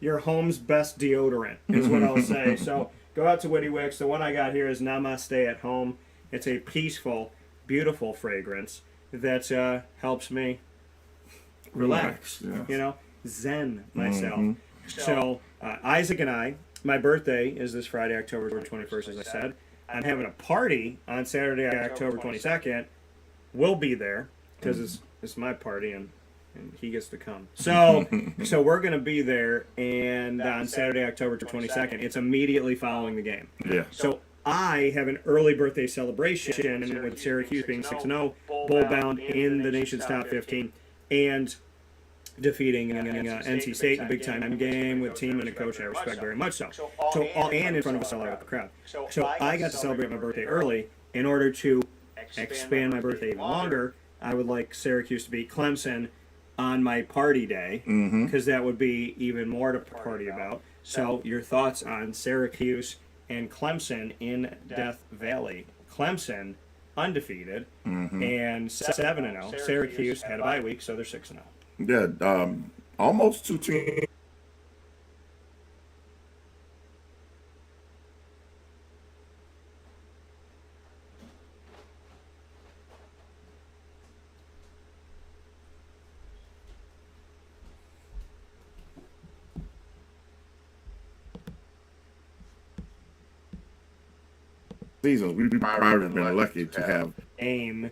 your home's best deodorant, is what I'll say. So go out to Witty Wicks. The one I got here is Namaste at Home. It's a peaceful, beautiful fragrance that helps me relax. Zen myself. So Isaac and I, my birthday is this Friday, October 21st, as I said. I'm having a party on Saturday, October 22nd. We'll be there because it's my party and he gets to come. So we're going to be there, and on Saturday, October 22nd, it's immediately following the game. Yeah. So I have an early birthday celebration, and with Syracuse being 6-0, bowl-bound in the nation's top 15, and defeating NC State in a big-time game with a team and a coach I respect very much so. And in front of a sellout crowd. So I got to celebrate my birthday early. In order to expand my birthday even longer, I would like Syracuse to beat Clemson on my party day, because that would be even more to party about. So your thoughts on Syracuse and Clemson in Death Valley? Clemson undefeated and 7-0. Syracuse had a bye week, so they're 6-0. Yeah, almost 2 teams. Seasons. We've probably been lucky to have aim,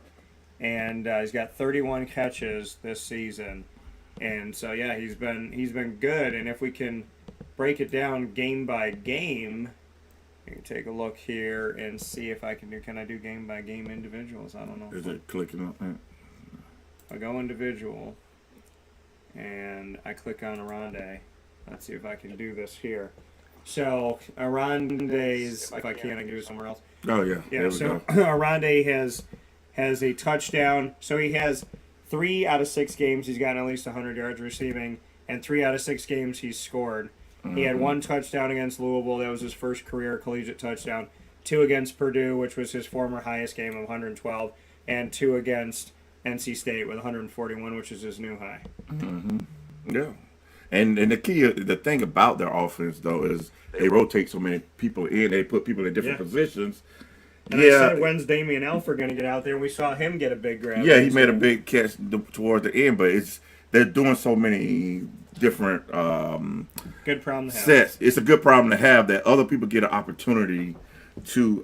and he's got 31 catches this season, and so yeah, he's been good. And if we can break it down game by game, you can take a look here and see if I can do. Can I do game by game individuals? I don't know. Is it clicking on that? I go individual, and I click on Oronde. Let's see if I can do this here. So Oronde's, if I can do it somewhere else. Oh yeah. Yeah. So Oronde has a touchdown. So he has 3 out of 6 games he's gotten at least 100 yards receiving, and 3 out of 6 games he's scored. He had 1 touchdown against Louisville. That was his first career collegiate touchdown. 2 against Purdue, which was his former highest game of 112, and 2 against NC State with 141, which is his new high. Yeah. And the thing about their offense, though, is they rotate so many people in. They put people in different positions. And I said, when's Damian Alford going to get out there? We saw him get a big grab. Yeah, he made a big catch towards the end, but they're doing so many different good problem to have. Sets. It's a good problem to have that other people get an opportunity to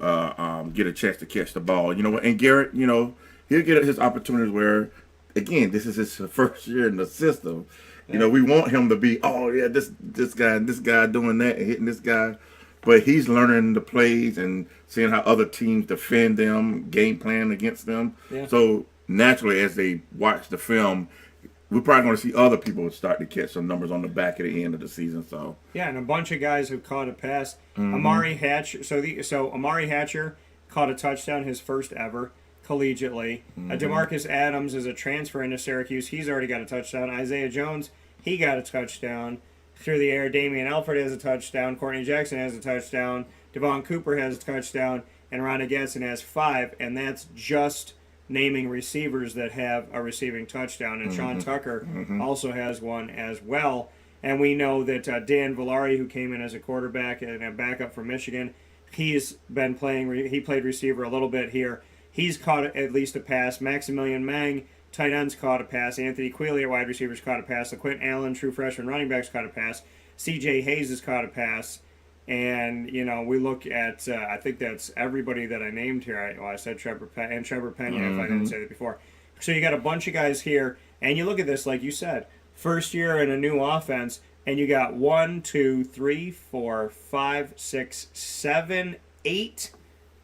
get a chance to catch the ball. And Garrett, he'll get his opportunities where again, this is his first year in the system. You know, we want him to be, oh yeah, this guy doing that and hitting this guy, but he's learning the plays and seeing how other teams defend them, game plan against them. Yeah. So naturally, as they watch the film, we're probably going to see other people start to catch some numbers on the back at the end of the season. So yeah, and a bunch of guys have caught a pass. Amari Hatcher. So Amari Hatcher caught a touchdown, his first ever collegiately. DeMarcus Adams is a transfer into Syracuse. He's already got a touchdown. Isaiah Jones, he got a touchdown through the air. Damian Alford has a touchdown. Courtney Jackson has a touchdown. Devon Cooper has a touchdown, and Oronde Gadsden has 5, and that's just naming receivers that have a receiving touchdown. And Sean Tucker also has one as well. And we know that Dan Villari, who came in as a quarterback and a backup from Michigan, he's been playing. He played receiver a little bit here. He's caught at least a pass. Maximilian Mang, tight ends, caught a pass. Anthony Quealy, wide receivers, caught a pass. LaQuint Allen, true freshman running backs, caught a pass. C.J. Hayes has caught a pass. And, you know, we look at, I think that's everybody that I named here. I said Trevor Pena, if I didn't say that before. So you got a bunch of guys here, and you look at this, like you said, first year in a new offense, and you got 1, 2, 3, 4, 5, 6, 7, 8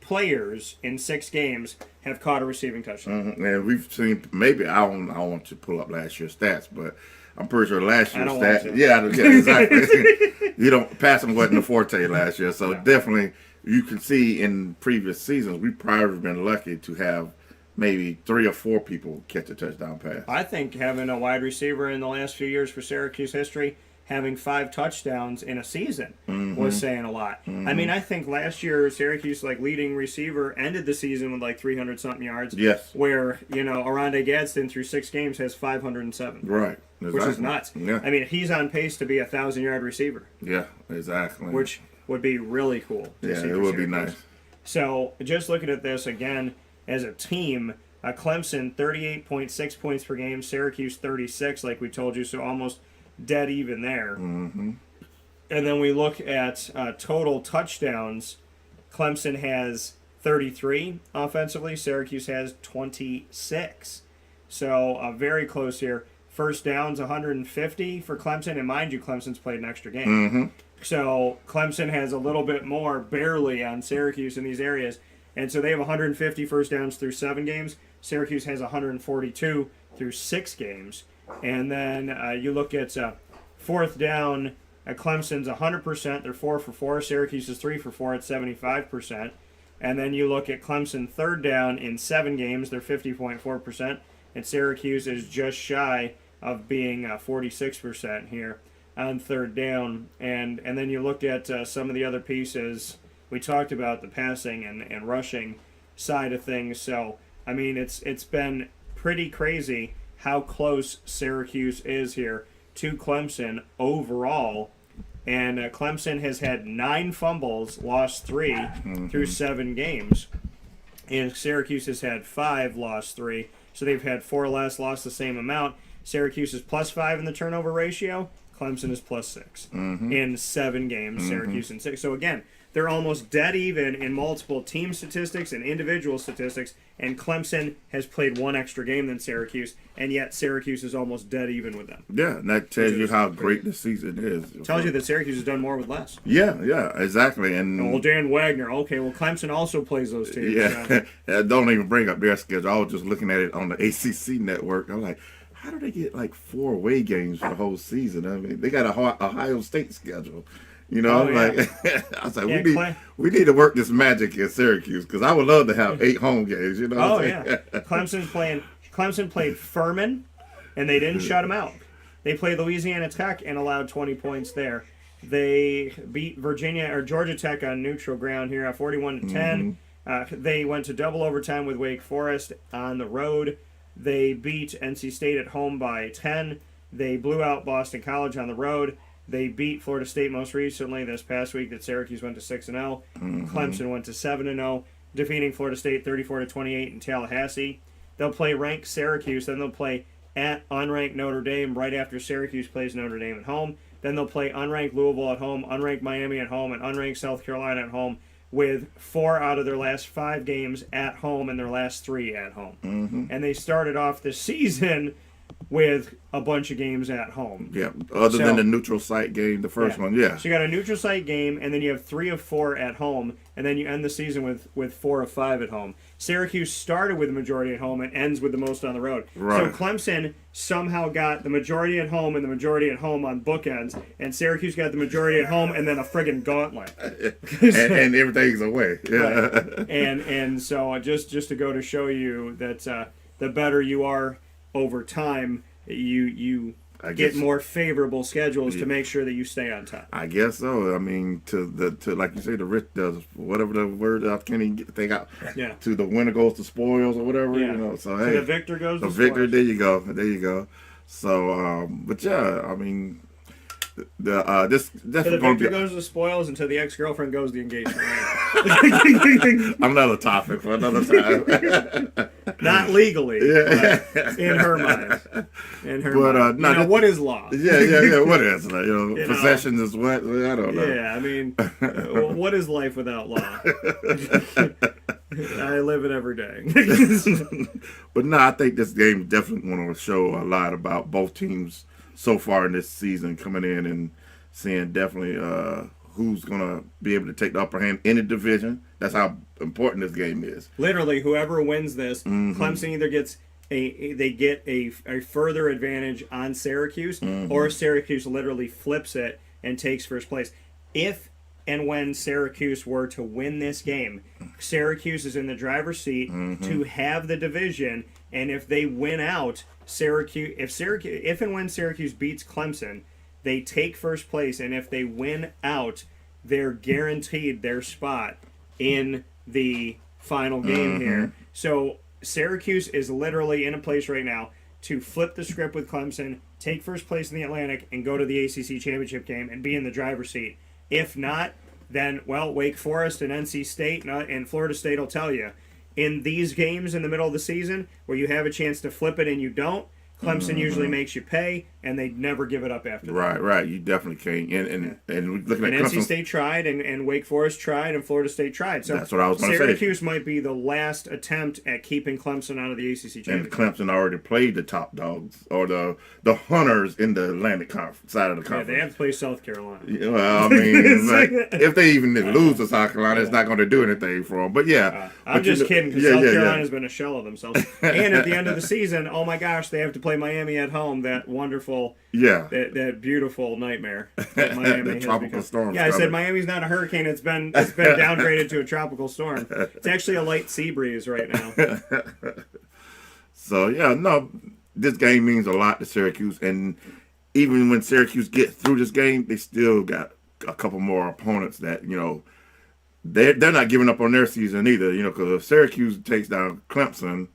players in 6 games have caught a receiving touchdown. And we've seen, maybe, I don't want to pull up last year's stats, but I'm pretty sure last year's stats. Yeah, exactly. You don't, passing wasn't a forte last year, so definitely you can see in previous seasons we probably have been lucky to have maybe 3 or 4 people catch a touchdown pass. I think having a wide receiver in the last few years for Syracuse history, having 5 touchdowns in a season was saying a lot. I mean, I think last year Syracuse, like, leading receiver ended the season with like 300-something yards. Yes. Where, you know, Oronde Gadsden through 6 games has 507. Right. Exactly. Which is nuts. Yeah. I mean, he's on pace to be a 1,000-yard receiver. Yeah, exactly. Which would be really cool. Yeah, it would be nice. So, just looking at this again as a team, Clemson 38.6 points per game, Syracuse 36, like we told you, so almost dead even there. And then we look at total touchdowns. Clemson has 33 offensively. Syracuse has 26. So very close here. First downs 150 for Clemson. And mind you, Clemson's played an extra game. So Clemson has a little bit more barely on Syracuse in these areas. And so they have 150 first downs through 7 games. Syracuse has 142 through 6 games. And then you look at fourth down, Clemson's 100%. They're 4 for 4. Syracuse is 3 for 4 at 75%. And then you look at Clemson third down in 7 games. They're 50.4%. And Syracuse is just shy of being 46% here on third down. And then you look at some of the other pieces. We talked about the passing and rushing side of things. So, I mean, it's been pretty crazy how close Syracuse is here to Clemson overall. And Clemson has had 9 fumbles, lost 3 through 7 games. And Syracuse has had 5, lost 3. So they've had 4 less, lost the same amount. Syracuse is +5 in the turnover ratio. Clemson is +6 in 7 games. Syracuse in 6. So again, they're almost dead even in multiple team statistics and individual statistics, and Clemson has played 1 extra game than Syracuse, and yet Syracuse is almost dead even with them. Yeah, and that tells you how great the season is. Tells you that Syracuse has done more with less. Yeah, exactly. And well, Dan Wagner, okay, well, Clemson also plays those teams. Yeah, don't even bring up their schedule. I was just looking at it on the ACC network. I'm like, how do they get like 4 away games for the whole season? I mean, they got a Ohio State schedule. You know, I was like, we need to work this magic in Syracuse because I would love to have 8 home games. You know. Oh yeah, Clemson played Furman, and they didn't shut them out. They played Louisiana Tech and allowed 20 points there. They beat Georgia Tech on neutral ground here at 41-10. They went to double overtime with Wake Forest on the road. They beat NC State at home by 10. They blew out Boston College on the road. They beat Florida State most recently this past week. That Syracuse went to 6-0. Clemson went to 7-0, defeating Florida State 34-28 in Tallahassee. They'll play ranked Syracuse, then they'll play at unranked Notre Dame right after Syracuse plays Notre Dame at home. Then they'll play unranked Louisville at home, unranked Miami at home, and unranked South Carolina at home with 4 out of their last 5 games at home and their last 3 at home. And they started off the season with a bunch of games at home. Yeah, other than the neutral site game, the first one, yeah. So you got a neutral site game, and then you have 3 of 4 at home, and then you end the season with 4 of 5 at home. Syracuse started with the majority at home and ends with the most on the road. Right. So Clemson somehow got the majority at home and the majority at home on bookends, and Syracuse got the majority at home and then a friggin' gauntlet. and everything's away. Yeah. Right. And so just to go to show you that the better you are over time, you get more favorable schedules to make sure that you stay on top. I guess so. I mean, to like you say, the rich does whatever the word I can't even get the thing out. Yeah. To the winner goes to spoils or whatever. Yeah. You know. So To hey, the victor goes. the to victor. spoils. There you go. There you go. So, but yeah, I mean, this To the definitely going victor to be goes the spoils, and to the ex-girlfriend goes the engagement ring. another topic for another time. Not legally, Yeah. but in her mind. In her But, mind. no, You know, that- what is law? Yeah. What is it? You know. Possessions is what? I don't know. Yeah, I mean, what is life without law? I live it every day. But no, I think this game definitely going to show a lot about both teams so far in this season, coming in and seeing definitely who's going to be able to take the upper hand in the division. That's how important this game is. Literally, whoever wins this, Clemson either gets a further advantage on Syracuse, or Syracuse literally flips it and takes first place. If and when Syracuse were to win this game, Syracuse is in the driver's seat to have the division, and if they win out, if and when Syracuse beats Clemson, they take first place, and if they win out, they're guaranteed their spot in the final game here. So Syracuse is literally in a place right now to flip the script with Clemson, take first place in the Atlantic, and go to the ACC championship game and be in the driver's seat. If not, then, well, Wake Forest and NC State and Florida State will tell you. In these games in the middle of the season where you have a chance to flip it and you don't, Clemson usually makes you pay, and they never give it up after that. Right. You definitely can't. And looking at And Clemson, NC State tried, and Wake Forest tried, and Florida State tried. So that's what I was going to say. Syracuse might be the last attempt at keeping Clemson out of the ACC championship. And Clemson already played the top dogs or the hunters in the Atlantic Conference side of the Yeah, conference. they have to play South Carolina. Yeah, well, I mean, like, if they even lose to South Carolina, it's not going to do anything for them. But yeah, I'm just kidding, because yeah, South yeah, Carolina's been a shell of themselves. And at the end of the season, oh my gosh, they have to play Miami at home. That wonderful, that beautiful nightmare that Miami the has tropical become. storm. Yeah, I said Miami's not a hurricane. It's been downgraded to a tropical storm. It's actually a light sea breeze right now. So yeah, no, this game means a lot to Syracuse, and even when Syracuse get through this game, they still got a couple more opponents that they're not giving up on their season either. Because if Syracuse takes down Clemson,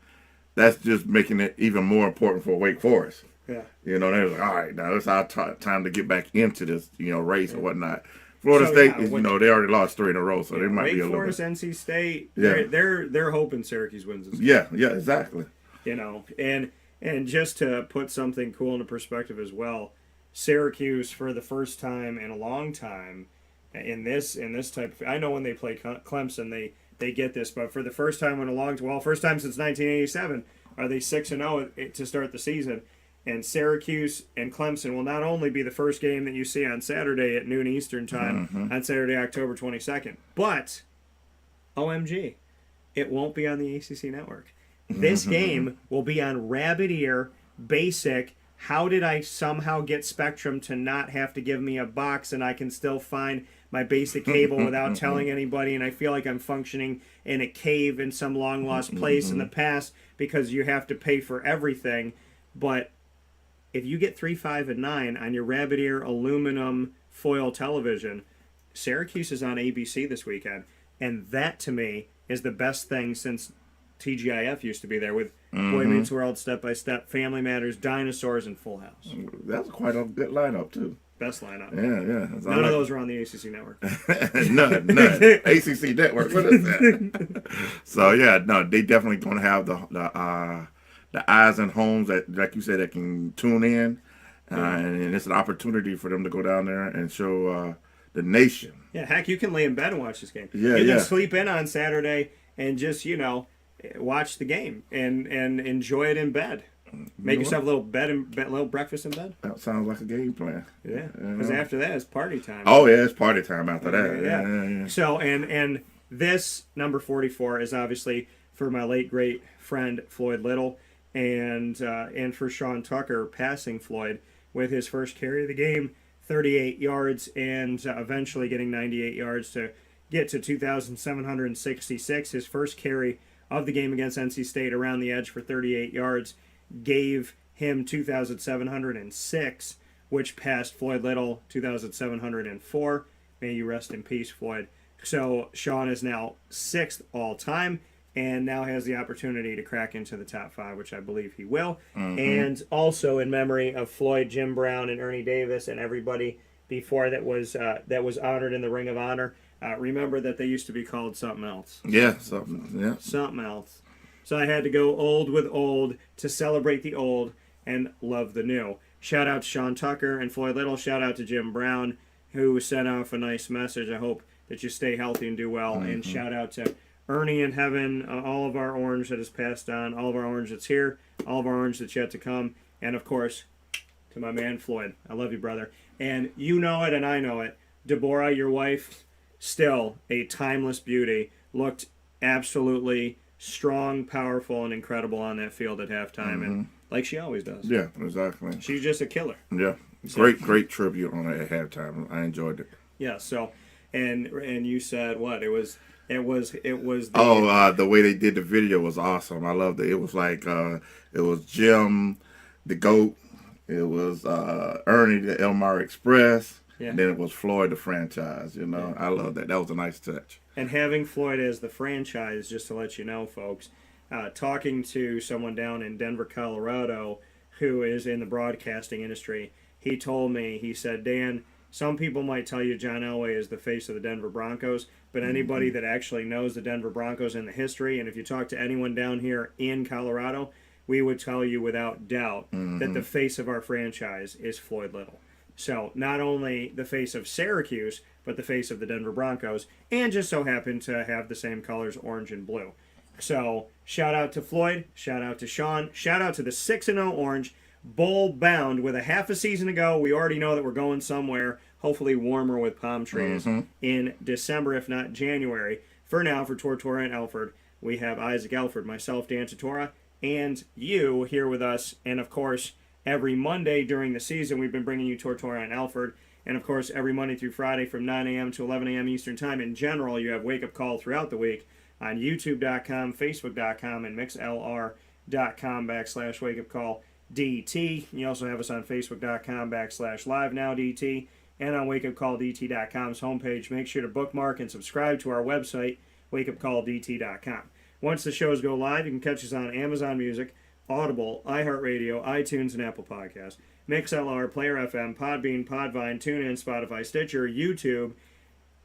that's just making it even more important for Wake Forest. Yeah. They're like, all right, now it's our time to get back into this, race and whatnot. Florida State is, they already lost 3 in a row, so they might Wake be a little Forest, bit. NC State, Yeah. they're hoping Syracuse wins this game. Yeah, exactly. And just to put something cool into perspective as well, Syracuse for the first time in a long time in this type of, I know when they play Clemson they get this, but for the first time first time since 1987 are they 6-0 to start the season. And Syracuse and Clemson will not only be the first game that you see on Saturday at noon Eastern time on Saturday, October 22nd, but OMG, it won't be on the ACC network. This game will be on Rabbit Ear, basic. How did I somehow get Spectrum to not have to give me a box and I can still find my basic cable without telling anybody, and I feel like I'm functioning in a cave in some long-lost place in the past because you have to pay for everything. But if you get 3, 5, and 9 on your Rabbit Ear aluminum foil television, Syracuse is on ABC this weekend. And that, to me, is the best thing since TGIF used to be there with Boy Meets World, Step by Step, Family Matters, Dinosaurs, and Full House. That's quite a good lineup, too. Best lineup. Yeah. None of those are on the ACC network. None. ACC network. What is that? So, yeah, no, they definitely going to have the eyes and homes that, like you said, that can tune in. And it's an opportunity for them to go down there and show the nation. Yeah, heck, you can lay in bed and watch this game. Yeah, you yeah. can sleep in on Saturday and just, watch the game and enjoy it in bed. Make yourself a little little breakfast in bed. That sounds like a game plan. Yeah, because after that it's party time. Oh yeah, it's party time after that. Yeah. So and this number 44 is obviously for my late great friend Floyd Little, and for Sean Tucker passing Floyd with his first carry of the game, 38 yards, and eventually getting 98 yards to get to 2,766. His first carry of the game against NC State around the edge for 38 yards gave him 2,706, which passed Floyd Little 2,704. May you rest in peace, Floyd. So Sean is now 6th all time and now has the opportunity to crack into the top 5, which I believe he will. And also in memory of Floyd, Jim Brown, and Ernie Davis, and everybody before that was honored in the Ring of Honor. Remember that they used to be called something else. Yeah, something else. So I had to go old with old to celebrate the old and love the new. Shout out to Sean Tucker and Floyd Little. Shout out to Jim Brown, who sent off a nice message. I hope that you stay healthy and do well. And shout out to Ernie in heaven, all of our orange that has passed on, all of our orange that's here, all of our orange that's yet to come, and of course, to my man Floyd. I love you, brother. And you know it and I know it. Deborah, your wife, still a timeless beauty, looked absolutely strong, powerful, and incredible on that field at halftime, and like she always does. Yeah, exactly. She's just a killer. Yeah, great tribute on it at halftime. I enjoyed it. Yeah. So, and you said what? It was. The, the way they did the video was awesome. I loved it. It was like it was Jim, the GOAT. It was Ernie, the Elmar Express. Yeah. And then it was Floyd, the franchise. I love that. That was a nice touch. And having Floyd as the franchise, just to let you know, folks, talking to someone down in Denver, Colorado, who is in the broadcasting industry, he told me, he said, Dan, some people might tell you John Elway is the face of the Denver Broncos, but anybody that actually knows the Denver Broncos and the history, and if you talk to anyone down here in Colorado, we would tell you without doubt that the face of our franchise is Floyd Little. So not only the face of Syracuse, but the face of the Denver Broncos, and just so happened to have the same colors, orange and blue. So shout out to Floyd, shout out to Sean, shout out to the 6-0 Orange, bowl bound with a half a season to go. We already know that we're going somewhere, hopefully warmer with palm trees in December, if not January. For now, for Tortora and Alford, we have Isaac Alford, myself, Dan Tortora, and you here with us, and of course, every Monday during the season, we've been bringing you Tortora and Alford. And, of course, every Monday through Friday from 9 a.m. to 11 a.m. Eastern Time. In general, you have Wake Up Call throughout the week on YouTube.com, Facebook.com, and MixLR.com/WakeUpCallDT. You also have us on Facebook.com/LiveNowDT and on WakeUpCallDT.com's homepage. Make sure to bookmark and subscribe to our website, WakeUpCallDT.com. Once the shows go live, you can catch us on Amazon Music, Audible, iHeartRadio, iTunes, and Apple Podcasts. MixLR, Player FM, Podbean, Podvine, TuneIn, Spotify, Stitcher, YouTube,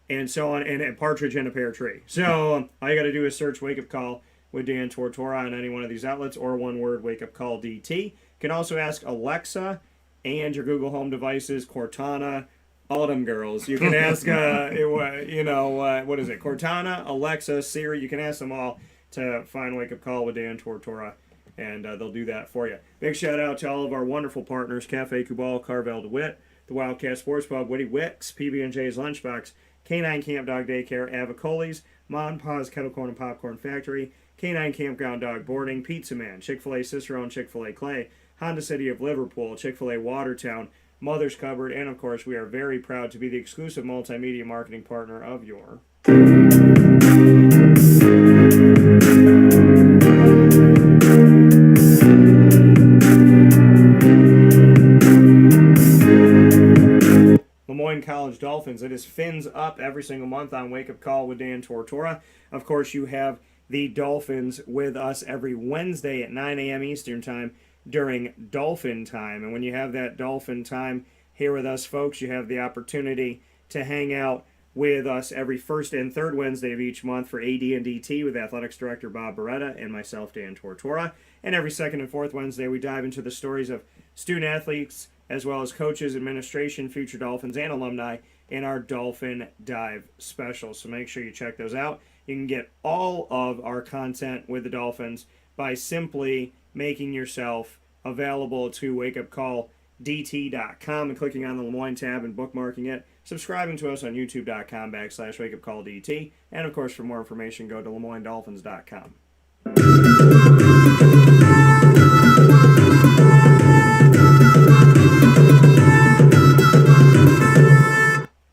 and so on, and Partridge in a Pear Tree. So all you got to do is search Wake Up Call with Dan Tortora on any one of these outlets, or one word, Wake Up Call DT. You can also ask Alexa and your Google Home devices, Cortana, all them girls. You can ask, what is it, Cortana, Alexa, Siri. You can ask them all to find Wake Up Call with Dan Tortora, and they'll do that for you. Big shout out to all of our wonderful partners, Cafe Kubal, Carvel DeWitt, the Wildcat Sports Pub, Witty Wicks, PB&J's Lunchbox, Canine Camp Dog Daycare, Avicoli's, Mon Pa's Kettle Corn and Popcorn Factory, Canine Campground Dog Boarding, Pizza Man, Chick-fil-A Cicero and Chick-fil-A Clay, Honda City of Liverpool, Chick-fil-A Watertown, Mother's Cupboard, and of course we are very proud to be the exclusive multimedia marketing partner of your Lemoyne College Dolphins. It is Fins Up every single month on Wake Up Call with Dan Tortora. Of course, you have the Dolphins with us every Wednesday at 9 a.m. Eastern Time during Dolphin Time. And when you have that Dolphin Time here with us, folks, you have the opportunity to hang out with us every first and third Wednesday of each month for AD and DT with Athletics Director Bob Beretta and myself, Dan Tortora. And every second and fourth Wednesday, we dive into the stories of student athletes, as well as coaches, administration, future Dolphins, and alumni in our Dolphin Dive special. So make sure you check those out. You can get all of our content with the Dolphins by simply making yourself available to WakeUpCallDT.com and clicking on the Lemoyne tab and bookmarking it, subscribing to us on YouTube.com/WakeUpCallDT, and of course, for more information, go to LeMoyneDolphins.com.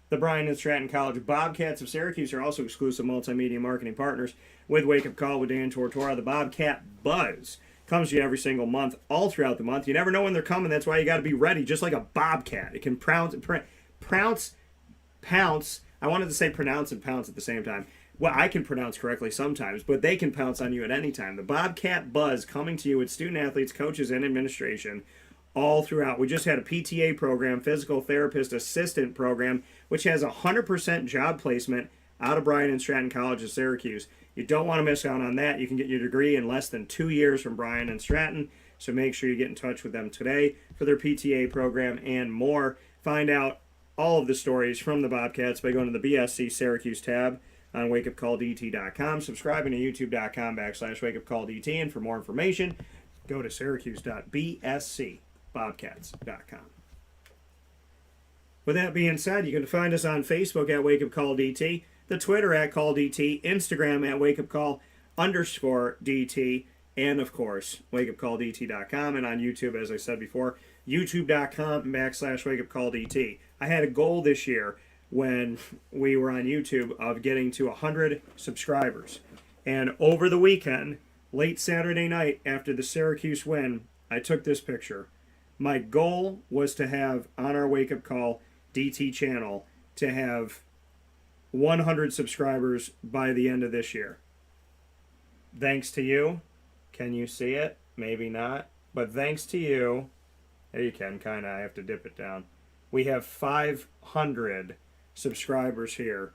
The Bryan and Stratton College Bobcats of Syracuse are also exclusive multimedia marketing partners with Wake Up Call with Dan Tortora. The Bobcat Buzz comes to you every single month, all throughout the month. You never know when they're coming. That's why you got to be ready, just like a bobcat. It can pounce. I wanted to say pronounce and pounce at the same time. Well, I can pronounce correctly sometimes, but they can pounce on you at any time. The Bobcat Buzz coming to you with student athletes, coaches, and administration all throughout. We just had a PTA program, physical therapist assistant program, which has 100% job placement out of Bryan and Stratton College of Syracuse. You don't want to miss out on that. You can get your degree in less than 2 years from Bryan and Stratton, so make sure you get in touch with them today for their PTA program and more. Find out all of the stories from the Bobcats by going to the BSC Syracuse tab on WakeUpCallDT.com, subscribing to YouTube.com/WakeUpCallDT, and for more information, go to Syracuse.bscbobcats.com. With that being said, you can find us on Facebook at WakeUpCallDT, the Twitter at CallDT, Instagram at WakeUpCall_DT, and of course, WakeUpCallDT.com, and on YouTube, as I said before, YouTube.com/WakeUpCallDT. I had a goal this year when we were on YouTube of getting to 100 subscribers. And over the weekend, late Saturday night after the Syracuse win, I took this picture. My goal was to have on our Wake Up Call DT channel to have 100 subscribers by the end of this year. Thanks to you. Can you see it? Maybe not. But thanks to you, there you can kind of, I have to dip it down. We have 500 subscribers here.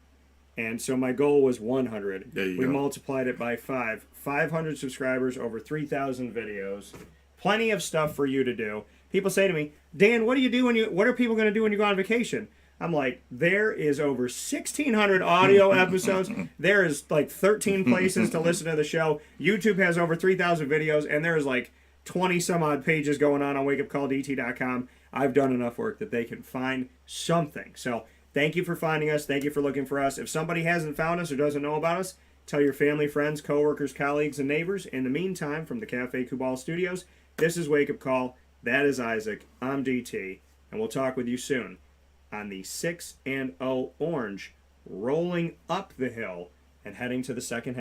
And so my goal was 100. We multiplied it by 5. 500 subscribers, over 3,000 videos. Plenty of stuff for you to do. People say to me, Dan, what are people going to do when you go on vacation? I'm like, there is over 1,600 audio episodes. There is like 13 places to listen to the show. YouTube has over 3,000 videos, and there is like 20 some odd pages going on WakeUpCallDT.com. I've done enough work that they can find something. So thank you for finding us. Thank you for looking for us. If somebody hasn't found us or doesn't know about us, tell your family, friends, coworkers, colleagues, and neighbors. In the meantime, from the Cafe Kubal Studios, this is Wake Up Call. That is Isaac. I'm DT. And we'll talk with you soon on the 6-0 Orange, rolling up the hill and heading to the second half.